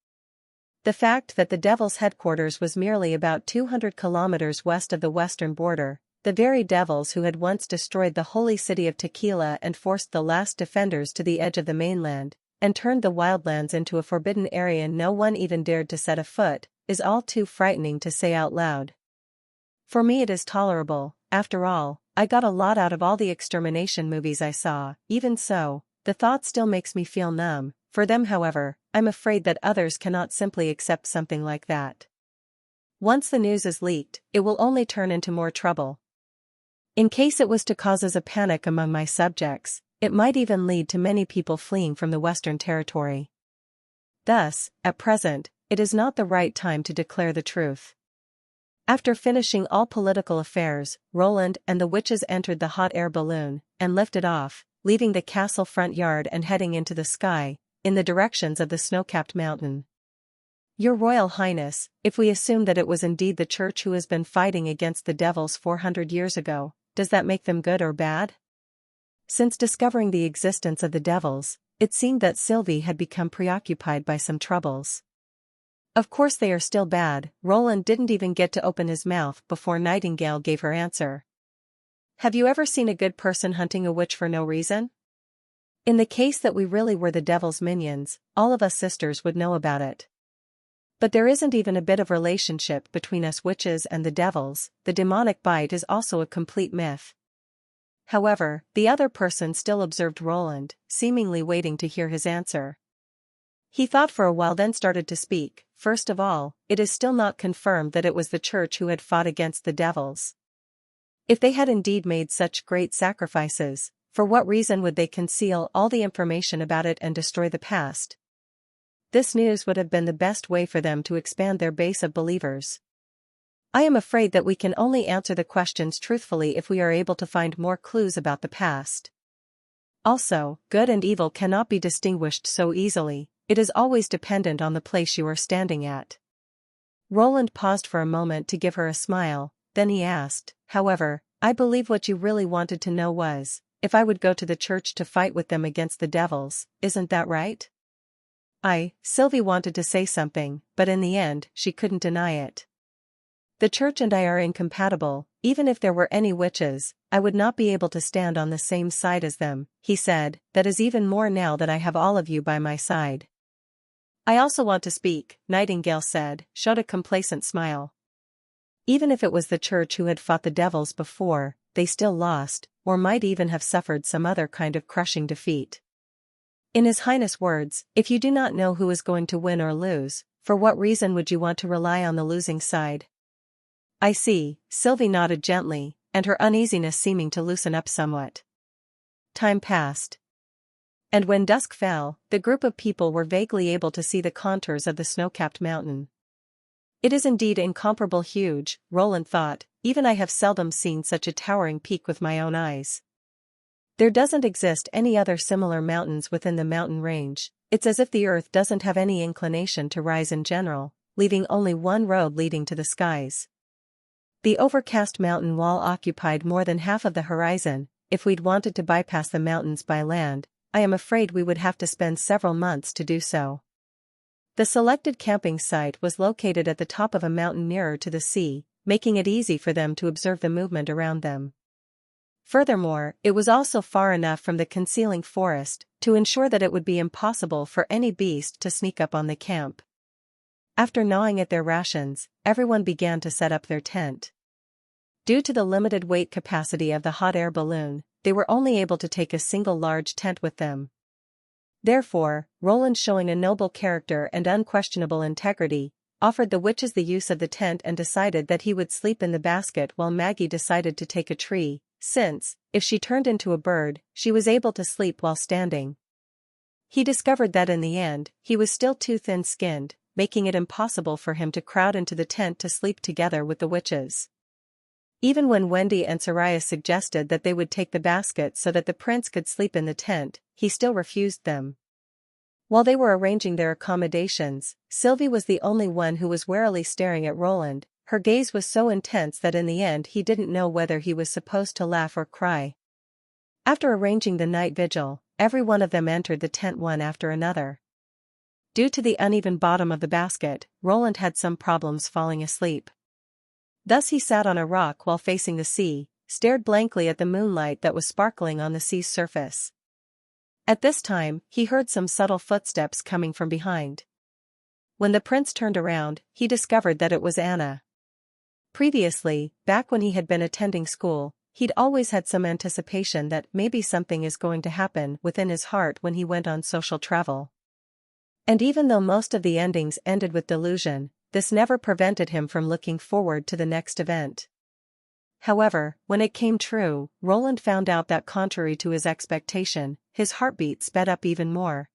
Speaker 1: The fact that the Devil's headquarters was merely about 200 kilometers west of the western border, the very devils who had once destroyed the holy city of Tequila and forced the last defenders to the edge of the mainland, and turned the wildlands into a forbidden area no one even dared to set a foot, is all too frightening to say out loud. For me it is tolerable. After all, I got a lot out of all the extermination movies I saw. Even so, the thought still makes me feel numb. For them, however, I'm afraid that others cannot simply accept something like that. Once the news is leaked, it will only turn into more trouble. In case it was to cause a panic among my subjects, it might even lead to many people fleeing from the Western Territory. Thus, at present, it is not the right time to declare the truth. After finishing all political affairs, Roland and the witches entered the hot air balloon and lifted off, leaving the castle front yard and heading into the sky, in the directions of the snow-capped mountain. Your Royal Highness, if we assume that it was indeed the church who has been fighting against the devils 400 years ago, does that make them good or bad? Since discovering the existence of the devils, it seemed that Sylvie had become preoccupied by some troubles. Of course they are still bad. Roland didn't even get to open his mouth before Nightingale gave her answer. Have you ever seen a good person hunting a witch for no reason? In the case that we really were the devil's minions, all of us sisters would know about it. But there isn't even a bit of relationship between us witches and the devils. The demonic bite is also a complete myth. However, the other person still observed Roland, seemingly waiting to hear his answer. He thought for a while, then started to speak. First of all, it is still not confirmed that it was the church who had fought against the devils. If they had indeed made such great sacrifices, for what reason would they conceal all the information about it and destroy the past? This news would have been the best way for them to expand their base of believers. I am afraid that we can only answer the questions truthfully if we are able to find more clues about the past. Also, good and evil cannot be distinguished so easily. It is always dependent on the place you are standing at. Roland paused for a moment to give her a smile, then he asked, however, I believe what you really wanted to know was, if I would go to the church to fight with them against the devils, isn't that right? Sylvie wanted to say something, but in the end, she couldn't deny it. The church and I are incompatible. Even if there were any witches, I would not be able to stand on the same side as them, he said. That is even more now that I have all of you by my side. I also want to speak, Nightingale said, showed a complacent smile. Even if it was the church who had fought the devils before, they still lost, or might even have suffered some other kind of crushing defeat. In His Highness' words, if you do not know who is going to win or lose, for what reason would you want to rely on the losing side? I see, Sylvie nodded gently, and her uneasiness seeming to loosen up somewhat. Time passed. And when dusk fell, the group of people were vaguely able to see the contours of the snow-capped mountain. It is indeed incomparable huge, Roland thought, even I have seldom seen such a towering peak with my own eyes. There doesn't exist any other similar mountains within the mountain range. It's as if the earth doesn't have any inclination to rise in general, leaving only one road leading to the skies. The overcast mountain wall occupied more than half of the horizon. If we'd wanted to bypass the mountains by land, I am afraid we would have to spend several months to do so. The selected camping site was located at the top of a mountain nearer to the sea, making it easy for them to observe the movement around them. Furthermore, it was also far enough from the concealing forest to ensure that it would be impossible for any beast to sneak up on the camp. After gnawing at their rations, everyone began to set up their tent. Due to the limited weight capacity of the hot air balloon, they were only able to take a single large tent with them. Therefore, Roland, showing a noble character and unquestionable integrity, offered the witches the use of the tent and decided that he would sleep in the basket while Maggie decided to take a tree, since, if she turned into a bird, she was able to sleep while standing. He discovered that in the end, he was still too thin-skinned, making it impossible for him to crowd into the tent to sleep together with the witches. Even when Wendy and Soraya suggested that they would take the basket so that the prince could sleep in the tent, he still refused them. While they were arranging their accommodations, Sylvie was the only one who was warily staring at Roland. Her gaze was so intense that in the end he didn't know whether he was supposed to laugh or cry. After arranging the night vigil, every one of them entered the tent one after another. Due to the uneven bottom of the basket, Roland had some problems falling asleep. Thus he sat on a rock while facing the sea, stared blankly at the moonlight that was sparkling on the sea's surface. At this time, he heard some subtle footsteps coming from behind. When the prince turned around, he discovered that it was Anna. Previously, back when he had been attending school, he'd always had some anticipation that maybe something is going to happen within his heart when he went on social travel. And even though most of the endings ended with delusion, this never prevented him from looking forward to the next event. However, when it came true, Roland found out that contrary to his expectation, his heartbeat sped up even more.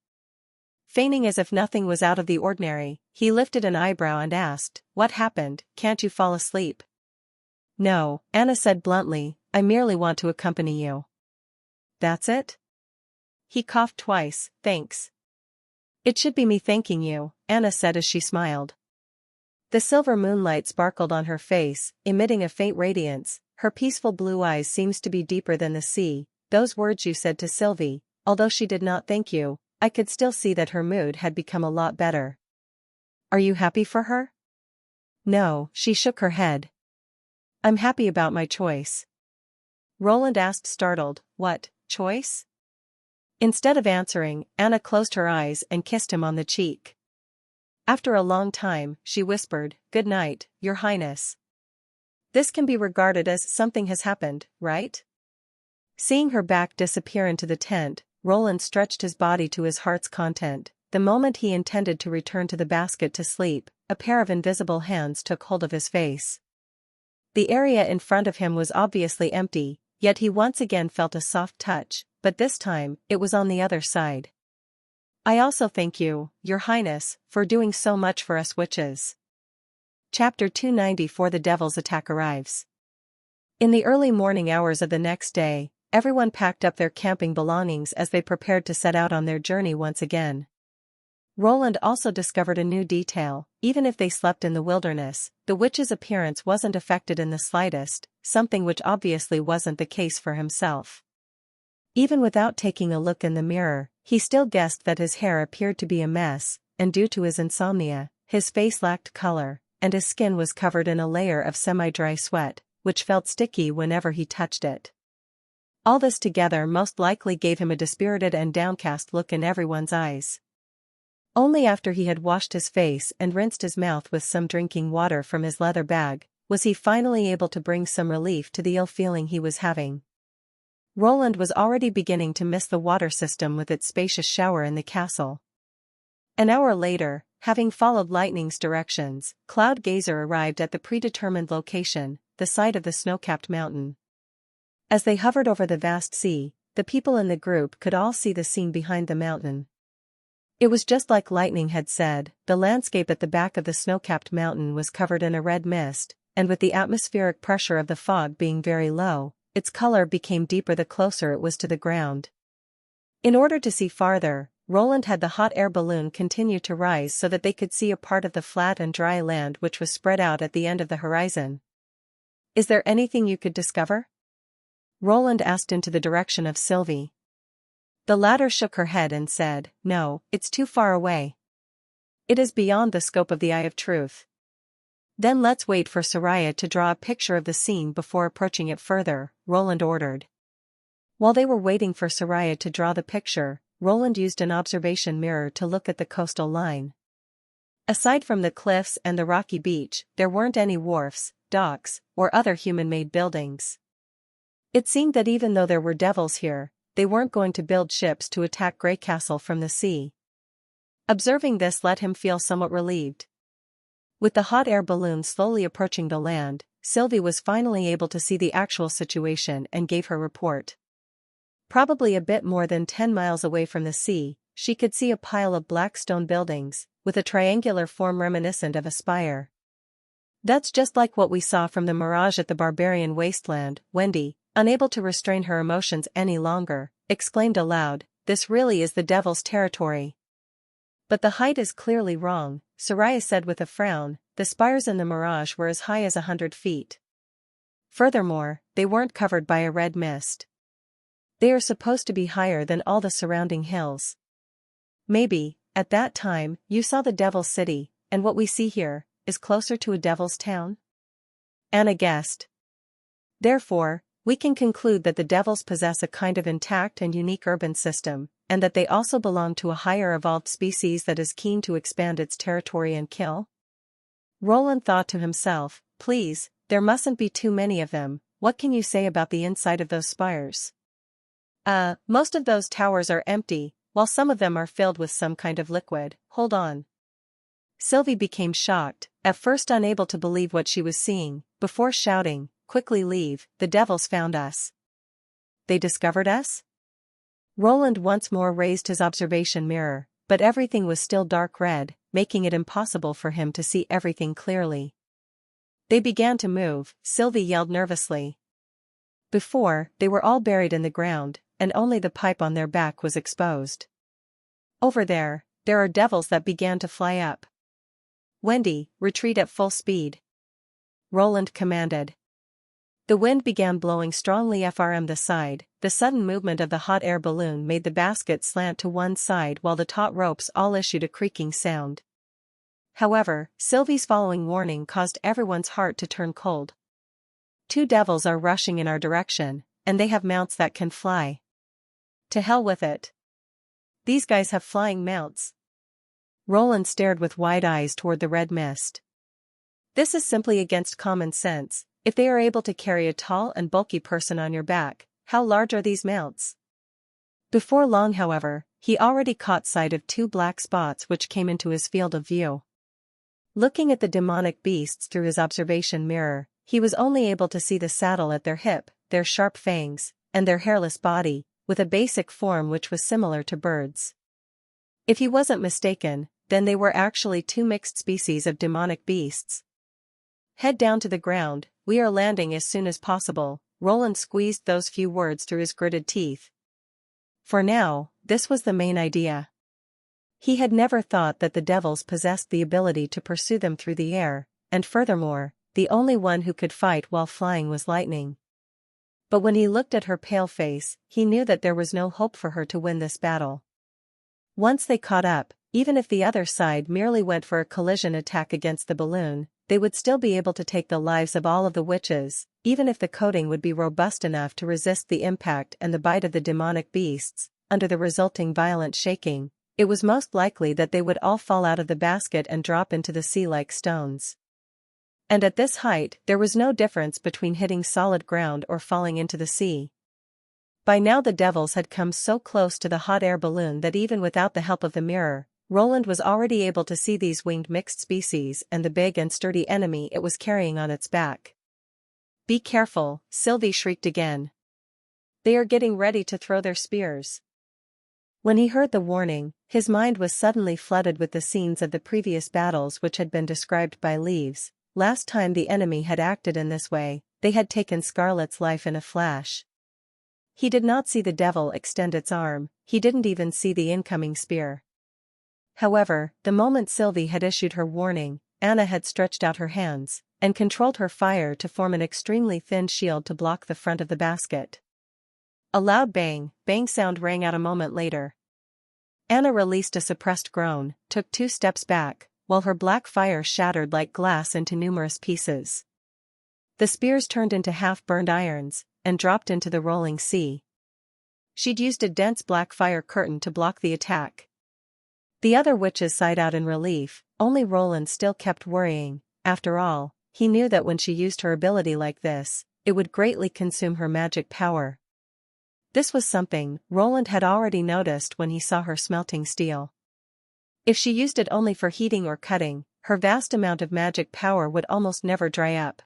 Speaker 1: Feigning as if nothing was out of the ordinary, he lifted an eyebrow and asked, "What happened? Can't you fall asleep?" "No," Anna said bluntly, "I merely want to accompany you." "That's it?" He coughed twice, "Thanks." "It should be me thanking you," Anna said as she smiled. The silver moonlight sparkled on her face, emitting a faint radiance. Her peaceful blue eyes seemed to be deeper than the sea. "Those words you said to Sylvie, although she did not thank you, I could still see that her mood had become a lot better." "Are you happy for her?" "No," she shook her head. "I'm happy about my choice." Roland asked startled, "What choice?" Instead of answering, Anna closed her eyes and kissed him on the cheek. After a long time, she whispered, "Good night, Your Highness." This can be regarded as something has happened, right? Seeing her back disappear into the tent, Roland stretched his body to his heart's content. The moment he intended to return to the basket to sleep, a pair of invisible hands took hold of his face. The area in front of him was obviously empty, yet he once again felt a soft touch, but this time, it was on the other side. "I also thank you, Your Highness, for doing so much for us witches." Chapter 294 The Devil's Attack arrives. In the early morning hours of the next day, everyone packed up their camping belongings as they prepared to set out on their journey once again. Roland also discovered a new detail: even if they slept in the wilderness, the witch's appearance wasn't affected in the slightest, something which obviously wasn't the case for himself. Even without taking a look in the mirror, he still guessed that his hair appeared to be a mess, and due to his insomnia, his face lacked color, and his skin was covered in a layer of semi-dry sweat, which felt sticky whenever he touched it. All this together most likely gave him a dispirited and downcast look in everyone's eyes. Only after he had washed his face and rinsed his mouth with some drinking water from his leather bag, was he finally able to bring some relief to the ill feeling he was having. Roland was already beginning to miss the water system with its spacious shower in the castle. An hour later, having followed Lightning's directions, Cloud Gazer arrived at the predetermined location, the site of the snow-capped mountain. As they hovered over the vast sea, the people in the group could all see the scene behind the mountain. It was just like Lightning had said, the landscape at the back of the snow-capped mountain was covered in a red mist, and with the atmospheric pressure of the fog being very low, its color became deeper the closer it was to the ground. In order to see farther, Roland had the hot air balloon continue to rise so that they could see a part of the flat and dry land which was spread out at the end of the horizon. "Is there anything you could discover?" Roland asked into the direction of Sylvie. The latter shook her head and said, "No, it's too far away. It is beyond the scope of the Eye of Truth." "Then let's wait for Soraya to draw a picture of the scene before approaching it further," Roland ordered. While they were waiting for Soraya to draw the picture, Roland used an observation mirror to look at the coastal line. Aside from the cliffs and the rocky beach, there weren't any wharfs, docks, or other human-made buildings. It seemed that even though there were devils here, they weren't going to build ships to attack Grey Castle from the sea. Observing this let him feel somewhat relieved. With the hot air balloon slowly approaching the land, Sylvie was finally able to see the actual situation and gave her report. Probably a bit more than 10 miles away from the sea, she could see a pile of black stone buildings, with a triangular form reminiscent of a spire. "That's just like what we saw from the mirage at the barbarian wasteland," Wendy, unable to restrain her emotions any longer, exclaimed aloud, "This really is the devil's territory." "But the height is clearly wrong," Soraya said with a frown. "The spires in the mirage were as high as 100 feet. Furthermore, they weren't covered by a red mist. They are supposed to be higher than all the surrounding hills. Maybe, at that time, you saw the Devil's City, and what we see here is closer to a devil's town?" Anna guessed. "Therefore, we can conclude that the devils possess a kind of intact and unique urban system, and that they also belong to a higher evolved species that is keen to expand its territory and kill?" Roland thought to himself, "Please, there mustn't be too many of them. What can you say about the inside of those spires?" Most of those towers are empty, while some of them are filled with some kind of liquid. Hold on." Sylvie became shocked, at first unable to believe what she was seeing, before shouting, "Quickly leave, the devils found us." "They discovered us?" Roland once more raised his observation mirror. but everything was still dark red, making it impossible for him to see everything clearly. They began to move, Sylvie yelled nervously. Before, they were all buried in the ground, and only the pipe on their back was exposed. Over there are devils that began to fly up. Wendy, retreat at full speed, Roland commanded. The wind began blowing strongly from the side. The sudden movement of the hot air balloon made the basket slant to one side while the taut ropes all issued a creaking sound. However, Sylvie's following warning caused everyone's heart to turn cold. 2 devils are rushing in our direction, and they have mounts that can fly. To hell with it. These guys have flying mounts. Roland stared with wide eyes toward the red mist. This is simply against common sense. If they are able to carry a tall and bulky person on your back, how large are these mounts? Before long, however, he already caught sight of 2 black spots which came into his field of view. Looking at the demonic beasts through his observation mirror, he was only able to see the saddle at their hip, their sharp fangs, and their hairless body, with a basic form which was similar to birds. If he wasn't mistaken, then they were actually 2 mixed species of demonic beasts. Head down to the ground, we are landing as soon as possible, Roland squeezed those few words through his gritted teeth. For now, this was the main idea. He had never thought that the devils possessed the ability to pursue them through the air, and furthermore, the only one who could fight while flying was lightning. But when he looked at her pale face, he knew that there was no hope for her to win this battle. Once they caught up, even if the other side merely went for a collision attack against the balloon, they would still be able to take the lives of all of the witches, even if the coating would be robust enough to resist the impact and the bite of the demonic beasts. Under the resulting violent shaking, it was most likely that they would all fall out of the basket and drop into the sea like stones. And at this height, there was no difference between hitting solid ground or falling into the sea. By now the devils had come so close to the hot air balloon that even without the help of the mirror, Roland was already able to see these winged mixed species and the big and sturdy enemy it was carrying on its back. Be careful, Sylvie shrieked again. They are getting ready to throw their spears. When he heard the warning, his mind was suddenly flooded with the scenes of the previous battles which had been described by Leaves. Last time the enemy had acted in this way, they had taken Scarlet's life in a flash. He did not see the devil extend its arm, he didn't even see the incoming spear. However, the moment Sylvie had issued her warning, Anna had stretched out her hands, and controlled her fire to form an extremely thin shield to block the front of the basket. A loud bang sound rang out a moment later. Anna released a suppressed groan, took 2 steps back, while her black fire shattered like glass into numerous pieces. The spears turned into half-burned irons, and dropped into the rolling sea. She'd used a dense black fire curtain to block the attack. The other witches sighed out in relief, only Roland still kept worrying. After all, he knew that when she used her ability like this, it would greatly consume her magic power. This was something Roland had already noticed when he saw her smelting steel. If she used it only for heating or cutting, her vast amount of magic power would almost never dry up.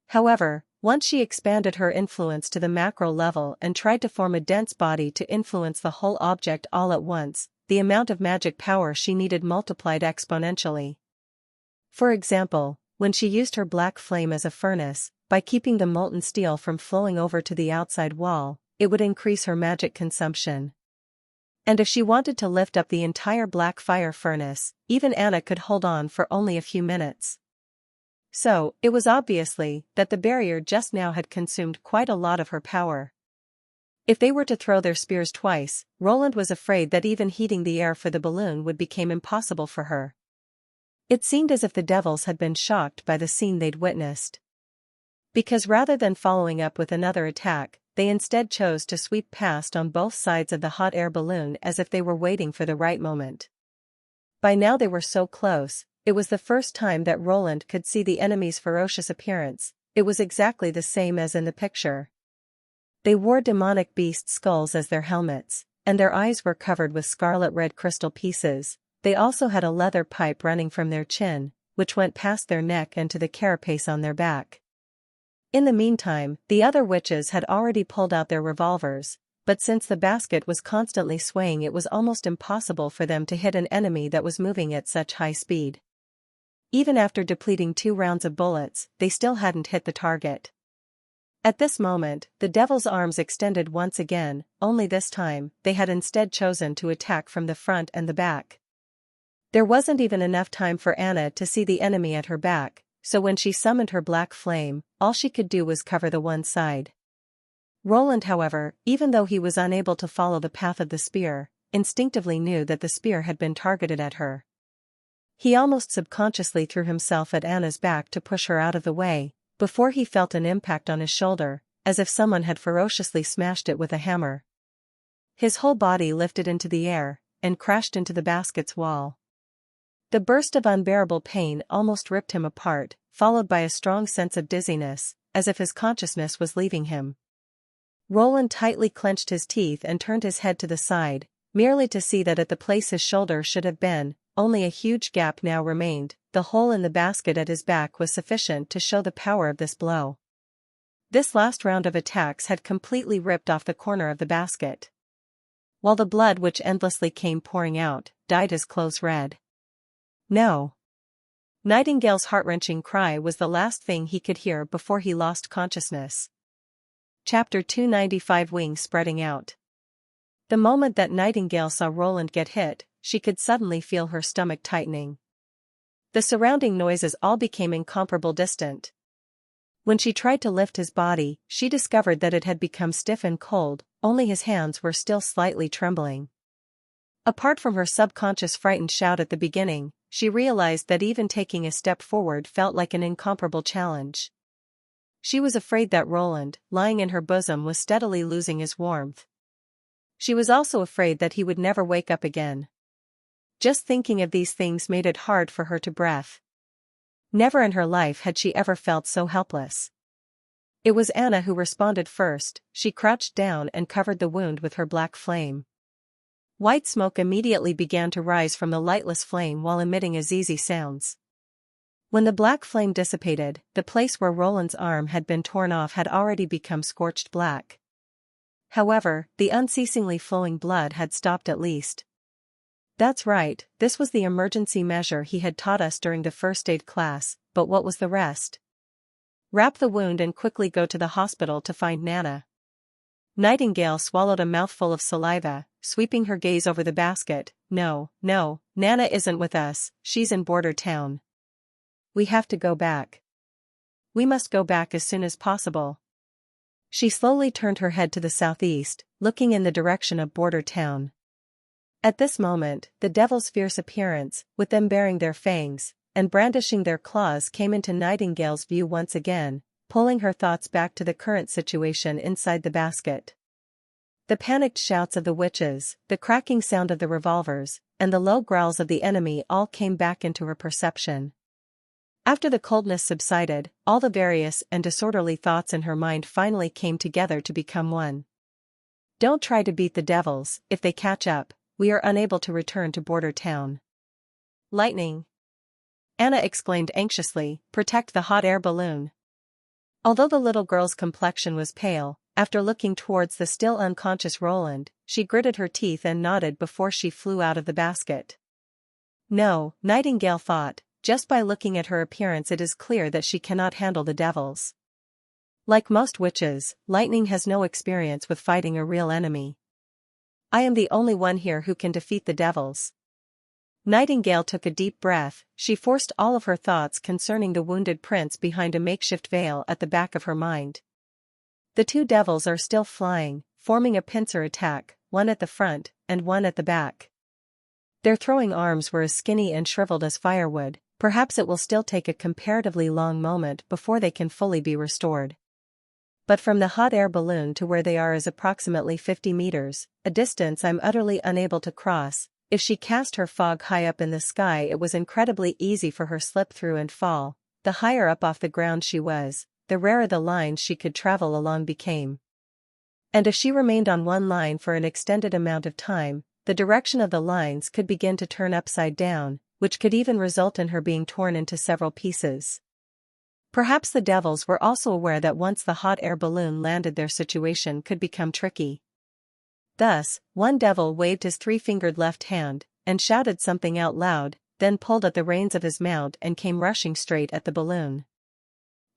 Speaker 1: However, once she expanded her influence to the macro level and tried to form a dense body to influence the whole object all at once, the amount of magic power she needed multiplied exponentially. For example, when she used her black flame as a furnace, by keeping the molten steel from flowing over to the outside wall, it would increase her magic consumption. And if she wanted to lift up the entire black fire furnace, even Anna could hold on for only a few minutes. So, it was obviously that the barrier just now had consumed quite a lot of her power. If they were to throw their spears twice, Roland was afraid that even heating the air for the balloon would become impossible for her. It seemed as if the devils had been shocked by the scene they'd witnessed. Because rather than following up with another attack, they instead chose to sweep past on both sides of the hot air balloon as if they were waiting for the right moment. By now they were so close, it was the first time that Roland could see the enemy's ferocious appearance. It was exactly the same as in the picture. They wore demonic beast skulls as their helmets, and their eyes were covered with scarlet red crystal pieces. They also had a leather pipe running from their chin, which went past their neck and to the carapace on their back. In the meantime, the other witches had already pulled out their revolvers, but since the basket was constantly swaying, it was almost impossible for them to hit an enemy that was moving at such high speed. Even after depleting 2 rounds of bullets, they still hadn't hit the target. At this moment, the devil's arms extended once again, only this time, they had instead chosen to attack from the front and the back. There wasn't even enough time for Anna to see the enemy at her back, so when she summoned her black flame, all she could do was cover the one side. Roland, however, even though he was unable to follow the path of the spear, instinctively knew that the spear had been targeted at her. He almost subconsciously threw himself at Anna's back to push her out of the way, before he felt an impact on his shoulder, as if someone had ferociously smashed it with a hammer. His whole body lifted into the air, and crashed into the basket's wall. The burst of unbearable pain almost ripped him apart, followed by a strong sense of dizziness, as if his consciousness was leaving him. Roland tightly clenched his teeth and turned his head to the side, merely to see that at the place his shoulder should have been, only a huge gap now remained. The hole in the basket at his back was sufficient to show the power of this blow. This last round of attacks had completely ripped off the corner of the basket, while the blood which endlessly came pouring out, dyed his clothes red. No! Nightingale's heart-wrenching cry was the last thing he could hear before he lost consciousness. Chapter 295 Wings Spreading Out. The moment that Nightingale saw Roland get hit, she could suddenly feel her stomach tightening. The surrounding noises all became incomparably distant. When she tried to lift his body, she discovered that it had become stiff and cold, only his hands were still slightly trembling. Apart from her subconscious frightened shout at the beginning, she realized that even taking a step forward felt like an incomparable challenge. She was afraid that Roland, lying in her bosom, was steadily losing his warmth. She was also afraid that he would never wake up again. Just thinking of these things made it hard for her to breathe. Never in her life had she ever felt so helpless. It was Anna who responded first. She crouched down and covered the wound with her black flame. White smoke immediately began to rise from the lightless flame while emitting uneasy sounds. When the black flame dissipated, the place where Roland's arm had been torn off had already become scorched black. However, the unceasingly flowing blood had stopped at least. That's right, this was the emergency measure he had taught us during the first aid class, but what was the rest? Wrap the wound and quickly go to the hospital to find Nana. Nightingale swallowed a mouthful of saliva, sweeping her gaze over the basket. No, Nana isn't with us, she's in Border Town. We have to go back. We must go back as soon as possible. She slowly turned her head to the southeast, looking in the direction of Border Town. At this moment, the devil's fierce appearance, with them baring their fangs, and brandishing their claws, came into Nightingale's view once again, pulling her thoughts back to the current situation inside the basket. The panicked shouts of the witches, the cracking sound of the revolvers, and the low growls of the enemy all came back into her perception. After the coldness subsided, all the various and disorderly thoughts in her mind finally came together to become one. Don't try to beat the devils. If they catch up, we are unable to return to Border Town. Lightning! Anna exclaimed anxiously, protect the hot air balloon. Although the little girl's complexion was pale, after looking towards the still unconscious Roland, she gritted her teeth and nodded before she flew out of the basket. No, Nightingale thought, just by looking at her appearance it is clear that she cannot handle the devils. Like most witches, Lightning has no experience with fighting a real enemy. I am the only one here who can defeat the devils. Nightingale took a deep breath. She forced all of her thoughts concerning the wounded prince behind a makeshift veil at the back of her mind. The two devils are still flying, forming a pincer attack, one at the front, and one at the back. Their throwing arms were as skinny and shriveled as firewood. Perhaps it will still take a comparatively long moment before they can fully be restored. But from the hot air balloon to where they are is approximately 50 meters, a distance I'm utterly unable to cross. If she cast her fog high up in the sky, it was incredibly easy for her slip through and fall. The higher up off the ground she was, the rarer the lines she could travel along became. And if she remained on one line for an extended amount of time, the direction of the lines could begin to turn upside down, which could even result in her being torn into several pieces. Perhaps the devils were also aware that once the hot air balloon landed their situation could become tricky. Thus, one devil waved his three-fingered left hand, and shouted something out loud, then pulled at the reins of his mount and came rushing straight at the balloon.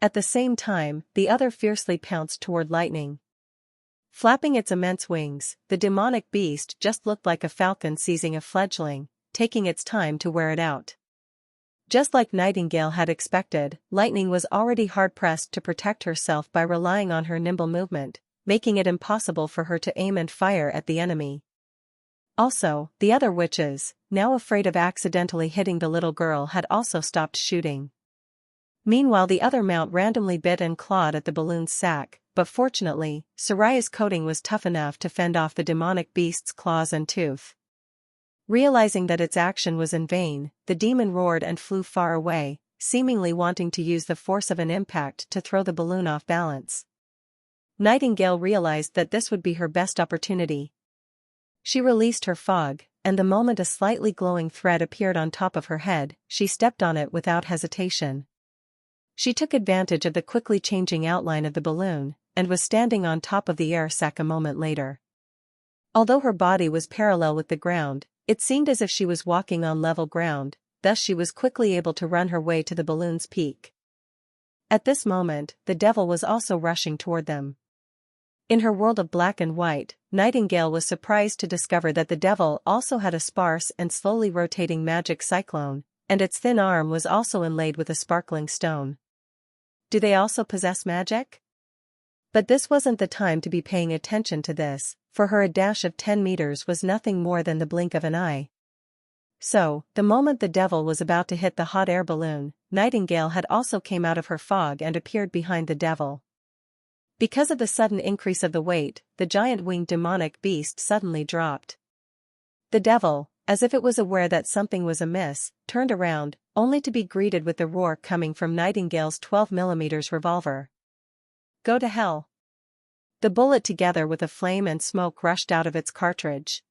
Speaker 1: At the same time, the other fiercely pounced toward Lightning. Flapping its immense wings, the demonic beast just looked like a falcon seizing a fledgling, taking its time to wear it out. Just like Nightingale had expected, Lightning was already hard-pressed to protect herself by relying on her nimble movement, making it impossible for her to aim and fire at the enemy. Also, the other witches, now afraid of accidentally hitting the little girl, had also stopped shooting. Meanwhile, the other mount randomly bit and clawed at the balloon's sack, but fortunately, Soraya's coating was tough enough to fend off the demonic beast's claws and tooth. Realizing that its action was in vain, the demon roared and flew far away, seemingly wanting to use the force of an impact to throw the balloon off balance. Nightingale realized that this would be her best opportunity. She released her fog, and the moment a slightly glowing thread appeared on top of her head, she stepped on it without hesitation. She took advantage of the quickly changing outline of the balloon, and was standing on top of the air sac a moment later. Although her body was parallel with the ground, it seemed as if she was walking on level ground, thus she was quickly able to run her way to the balloon's peak. At this moment, the devil was also rushing toward them. In her world of black and white, Nightingale was surprised to discover that the devil also had a sparse and slowly rotating magic cyclone, and its thin arm was also inlaid with a sparkling stone. Do they also possess magic? But this wasn't the time to be paying attention to this, for her a dash of 10 meters was nothing more than the blink of an eye. So, the moment the devil was about to hit the hot air balloon, Nightingale had also came out of her fog and appeared behind the devil. Because of the sudden increase of the weight, the giant-winged demonic beast suddenly dropped. The devil, as if it was aware that something was amiss, turned around, only to be greeted with the roar coming from Nightingale's 12mm revolver. Go to hell. The bullet together with a flame and smoke rushed out of its cartridge.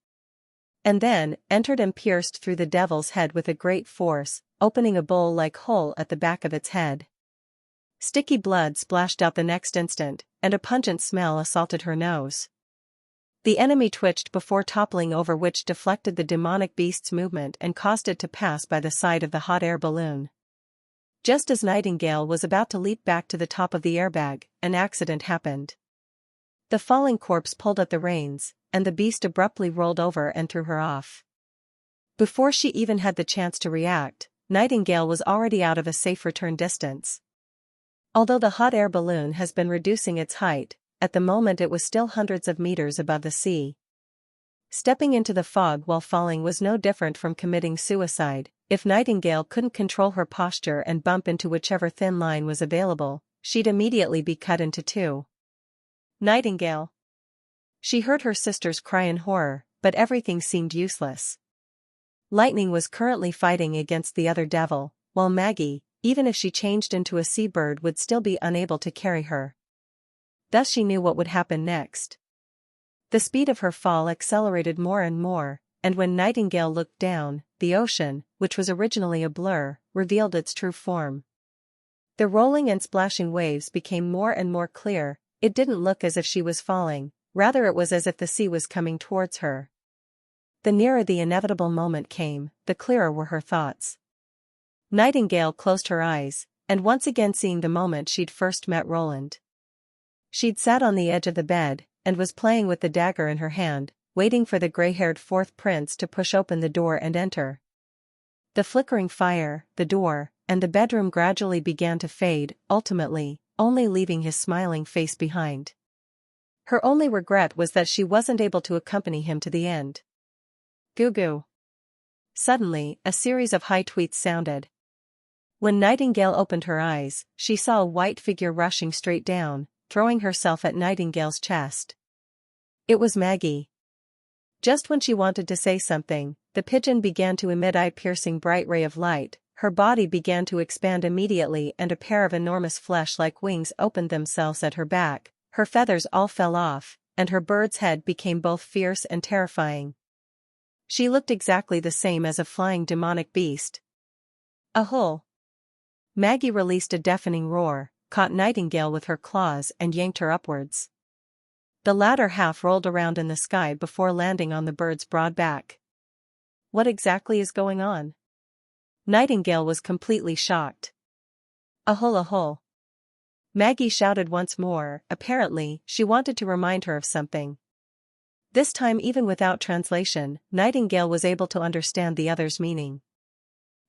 Speaker 1: And then, entered and pierced through the devil's head with a great force, opening a bowl-like hole at the back of its head. Sticky blood splashed out the next instant, and a pungent smell assaulted her nose. The enemy twitched before toppling over, which deflected the demonic beast's movement and caused it to pass by the side of the hot air balloon. Just as Nightingale was about to leap back to the top of the airbag, an accident happened. The falling corpse pulled at the reins, and the beast abruptly rolled over and threw her off. Before she even had the chance to react, Nightingale was already out of a safe return distance. Although the hot air balloon has been reducing its height, at the moment it was still hundreds of meters above the sea. Stepping into the fog while falling was no different from committing suicide. If Nightingale couldn't control her posture and bump into whichever thin line was available, she'd immediately be cut into two. Nightingale! She heard her sisters cry in horror, but everything seemed useless. Lightning was currently fighting against the other devil, while Maggie, even if she changed into a seabird, would still be unable to carry her. Thus she knew what would happen next. The speed of her fall accelerated more and more, and when Nightingale looked down, the ocean, which was originally a blur, revealed its true form. The rolling and splashing waves became more and more clear. It didn't look as if she was falling, rather it was as if the sea was coming towards her. The nearer the inevitable moment came, the clearer were her thoughts. Nightingale closed her eyes, and once again seeing the moment she'd first met Roland. She'd sat on the edge of the bed, and was playing with the dagger in her hand, waiting for the gray-haired fourth prince to push open the door and enter. The flickering fire, the door, and the bedroom gradually began to fade, ultimately, only leaving his smiling face behind. Her only regret was that she wasn't able to accompany him to the end. Goo goo. Suddenly, a series of high tweets sounded. When Nightingale opened her eyes, she saw a white figure rushing straight down, throwing herself at Nightingale's chest. It was Maggie. Just when she wanted to say something, the pigeon began to emit a eye-piercing bright ray of light. Her body began to expand immediately, and a pair of enormous flesh-like wings opened themselves at her back. Her feathers all fell off, and her bird's head became both fierce and terrifying. She looked exactly the same as a flying demonic beast. Ahul! Maggie released a deafening roar, caught Nightingale with her claws and yanked her upwards. The latter half rolled around in the sky before landing on the bird's broad back. What exactly is going on? Nightingale was completely shocked. Ahul ahul. Maggie shouted once more. Apparently, she wanted to remind her of something. This time, even without translation, Nightingale was able to understand the other's meaning.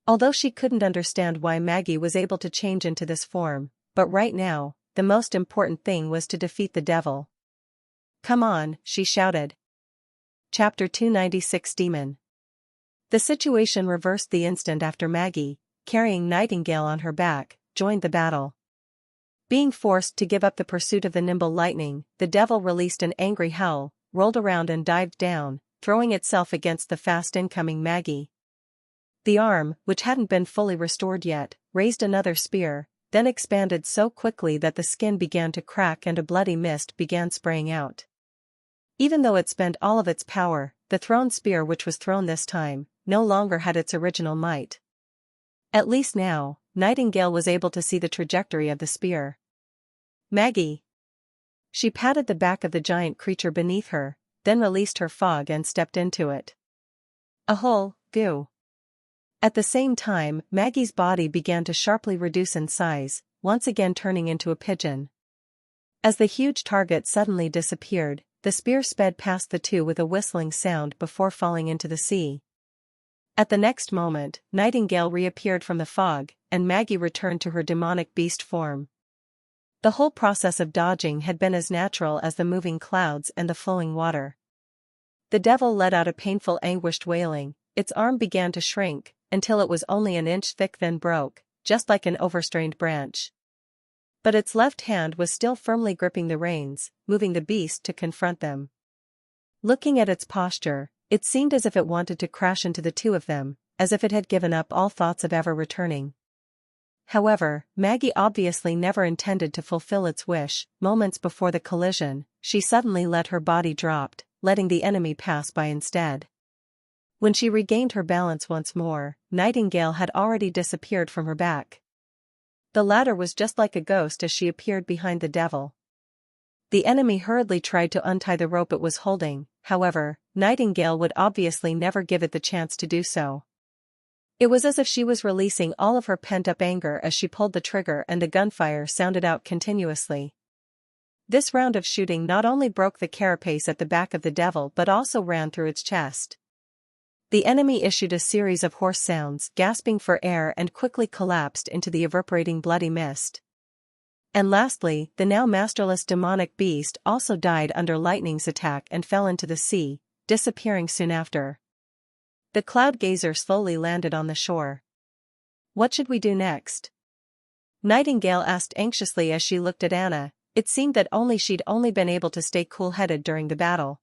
Speaker 1: Although she couldn't understand why Maggie was able to change into this form, but right now, the most important thing was to defeat the devil. Come on, she shouted. Chapter 296 Demon. The situation reversed the instant after Maggie, carrying Nightingale on her back, joined the battle. Being forced to give up the pursuit of the nimble lightning, the devil released an angry howl, rolled around and dived down, throwing itself against the fast incoming Maggie. The arm, which hadn't been fully restored yet, raised another spear, then expanded so quickly that the skin began to crack and a bloody mist began spraying out. Even though it spent all of its power, the thrown spear which was thrown this time, no longer had its original might. At least now, Nightingale was able to see the trajectory of the spear. Maggie! She patted the back of the giant creature beneath her, then released her fog and stepped into it. Ahul, goo! At the same time, Maggie's body began to sharply reduce in size, once again turning into a pigeon. As the huge target suddenly disappeared, the spear sped past the two with a whistling sound before falling into the sea. At the next moment, Nightingale reappeared from the fog, and Maggie returned to her demonic beast form. The whole process of dodging had been as natural as the moving clouds and the flowing water. The devil let out a painful anguished wailing, its arm began to shrink, until it was only an inch thick then broke, just like an overstrained branch. But its left hand was still firmly gripping the reins, moving the beast to confront them. Looking at its posture, it seemed as if it wanted to crash into the two of them, as if it had given up all thoughts of ever returning. However, Maggie obviously never intended to fulfill its wish. Moments before the collision, she suddenly let her body drop, letting the enemy pass by instead. When she regained her balance once more, Nightingale had already disappeared from her back. The latter was just like a ghost as she appeared behind the devil. The enemy hurriedly tried to untie the rope it was holding, however, Nightingale would obviously never give it the chance to do so. It was as if she was releasing all of her pent-up anger as she pulled the trigger and the gunfire sounded out continuously. This round of shooting not only broke the carapace at the back of the devil but also ran through its chest. The enemy issued a series of hoarse sounds, gasping for air, and quickly collapsed into the evaporating bloody mist. And lastly, the now masterless demonic beast also died under lightning's attack and fell into the sea, disappearing soon after. The cloud gazer slowly landed on the shore. What should we do next? Nightingale asked anxiously as she looked at Anna. It seemed that she'd only been able to stay cool-headed during the battle.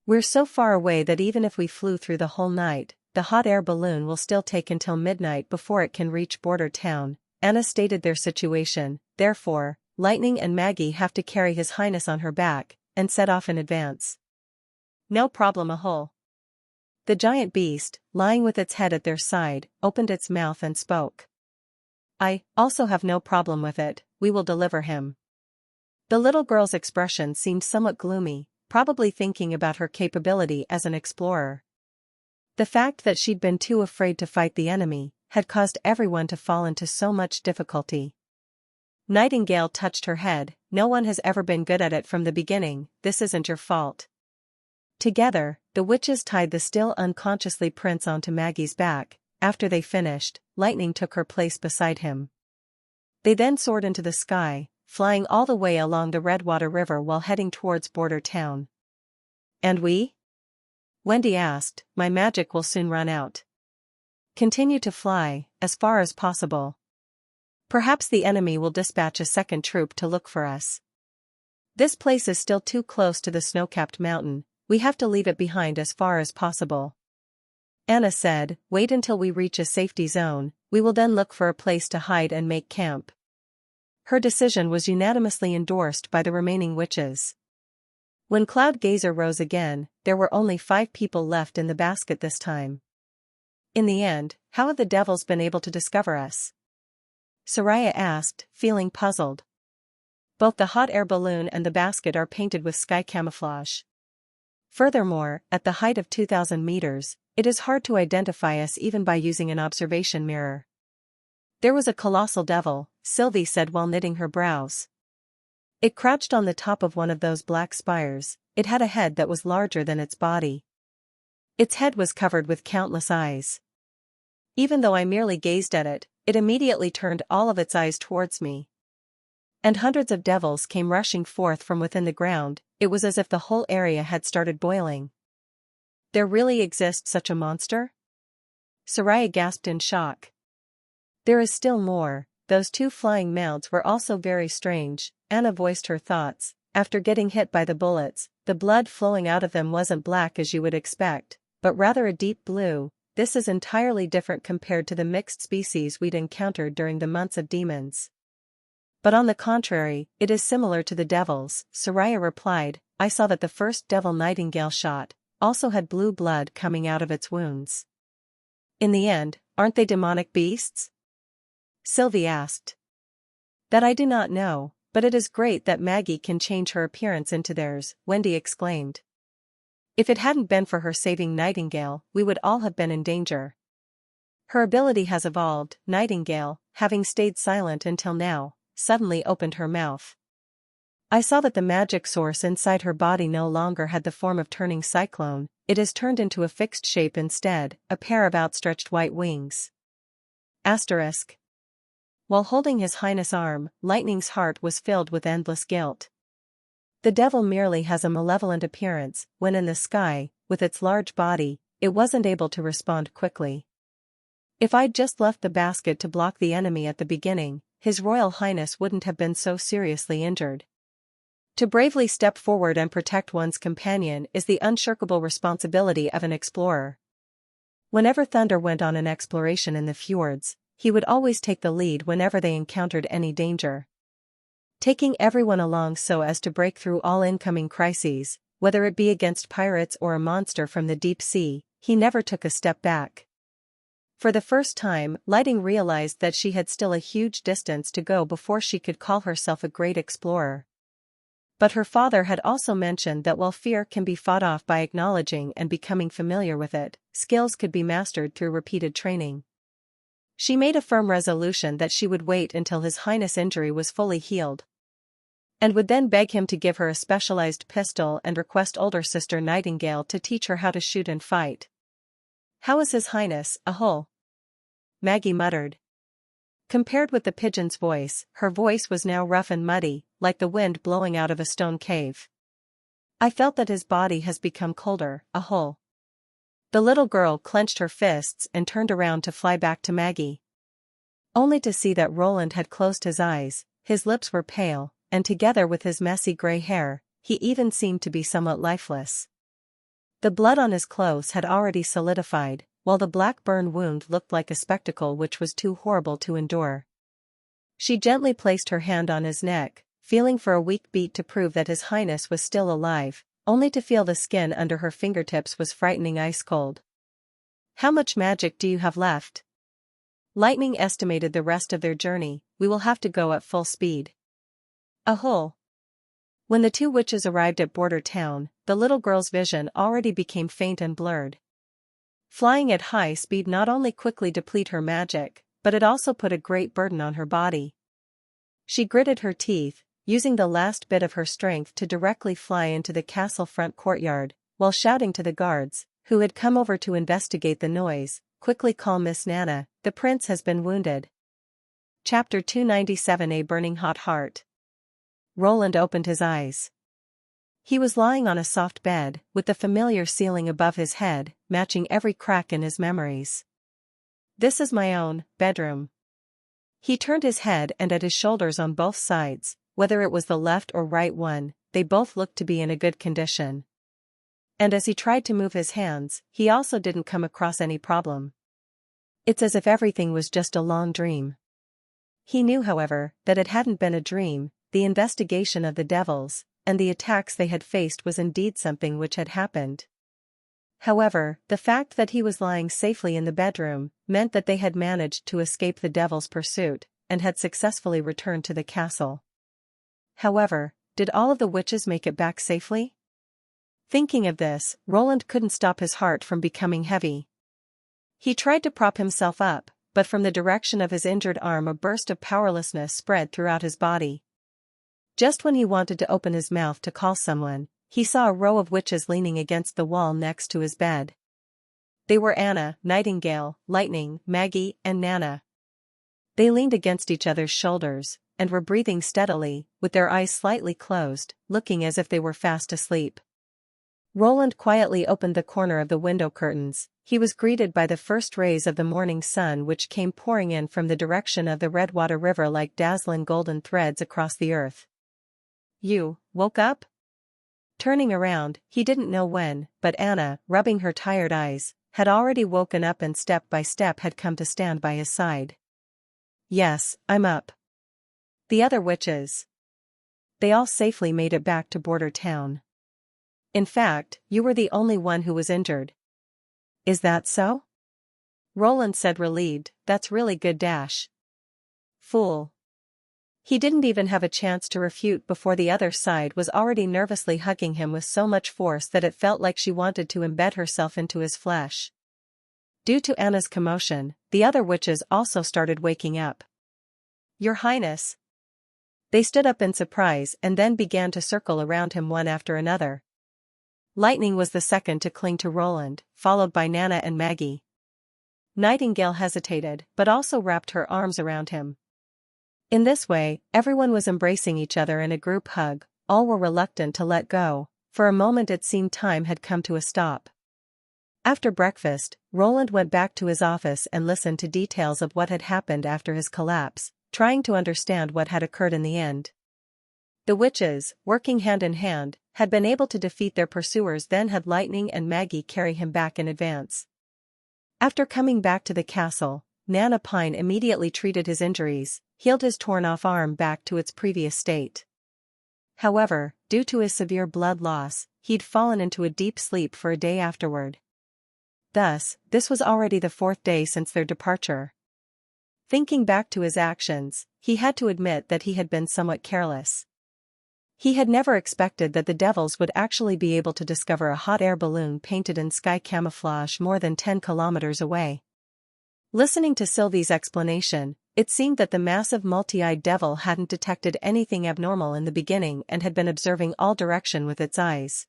Speaker 1: We're so far away that even if we flew through the whole night, the hot air balloon will still take until midnight before it can reach border town. Anna stated their situation. Therefore, Lightning and Maggie have to carry His Highness on her back, and set off in advance. No problem, Ahul. The giant beast, lying with its head at their side, opened its mouth and spoke. I also have no problem with it, we will deliver him. The little girl's expression seemed somewhat gloomy, probably thinking about her capability as an explorer. The fact that she'd been too afraid to fight the enemy had caused everyone to fall into so much difficulty. Nightingale touched her head. No one has ever been good at it from the beginning, this isn't your fault. Together, the witches tied the still unconsciously prince onto Maggie's back. After they finished, Lightning took her place beside him. They then soared into the sky, flying all the way along the Redwater River while heading towards border town. And we? Wendy asked. My magic will soon run out. Continue to fly, as far as possible. Perhaps the enemy will dispatch a second troop to look for us. This place is still too close to the snow-capped mountain, we have to leave it behind as far as possible. Anna said, wait until we reach a safety zone, we will then look for a place to hide and make camp. Her decision was unanimously endorsed by the remaining witches. When Cloud Gazer rose again, there were only 5 people left in the basket this time. In the end, how have the devils been able to discover us? Soraya asked, feeling puzzled. Both the hot air balloon and the basket are painted with sky camouflage. Furthermore, at the height of 2,000 meters, it is hard to identify us even by using an observation mirror. There was a colossal devil, Sylvie said while knitting her brows. It crouched on the top of one of those black spires. It had a head that was larger than its body. Its head was covered with countless eyes. Even though I merely gazed at it, it immediately turned all of its eyes towards me. And hundreds of devils came rushing forth from within the ground. It was as if the whole area had started boiling. There really exists such a monster? Soraya gasped in shock. There is still more. Those two flying mounts were also very strange, Anna voiced her thoughts. After getting hit by the bullets, the blood flowing out of them wasn't black as you would expect, but rather a deep blue. This is entirely different compared to the mixed species we'd encountered during the months of demons. But on the contrary, it is similar to the devils, Soraya replied. I saw that the first devil Nightingale shot also had blue blood coming out of its wounds. In the end, aren't they demonic beasts? Sylvie asked. That I do not know, but it is great that Maggie can change her appearance into theirs, Wendy exclaimed. If it hadn't been for her saving Nightingale, we would all have been in danger. Her ability has evolved. Nightingale, having stayed silent until now, suddenly opened her mouth. I saw that the magic source inside her body no longer had the form of turning cyclone, it is turned into a fixed shape instead, a pair of outstretched white wings. Asterisk. While holding His Highness' arm, Lightning's heart was filled with endless guilt. The devil merely has a malevolent appearance. When in the sky, with its large body, it wasn't able to respond quickly. If I'd just left the basket to block the enemy at the beginning, His Royal Highness wouldn't have been so seriously injured. To bravely step forward and protect one's companion is the unshirkable responsibility of an explorer. Whenever Thunder went on an exploration in the fjords, he would always take the lead whenever they encountered any danger. Taking everyone along so as to break through all incoming crises, whether it be against pirates or a monster from the deep sea, he never took a step back. For the first time, Lightning realized that she had still a huge distance to go before she could call herself a great explorer. But her father had also mentioned that while fear can be fought off by acknowledging and becoming familiar with it, skills could be mastered through repeated training. She made a firm resolution that she would wait until His Highness' injury was fully healed, and would then beg him to give her a specialized pistol and request older sister Nightingale to teach her how to shoot and fight. How is His Highness? Aho! Maggie muttered. Compared with the pigeon's voice, her voice was now rough and muddy, like the wind blowing out of a stone cave. I felt that his body has become colder, aho! The little girl clenched her fists and turned around to fly back to Maggie. Only to see that Roland had closed his eyes, his lips were pale, and together with his messy gray hair, he even seemed to be somewhat lifeless. The blood on his clothes had already solidified, while the black burn wound looked like a spectacle which was too horrible to endure. She gently placed her hand on his neck, feeling for a weak beat to prove that His Highness was still alive, only to feel the skin under her fingertips was frightening ice cold. How much magic do you have left? Lightning estimated the rest of their journey. We will have to go at full speed. Aho! When the two witches arrived at Border Town, the little girl's vision already became faint and blurred. Flying at high speed not only quickly depleted her magic, but it also put a great burden on her body. She gritted her teeth, using the last bit of her strength to directly fly into the castle front courtyard, while shouting to the guards, who had come over to investigate the noise, quickly call Miss Nana, the prince has been wounded. Chapter 297. A Burning Hot Heart. Roland opened his eyes. He was lying on a soft bed, with the familiar ceiling above his head, matching every crack in his memories. This is my own bedroom. He turned his head and at his shoulders on both sides, whether it was the left or right one, they both looked to be in a good condition. And as he tried to move his hands, he also didn't come across any problem. It's as if everything was just a long dream. He knew, however, that it hadn't been a dream. The investigation of the devils, and the attacks they had faced was indeed something which had happened. However, the fact that he was lying safely in the bedroom meant that they had managed to escape the devil's pursuit, and had successfully returned to the castle. However, did all of the witches make it back safely? Thinking of this, Roland couldn't stop his heart from becoming heavy. He tried to prop himself up, but from the direction of his injured arm a burst of powerlessness spread throughout his body. Just when he wanted to open his mouth to call someone, he saw a row of witches leaning against the wall next to his bed. They were Anna, Nightingale, Lightning, Maggie, and Nana. They leaned against each other's shoulders, and were breathing steadily, with their eyes slightly closed, looking as if they were fast asleep. Roland quietly opened the corner of the window curtains. He was greeted by the first rays of the morning sun which came pouring in from the direction of the Redwater River like dazzling golden threads across the earth. "You woke up?" Turning around, he didn't know when, but Anna, rubbing her tired eyes, had already woken up and step by step had come to stand by his side. "Yes, I'm up." "The other witches?" "They all safely made it back to Border Town. In fact, you were the only one who was injured." "Is that so?" Roland said relieved. "That's really good dash." "Fool." He didn't even have a chance to refute before the other side was already nervously hugging him with so much force that it felt like she wanted to embed herself into his flesh. Due to Anna's commotion, the other witches also started waking up. "Your Highness." They stood up in surprise and then began to circle around him one after another. Lightning was the second to cling to Roland, followed by Nana and Maggie. Nightingale hesitated, but also wrapped her arms around him. In this way, everyone was embracing each other in a group hug. All were reluctant to let go. For a moment it seemed time had come to a stop. After breakfast, Roland went back to his office and listened to details of what had happened after his collapse, trying to understand what had occurred in the end. The witches, working hand in hand, had been able to defeat their pursuers, then had Lightning and Maggie carry him back in advance. After coming back to the castle, Nana Pine immediately treated his injuries, healed his torn-off arm back to its previous state. However, due to his severe blood loss, he'd fallen into a deep sleep for a day afterward. Thus, this was already the 4th day since their departure. Thinking back to his actions, he had to admit that he had been somewhat careless. He had never expected that the devils would actually be able to discover a hot air balloon painted in sky camouflage more than 10 kilometers away. Listening to Sylvie's explanation, it seemed that the massive multi-eyed devil hadn't detected anything abnormal in the beginning and had been observing all direction with its eyes.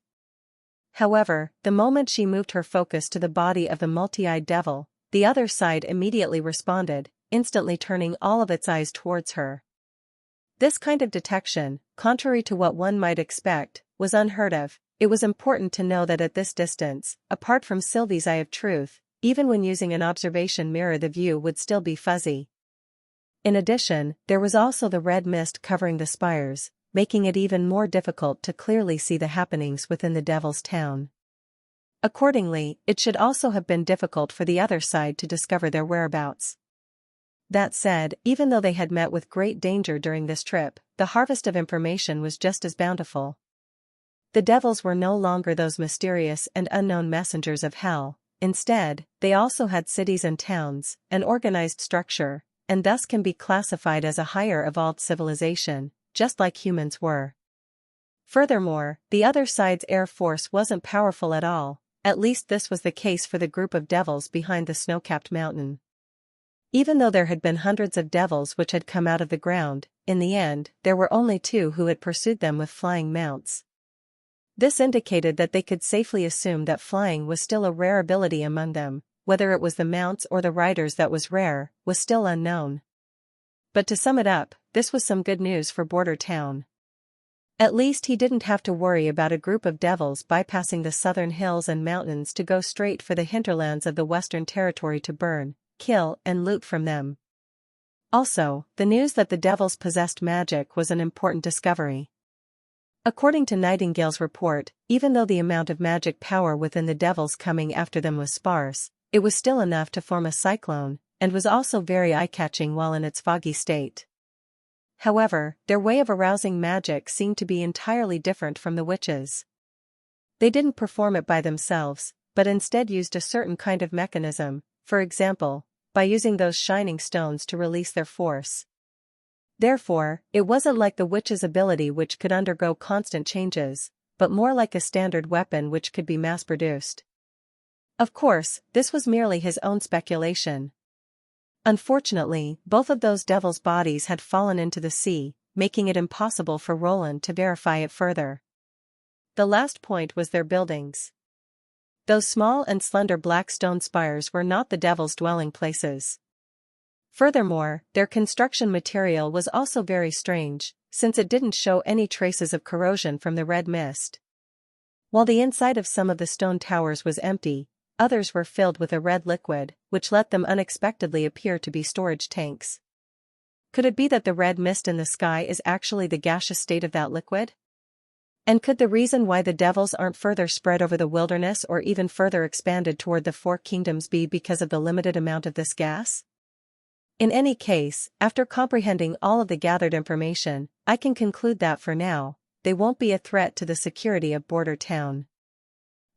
Speaker 1: However, the moment she moved her focus to the body of the multi-eyed devil, the other side immediately responded, instantly turning all of its eyes towards her. This kind of detection, contrary to what one might expect, was unheard of. It was important to know that at this distance, apart from Sylvie's eye of truth, even when using an observation mirror the view would still be fuzzy. In addition, there was also the red mist covering the spires, making it even more difficult to clearly see the happenings within the Devil's Town. Accordingly, it should also have been difficult for the other side to discover their whereabouts. That said, even though they had met with great danger during this trip, the harvest of information was just as bountiful. The devils were no longer those mysterious and unknown messengers of hell. Instead, they also had cities and towns, an organized structure, and thus can be classified as a higher evolved civilization, just like humans were. Furthermore, the other side's air force wasn't powerful at all, at least this was the case for the group of devils behind the snow-capped mountain. Even though there had been hundreds of devils which had come out of the ground, in the end, there were only 2 who had pursued them with flying mounts. This indicated that they could safely assume that flying was still a rare ability among them. Whether it was the mounts or the riders that was rare, was still unknown. But to sum it up, this was some good news for Border Town. At least he didn't have to worry about a group of devils bypassing the southern hills and mountains to go straight for the hinterlands of the Western Territory to burn, kill, and loot from them. Also, the news that the devils possessed magic was an important discovery. According to Nightingale's report, even though the amount of magic power within the devils coming after them was sparse, it was still enough to form a cyclone, and was also very eye-catching while in its foggy state. However, their way of arousing magic seemed to be entirely different from the witches. They didn't perform it by themselves, but instead used a certain kind of mechanism, for example, by using those shining stones to release their force. Therefore, it wasn't like the witch's ability which could undergo constant changes, but more like a standard weapon which could be mass-produced. Of course, this was merely his own speculation. Unfortunately, both of those devils' bodies had fallen into the sea, making it impossible for Roland to verify it further. The last point was their buildings. Those small and slender black stone spires were not the devil's dwelling places. Furthermore, their construction material was also very strange, since it didn't show any traces of corrosion from the red mist. While the inside of some of the stone towers was empty, others were filled with a red liquid, which let them unexpectedly appear to be storage tanks. Could it be that the red mist in the sky is actually the gaseous state of that liquid? And could the reason why the devils aren't further spread over the wilderness or even further expanded toward the four kingdoms be because of the limited amount of this gas? In any case, after comprehending all of the gathered information, I can conclude that for now, they won't be a threat to the security of Border Town.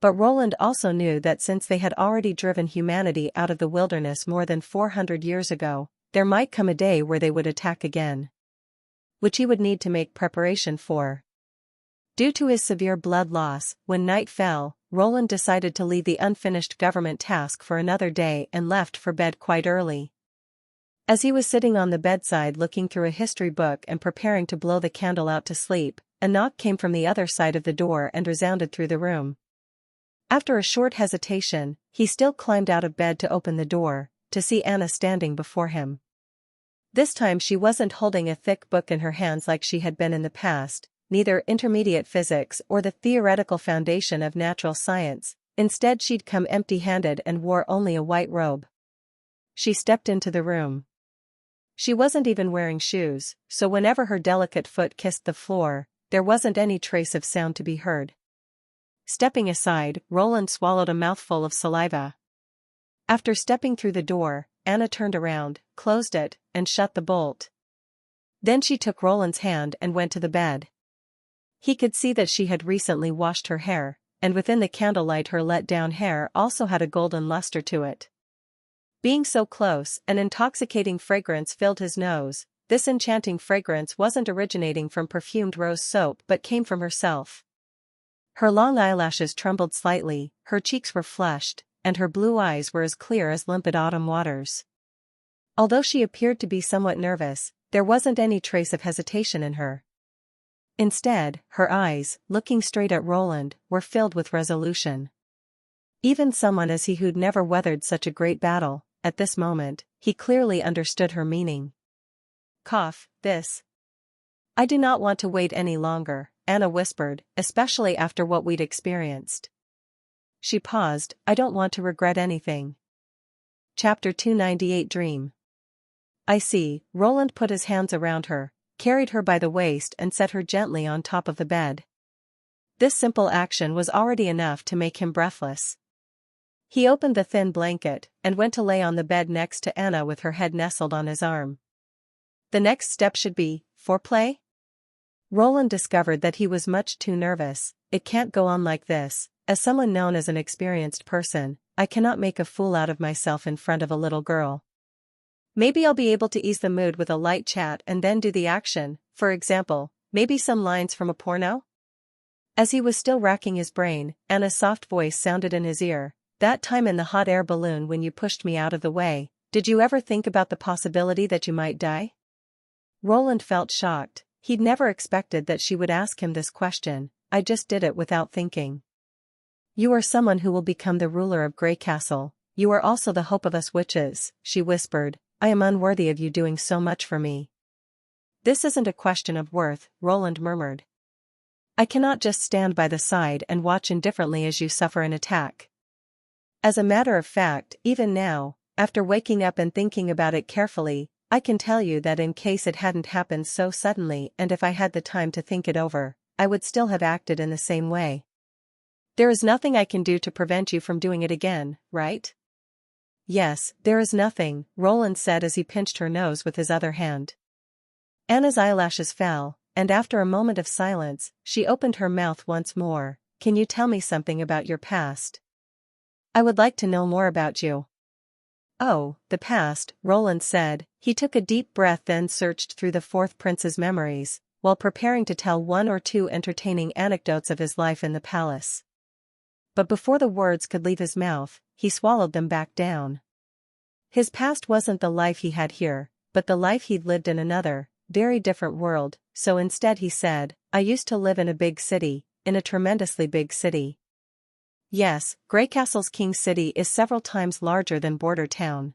Speaker 1: But Roland also knew that since they had already driven humanity out of the wilderness more than 400 years ago, there might come a day where they would attack again. Which he would need to make preparation for. Due to his severe blood loss, when night fell, Roland decided to leave the unfinished government task for another day and left for bed quite early. As he was sitting on the bedside looking through a history book and preparing to blow the candle out to sleep, a knock came from the other side of the door and resounded through the room. After a short hesitation, he still climbed out of bed to open the door, to see Anna standing before him. This time she wasn't holding a thick book in her hands like she had been in the past, neither intermediate physics or the theoretical foundation of natural science. Instead she'd come empty-handed and wore only a white robe. She stepped into the room. She wasn't even wearing shoes, so whenever her delicate foot kissed the floor, there wasn't any trace of sound to be heard. Stepping aside, Roland swallowed a mouthful of saliva. After stepping through the door, Anna turned around, closed it, and shut the bolt. Then she took Roland's hand and went to the bed. He could see that she had recently washed her hair, and within the candlelight her let-down hair also had a golden luster to it. Being so close, an intoxicating fragrance filled his nose. This enchanting fragrance wasn't originating from perfumed rose soap but came from herself. Her long eyelashes trembled slightly, her cheeks were flushed, and her blue eyes were as clear as limpid autumn waters. Although she appeared to be somewhat nervous, there wasn't any trace of hesitation in her. Instead, her eyes, looking straight at Roland, were filled with resolution. Even someone as he who'd never weathered such a great battle, at this moment, he clearly understood her meaning. This. I do not want to wait any longer, Anna whispered, especially after what we'd experienced. She paused. I don't want to regret anything. Chapter 298 Dream. I see. Roland put his hands around her, carried her by the waist and set her gently on top of the bed. This simple action was already enough to make him breathless. He opened the thin blanket and went to lay on the bed next to Anna with her head nestled on his arm. The next step should be foreplay? Roland discovered that he was much too nervous. It can't go on like this. As someone known as an experienced person, I cannot make a fool out of myself in front of a little girl. Maybe I'll be able to ease the mood with a light chat and then do the action, for example, maybe some lines from a porno? As he was still racking his brain, Anna's soft voice sounded in his ear. That time in the hot air balloon when you pushed me out of the way, did you ever think about the possibility that you might die? Roland felt shocked. He'd never expected that she would ask him this question. I just did it without thinking. You are someone who will become the ruler of Grey Castle. You are also the hope of us witches, she whispered. I am unworthy of you doing so much for me. This isn't a question of worth, Roland murmured. I cannot just stand by the side and watch indifferently as you suffer an attack. As a matter of fact, even now, after waking up and thinking about it carefully, I can tell you that in case it hadn't happened so suddenly and if I had the time to think it over, I would still have acted in the same way. There is nothing I can do to prevent you from doing it again, right? Yes, there is nothing, Roland said as he pinched her nose with his other hand. Anna's eyelashes fell, and after a moment of silence, she opened her mouth once more. Can you tell me something about your past? I would like to know more about you. Oh, the past, Roland said, He took a deep breath, then searched through the fourth prince's memories, while preparing to tell one or two entertaining anecdotes of his life in the palace. But before the words could leave his mouth, he swallowed them back down. His past wasn't the life he had here, but the life he'd lived in another, very different world, so instead he said, "I used to live in a big city, in a tremendously big city. Yes, Greycastle's King City is several times larger than Border Town.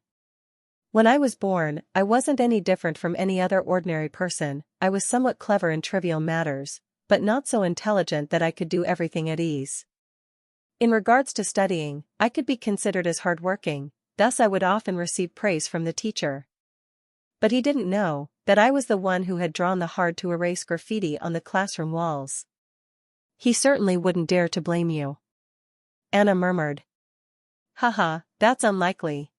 Speaker 1: When I was born, I wasn't any different from any other ordinary person. I was somewhat clever in trivial matters, but not so intelligent that I could do everything at ease. In regards to studying, I could be considered as hardworking, thus I would often receive praise from the teacher. But he didn't know that I was the one who had drawn the hard-to-erase graffiti on the classroom walls. He certainly wouldn't dare to blame you." Anna murmured. "Haha, that's unlikely.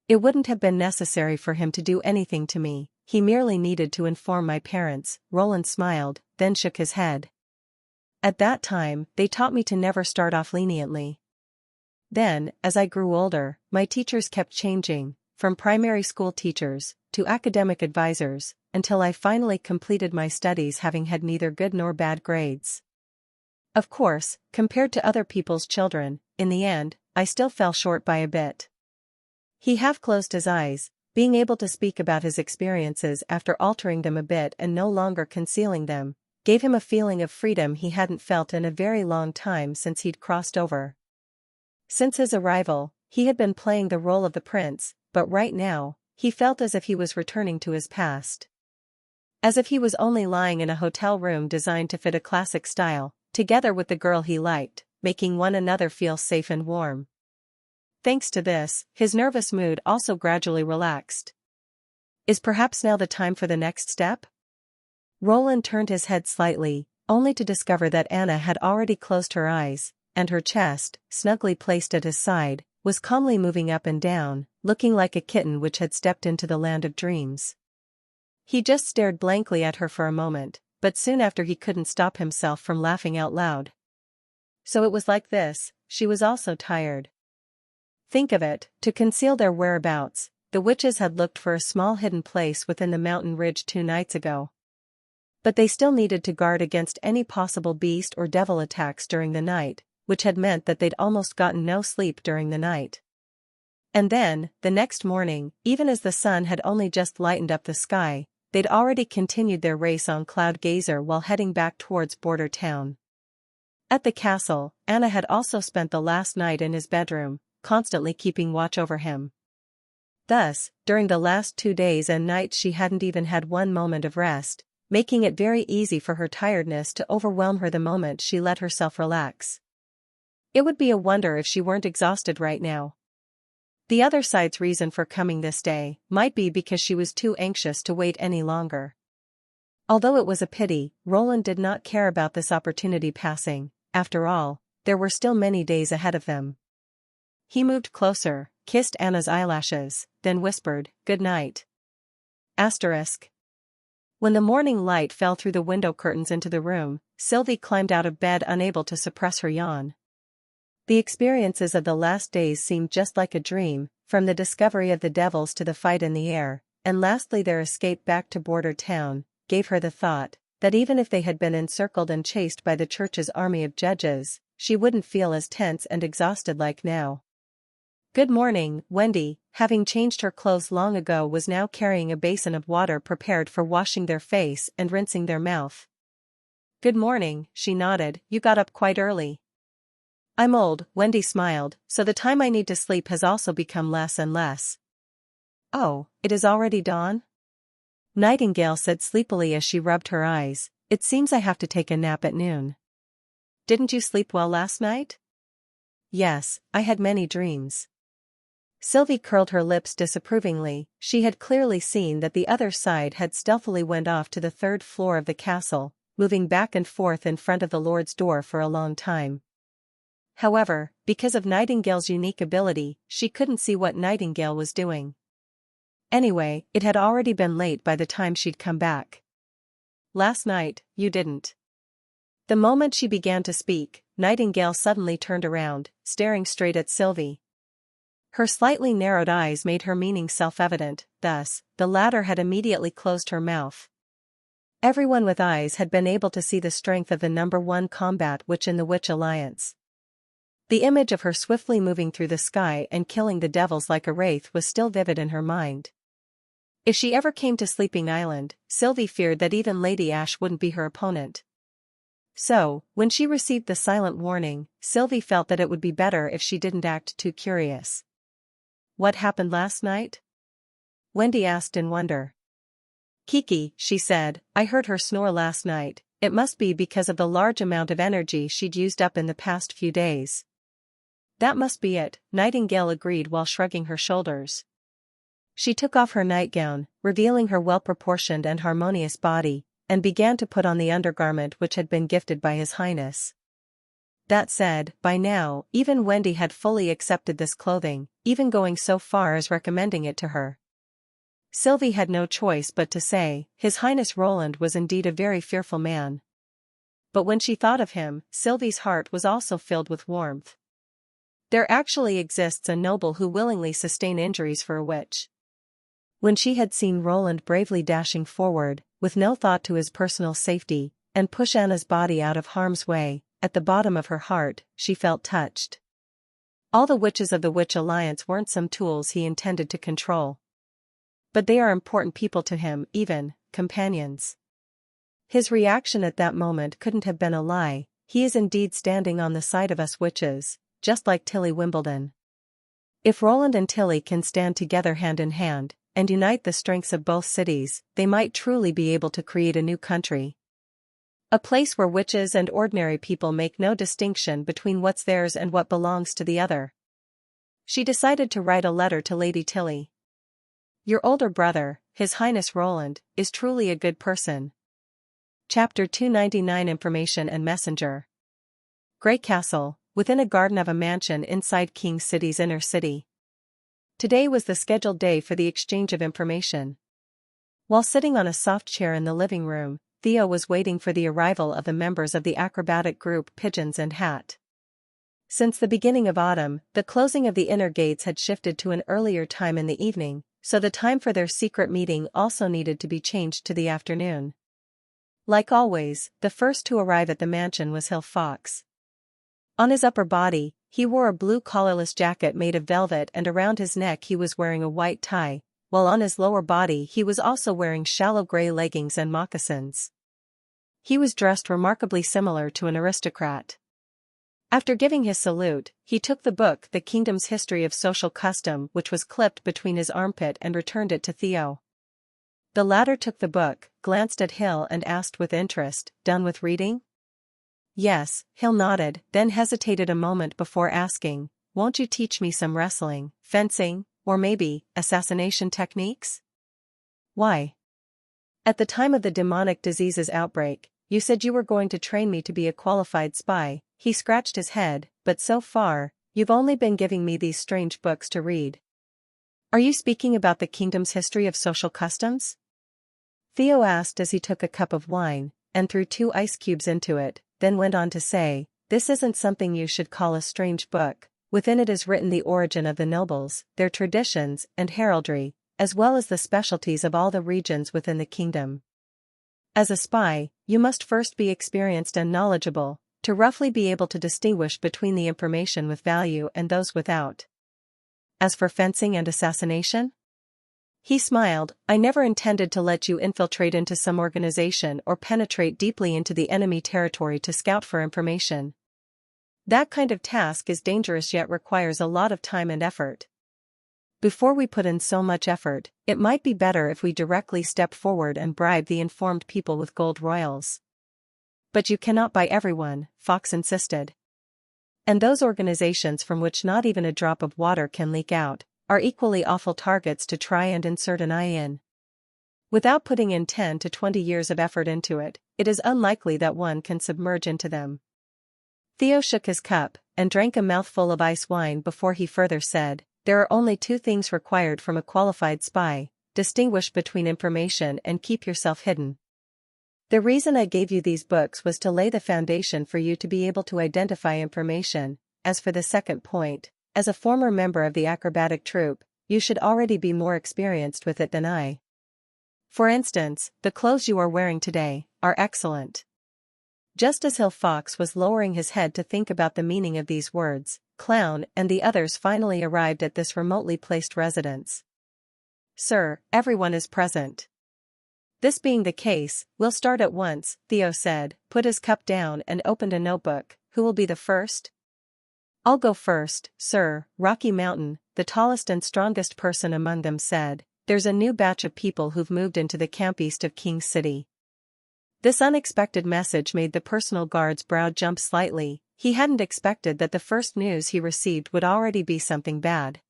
Speaker 1: It wouldn't have been necessary for him to do anything to me, he merely needed to inform my parents." Roland smiled, then shook his head. "At that time, they taught me to never start off leniently. Then, as I grew older, my teachers kept changing, from primary school teachers to academic advisors, until I finally completed my studies having had neither good nor bad grades. Of course, compared to other people's children, in the end, I still fell short by a bit." He half closed his eyes, being able to speak about his experiences after altering them a bit and no longer concealing them, gave him a feeling of freedom he hadn't felt in a very long time since he'd crossed over. Since his arrival, he had been playing the role of the prince, but right now, he felt as if he was returning to his past. As if he was only lying in a hotel room designed to fit a classic style, together with the girl he liked, making one another feel safe and warm. Thanks to this, his nervous mood also gradually relaxed. Is perhaps now the time for the next step? Roland turned his head slightly, only to discover that Anna had already closed her eyes, and her chest, snugly placed at his side, was calmly moving up and down, looking like a kitten which had stepped into the land of dreams. He just stared blankly at her for a moment, but soon after he couldn't stop himself from laughing out loud. So it was like this, she was also tired. Think of it, to conceal their whereabouts, the witches had looked for a small hidden place within the mountain ridge 2 nights ago. But they still needed to guard against any possible beast or devil attacks during the night, which had meant that they'd almost gotten no sleep during the night. And then, the next morning, even as the sun had only just lightened up the sky, they'd already continued their race on Cloud Gazer while heading back towards Border Town. At the castle, Anna had also spent the last night in his bedroom, constantly keeping watch over him. Thus, during the last 2 days and nights she hadn't even had one moment of rest, making it very easy for her tiredness to overwhelm her the moment she let herself relax. It would be a wonder if she weren't exhausted right now. The other side's reason for coming this day might be because she was too anxious to wait any longer. Although it was a pity, Roland did not care about this opportunity passing. After all, there were still many days ahead of them. He moved closer, kissed Anna's eyelashes, then whispered, "Good night." Asterisk. When the morning light fell through the window curtains into the room, Sylvie climbed out of bed unable to suppress her yawn. The experiences of the last days seemed just like a dream, from the discovery of the devils to the fight in the air, and lastly their escape back to Border Town, gave her the thought that even if they had been encircled and chased by the church's army of judges, she wouldn't feel as tense and exhausted like now. "Good morning." Wendy, having changed her clothes long ago, was now carrying a basin of water prepared for washing their face and rinsing their mouth. "Good morning," she nodded, "you got up quite early." "I'm old," Wendy smiled, "so the time I need to sleep has also become less and less." "Oh, it is already dawn?" Nightingale said sleepily as she rubbed her eyes, "It seems I have to take a nap at noon." "Didn't you sleep well last night?" "Yes, I had many dreams." Sylvie curled her lips disapprovingly. She had clearly seen that the other side had stealthily went off to the 3rd floor of the castle, moving back and forth in front of the Lord's door for a long time. However, because of Nightingale's unique ability, she couldn't see what Nightingale was doing. Anyway, it had already been late by the time she'd come back. "Last night, you didn't." The moment she began to speak, Nightingale suddenly turned around, staring straight at Sylvie. Her slightly narrowed eyes made her meaning self-evident, thus, the latter had immediately closed her mouth. Everyone with eyes had been able to see the strength of the #1 combat witch in the Witch Alliance. The image of her swiftly moving through the sky and killing the devils like a wraith was still vivid in her mind. If she ever came to Sleeping Island, Sylvie feared that even Lady Ash wouldn't be her opponent. So, when she received the silent warning, Sylvie felt that it would be better if she didn't act too curious. "What happened last night?" Wendy asked in wonder. "Kiki," she said, "I heard her snore last night. It must be because of the large amount of energy she'd used up in the past few days." "That must be it," Nightingale agreed while shrugging her shoulders. She took off her nightgown, revealing her well-proportioned and harmonious body, and began to put on the undergarment which had been gifted by His Highness. That said, by now, even Wendy had fully accepted this clothing, even going so far as recommending it to her. Sylvie had no choice but to say, His Highness Roland was indeed a very fearful man. But when she thought of him, Sylvie's heart was also filled with warmth. There actually exists a noble who willingly sustain injuries for a witch. When she had seen Roland bravely dashing forward, with no thought to his personal safety, and push Anna's body out of harm's way, at the bottom of her heart, she felt touched. All the witches of the Witch Alliance weren't some tools he intended to control. But they are important people to him, even companions. His reaction at that moment couldn't have been a lie. He is indeed standing on the side of us witches, just like Tilly Wimbledon. If Roland and Tilly can stand together hand in hand, and unite the strengths of both cities, they might truly be able to create a new country. A place where witches and ordinary people make no distinction between what's theirs and what belongs to the other. She decided to write a letter to Lady Tilly. "Your older brother, His Highness Roland, is truly a good person." Chapter 299 Information and Messenger. Grey Castle, within a garden of a mansion inside King City's inner city. Today was the scheduled day for the exchange of information. While sitting on a soft chair in the living room, Theo was waiting for the arrival of the members of the acrobatic group Pigeons and Hat. Since the beginning of autumn, the closing of the inner gates had shifted to an earlier time in the evening, so the time for their secret meeting also needed to be changed to the afternoon. Like always, the first to arrive at the mansion was Hill Fox. On his upper body, he wore a blue collarless jacket made of velvet, and around his neck he was wearing a white tie, while on his lower body he was also wearing shallow gray leggings and moccasins. He was dressed remarkably similar to an aristocrat. After giving his salute, he took the book The Kingdom's History of Social Custom, which was clipped between his armpit, and returned it to Theo. The latter took the book, glanced at Hill and asked with interest, "Done with reading?" "Yes," Hill nodded, then hesitated a moment before asking, "Won't you teach me some wrestling, fencing, or maybe, assassination techniques?" "Why?" "At the time of the demonic disease's outbreak, you said you were going to train me to be a qualified spy." He scratched his head, "But so far, you've only been giving me these strange books to read." "Are you speaking about the Kingdom's History of Social Customs?" Theo asked as he took a cup of wine, and threw 2 ice cubes into it, then went on to say, "This isn't something you should call a strange book. Within it is written the origin of the nobles, their traditions and heraldry, as well as the specialties of all the regions within the kingdom. As a spy, you must first be experienced and knowledgeable, to roughly be able to distinguish between the information with value and those without. As for fencing and assassination?" He smiled, "I never intended to let you infiltrate into some organization or penetrate deeply into the enemy territory to scout for information. That kind of task is dangerous yet requires a lot of time and effort. Before we put in so much effort, it might be better if we directly step forward and bribe the informed people with gold royals." "But you cannot buy everyone," Fox insisted. "And those organizations from which not even a drop of water can leak out, are equally awful targets to try and insert an eye in. Without putting in 10 to 20 years of effort into it, it is unlikely that one can submerge into them." Theo shook his cup, and drank a mouthful of ice wine before he further said, "There are only 2 things required from a qualified spy: distinguish between information and keep yourself hidden. The reason I gave you these books was to lay the foundation for you to be able to identify information. As for the second point, as a former member of the acrobatic troupe, you should already be more experienced with it than I. For instance, the clothes you are wearing today are excellent. Just as Hill Fox was lowering his head to think about the meaning of these words, Clown and the others finally arrived at this remotely placed residence. Sir, everyone is present. This being the case, we'll start at once, Theo said, put his cup down and opened a notebook. Who will be the first? I'll go first, sir, Rocky Mountain, the tallest and strongest person among them said. There's a new batch of people who've moved into the camp east of King City. This unexpected message made the personal guard's brow jump slightly. He hadn't expected that the first news he received would already be something bad.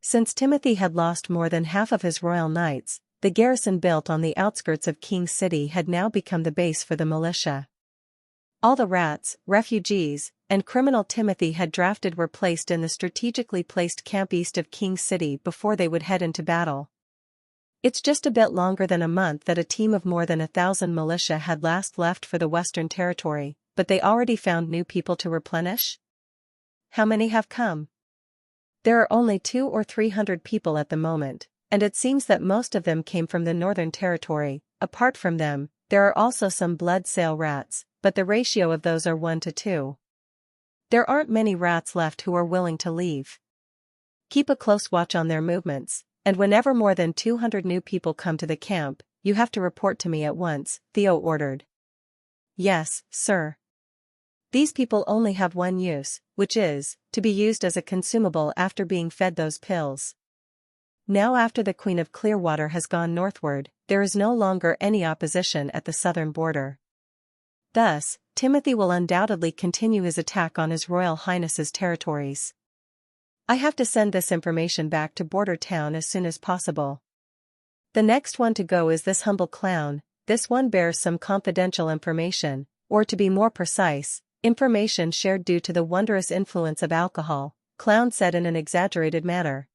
Speaker 1: Since Timothy had lost more than half of his royal knights, the garrison built on the outskirts of King City had now become the base for the militia. All the rats, refugees, and criminal Timothy had drafted were placed in the strategically placed camp east of King City before they would head into battle. It's just a bit longer than a month that a team of more than 1,000 militia had last left for the Western Territory, but they already found new people to replenish? How many have come? There are only 200 or 300 people at the moment, and it seems that most of them came from the Northern Territory. Apart from them, there are also some blood sale rats, but the ratio of those are 1 to 2. There aren't many rats left who are willing to leave. Keep a close watch on their movements, and whenever more than 200 new people come to the camp, you have to report to me at once, Theo ordered. Yes, sir. These people only have one use, which is, to be used as a consumable after being fed those pills. Now after the Queen of Clearwater has gone northward, there is no longer any opposition at the southern border. Thus, Timothy will undoubtedly continue his attack on His Royal Highness's territories. I have to send this information back to Border Town as soon as possible. The next one to go is this humble clown. This one bears some confidential information, or to be more precise, information shared due to the wondrous influence of alcohol, Clown said in an exaggerated manner.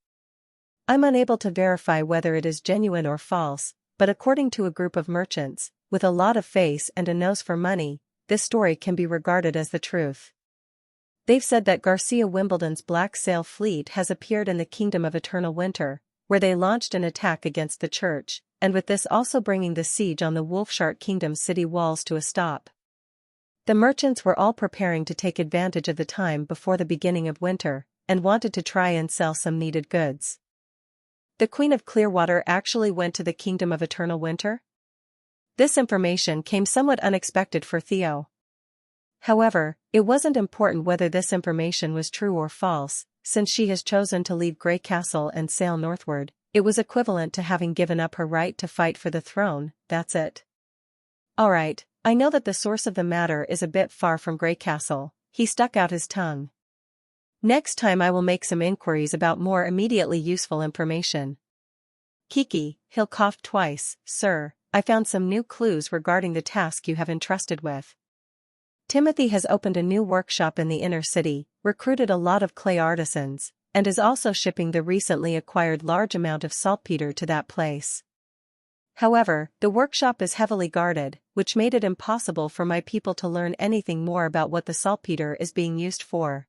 Speaker 1: I'm unable to verify whether it is genuine or false, but according to a group of merchants, with a lot of face and a nose for money, this story can be regarded as the truth. They've said that Garcia Wimbledon's Black Sail fleet has appeared in the Kingdom of Eternal Winter, where they launched an attack against the church, and with this also bringing the siege on the Wolfshark Kingdom's city walls to a stop. The merchants were all preparing to take advantage of the time before the beginning of winter, and wanted to try and sell some needed goods. The Queen of Clearwater actually went to the Kingdom of Eternal Winter? This information came somewhat unexpected for Theo. However, it wasn't important whether this information was true or false, since she has chosen to leave Grey Castle and sail northward. It was equivalent to having given up her right to fight for the throne, that's it. Alright, I know that the source of the matter is a bit far from Grey Castle. He stuck out his tongue. Next time I will make some inquiries about more immediately useful information. Kiki, Hill coughed twice, sir, I found some new clues regarding the task you have entrusted with. Timothy has opened a new workshop in the inner city, recruited a lot of clay artisans, and is also shipping the recently acquired large amount of saltpeter to that place. However, the workshop is heavily guarded, which made it impossible for my people to learn anything more about what the saltpeter is being used for.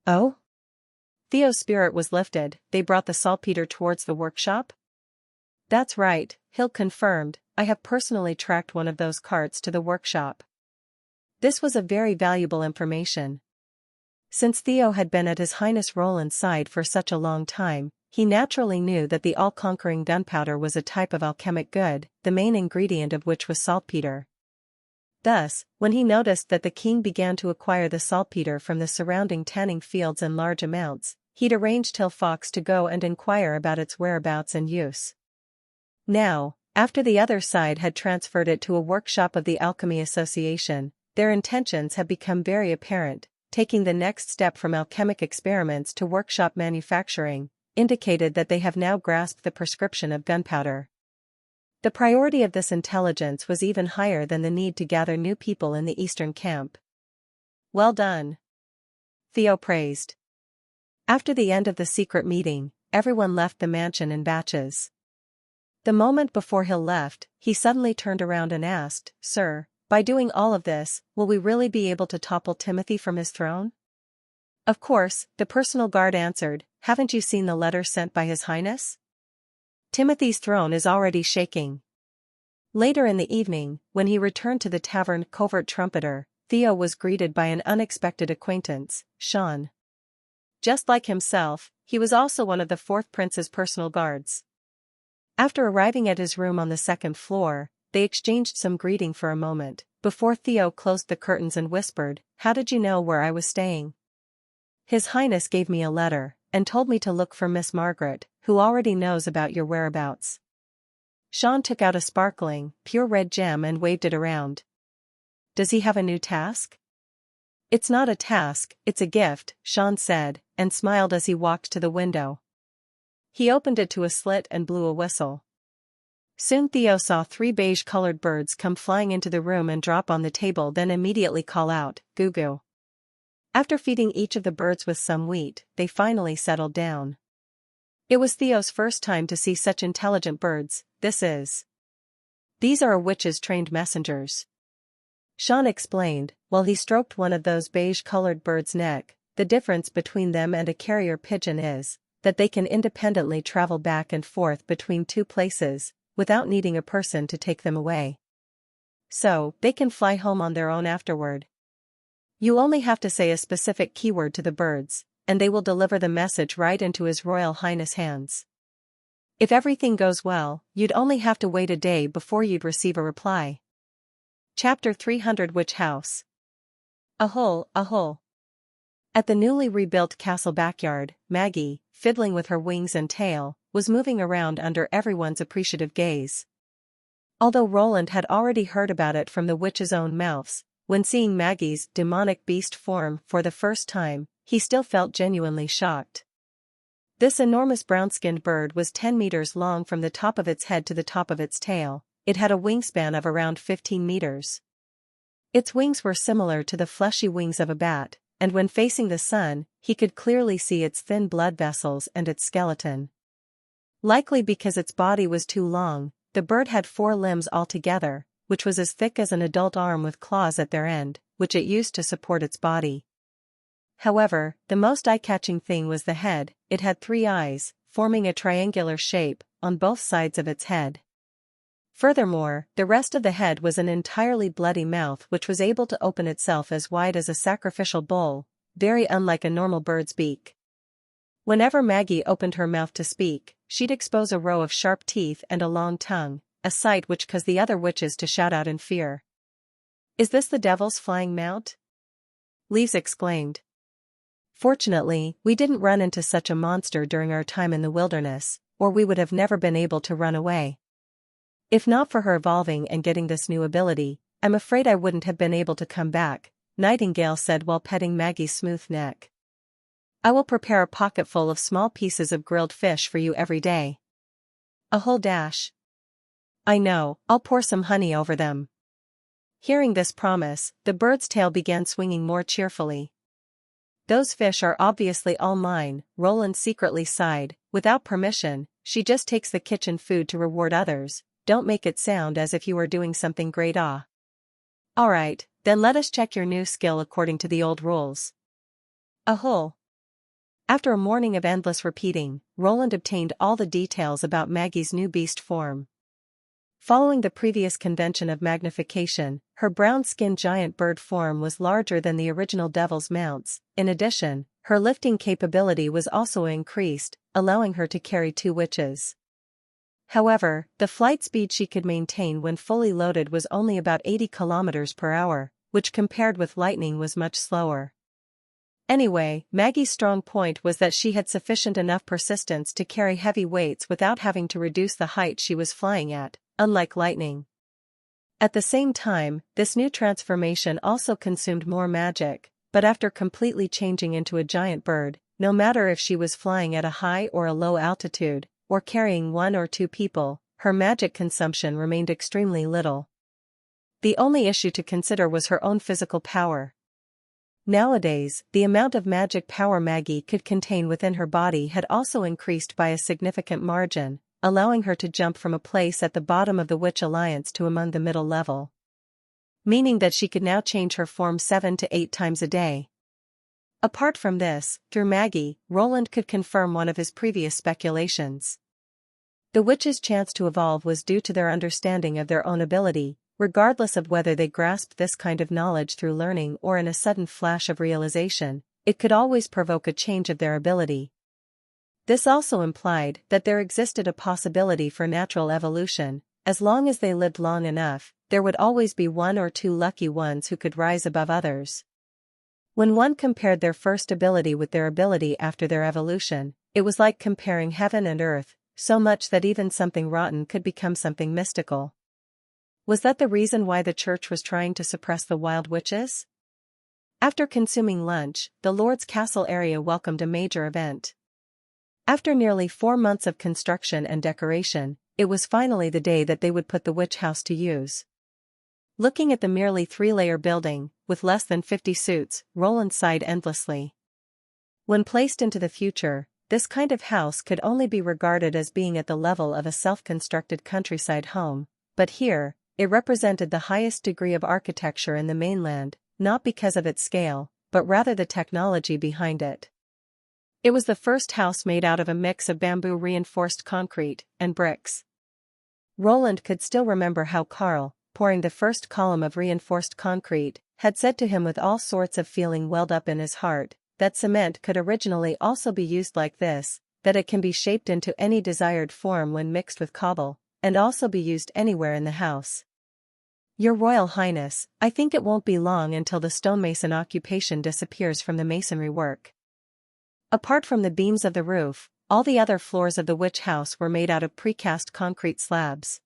Speaker 1: Oh? Theo's spirit was lifted. They brought the saltpeter towards the workshop? That's right, Hill confirmed. I have personally tracked one of those carts to the workshop. This was a very valuable information. Since Theo had been at His Highness Roland's side for such a long time, he naturally knew that the all-conquering gunpowder was a type of alchemic good, the main ingredient of which was saltpeter. Thus, when he noticed that the king began to acquire the saltpeter from the surrounding tanning fields in large amounts, he'd arranged Hill Fox to go and inquire about its whereabouts and use. Now, after the other side had transferred it to a workshop of the Alchemy Association, their intentions have become very apparent. Taking the next step from alchemic experiments to workshop manufacturing, indicated that they have now grasped the prescription of gunpowder. The priority of this intelligence was even higher than the need to gather new people in the eastern camp. Well done, Theo praised. After the end of the secret meeting, everyone left the mansion in batches. The moment before Hill left, he suddenly turned around and asked, Sir, by doing all of this, will we really be able to topple Timothy from his throne? Of course, the personal guard answered, "Haven't you seen the letter sent by His Highness? Timothy's throne is already shaking." Later in the evening, when he returned to the tavern Covert Trumpeter, Theo was greeted by an unexpected acquaintance, Sean. Just like himself, he was also one of the fourth prince's personal guards. After arriving at his room on the second floor, they exchanged some greeting for a moment, before Theo closed the curtains and whispered, "How did you know where I was staying?" "His Highness gave me a letter, and told me to look for Miss Margaret, who already knows about your whereabouts." Sean took out a sparkling, pure red gem and waved it around. "Does he have a new task?" "It's not a task, it's a gift," Sean said, and smiled as he walked to the window. He opened it to a slit and blew a whistle. Soon Theo saw 3 beige-colored birds come flying into the room and drop on the table, then immediately call out, "Goo goo." After feeding each of the birds with some wheat, they finally settled down. It was Theo's first time to see such intelligent birds. These are a witch's trained messengers," Sean explained, while he stroked one of those beige-colored birds' neck. "The difference between them and a carrier pigeon is that they can independently travel back and forth between 2 places, without needing a person to take them away. So, they can fly home on their own afterward. You only have to say a specific keyword to the birds, and they will deliver the message right into His Royal Highness' hands. If everything goes well, you'd only have to wait a day before you'd receive a reply." Chapter 300 Witch House. Ahul, ahul. At the newly rebuilt castle backyard, Maggie, fiddling with her wings and tail, was moving around under everyone's appreciative gaze. Although Roland had already heard about it from the witch's own mouths, when seeing Maggie's demonic beast form for the first time, he still felt genuinely shocked. This enormous brown-skinned bird was 10 meters long from the top of its head to the top of its tail. It had a wingspan of around 15 meters. Its wings were similar to the fleshy wings of a bat, and when facing the sun, he could clearly see its thin blood vessels and its skeleton. Likely because its body was too long, the bird had 4 limbs altogether, which was as thick as an adult arm with claws at their end, which it used to support its body. However, the most eye-catching thing was the head. It had 3 eyes, forming a triangular shape, on both sides of its head. Furthermore, the rest of the head was an entirely bloody mouth which was able to open itself as wide as a sacrificial bowl, very unlike a normal bird's beak. Whenever Maggie opened her mouth to speak, she'd expose a row of sharp teeth and a long tongue, a sight which caused the other witches to shout out in fear. "Is this the devil's flying mount?" Leaves exclaimed. "Fortunately, we didn't run into such a monster during our time in the wilderness, or we would have never been able to run away. If not for her evolving and getting this new ability, I'm afraid I wouldn't have been able to come back," Nightingale said while petting Maggie's smooth neck. "I will prepare a pocketful of small pieces of grilled fish for you every day." "A whole dash." "I know, I'll pour some honey over them." Hearing this promise, the bird's tail began swinging more cheerfully. "Those fish are obviously all mine," Roland secretly sighed. "Without permission, she just takes the kitchen food to reward others. Don't make it sound as if you were doing something great. Alright, then let us check your new skill according to the old rules." Ahul. After a morning of endless repeating, Roland obtained all the details about Maggie's new beast form. Following the previous convention of magnification, her brown-skinned giant bird form was larger than the original devil's mounts. In addition, her lifting capability was also increased, allowing her to carry 2 witches. However, the flight speed she could maintain when fully loaded was only about 80 kilometers per hour, which compared with lightning was much slower. Anyway, Maggie's strong point was that she had sufficient enough persistence to carry heavy weights without having to reduce the height she was flying at, unlike lightning. At the same time, this new transformation also consumed more magic, but after completely changing into a giant bird, no matter if she was flying at a high or a low altitude, or carrying 1 or 2 people, her magic consumption remained extremely little. The only issue to consider was her own physical power. Nowadays, the amount of magic power Maggie could contain within her body had also increased by a significant margin, allowing her to jump from a place at the bottom of the Witch Alliance to among the middle level. Meaning that she could now change her form 7 to 8 times a day. Apart from this, through Maggie, Roland could confirm one of his previous speculations. The witches' chance to evolve was due to their understanding of their own ability, regardless of whether they grasped this kind of knowledge through learning or in a sudden flash of realization. It could always provoke a change of their ability. This also implied that there existed a possibility for natural evolution. As long as they lived long enough, there would always be one or two lucky ones who could rise above others. When one compared their first ability with their ability after their evolution, it was like comparing heaven and earth, so much that even something rotten could become something mystical. Was that the reason why the church was trying to suppress the wild witches? After consuming lunch, the Lord's Castle area welcomed a major event. After nearly 4 months of construction and decoration, it was finally the day that they would put the witch house to use. Looking at the merely 3-layer building, with less than 50 suits, Roland sighed endlessly. When placed into the future, this kind of house could only be regarded as being at the level of a self-constructed countryside home, but here, it represented the highest degree of architecture in the mainland, not because of its scale, but rather the technology behind it. It was the first house made out of a mix of bamboo-reinforced concrete and bricks. Roland could still remember how Carl, pouring the first column of reinforced concrete, had said to him with all sorts of feeling welled up in his heart, that cement could originally also be used like this, that it can be shaped into any desired form when mixed with cobble, and also be used anywhere in the house. Your Royal Highness, I think it won't be long until the stonemason occupation disappears from the masonry work. Apart from the beams of the roof, all the other floors of the witch house were made out of precast concrete slabs.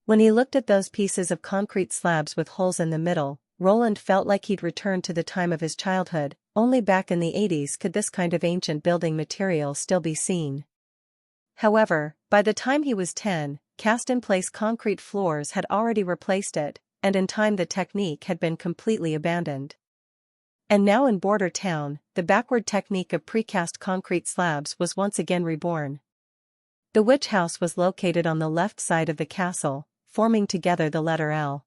Speaker 1: When he looked at those pieces of concrete slabs with holes in the middle, Roland felt like he'd returned to the time of his childhood. Only back in the 80s could this kind of ancient building material still be seen. However, by the time he was 10, cast-in-place concrete floors had already replaced it, and in time the technique had been completely abandoned. And now in Border Town, the backward technique of precast concrete slabs was once again reborn. The witch house was located on the left side of the castle, forming together the letter L.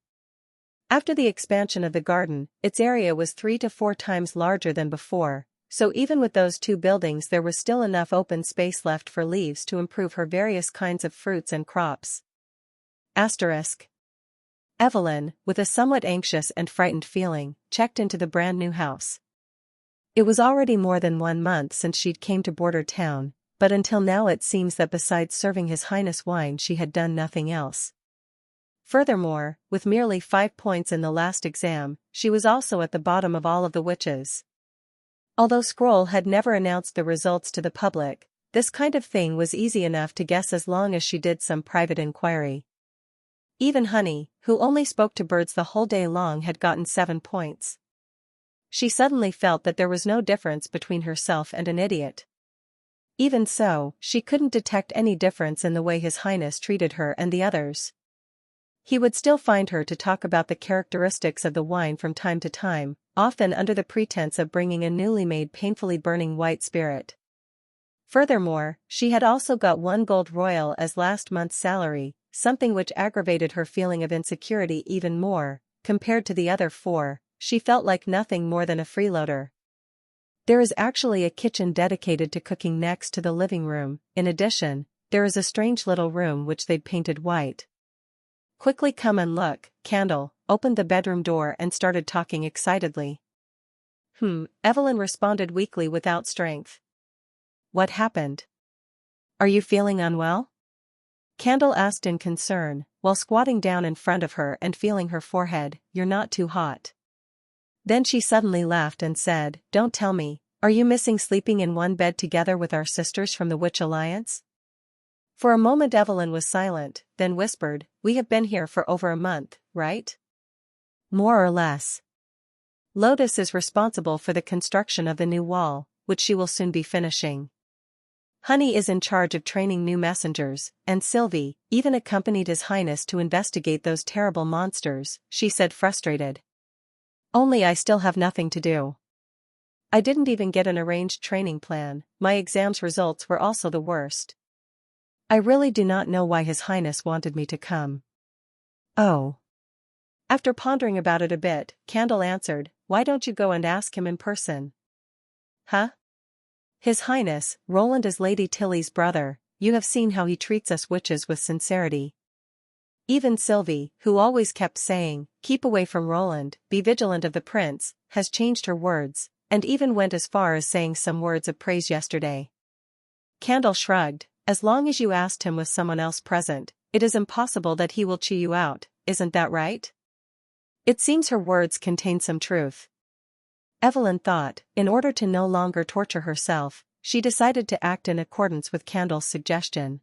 Speaker 1: After the expansion of the garden, its area was 3 to 4 times larger than before, so even with those two buildings there was still enough open space left for Leaves to improve her various kinds of fruits and crops. Asterisk. Evelyn, with a somewhat anxious and frightened feeling, checked into the brand new house. It was already more than 1 month since she'd came to Border Town, but until now it seems that besides serving His Highness wine she had done nothing else. Furthermore, with merely 5 points in the last exam, she was also at the bottom of all of the witches. Although Scroll had never announced the results to the public, this kind of thing was easy enough to guess as long as she did some private inquiry. Even Honey, who only spoke to birds the whole day long, had gotten 7 points. She suddenly felt that there was no difference between herself and an idiot. Even so, she couldn't detect any difference in the way His Highness treated her and the others. He would still find her to talk about the characteristics of the wine from time to time, often under the pretense of bringing a newly made painfully burning white spirit. Furthermore, she had also got 1 gold royal as last month's salary, something which aggravated her feeling of insecurity even more. Compared to the other 4, she felt like nothing more than a freeloader. There is actually a kitchen dedicated to cooking next to the living room. In addition, there is a strange little room which they'd painted white. Quickly come and look, Candle opened the bedroom door and started talking excitedly. Evelyn responded weakly without strength. What happened? Are you feeling unwell? Candle asked in concern, while squatting down in front of her and feeling her forehead. You're not too hot. Then she suddenly laughed and said, Don't tell me, are you missing sleeping in one bed together with our sisters from the Witch Alliance? For a moment Evelyn was silent, then whispered, We have been here for over a month, right? More or less. Lotus is responsible for the construction of the new wall, which she will soon be finishing. Honey is in charge of training new messengers, and Sylvie even accompanied His Highness to investigate those terrible monsters, she said frustrated. Only I still have nothing to do. I didn't even get an arranged training plan. My exams results were also the worst. I really do not know why His Highness wanted me to come. Oh. After pondering about it a bit, Candle answered, Why don't you go and ask him in person? huh? His Highness, Roland is Lady Tilly's brother. You have seen how he treats us witches with sincerity. Even Sylvie, who always kept saying, keep away from Roland, be vigilant of the prince, has changed her words, and even went as far as saying some words of praise yesterday. Candle shrugged. As long as you asked him with someone else present, it is impossible that he will chew you out, isn't that right? It seems her words contain some truth. Evelyn thought, in order to no longer torture herself, she decided to act in accordance with Candle's suggestion.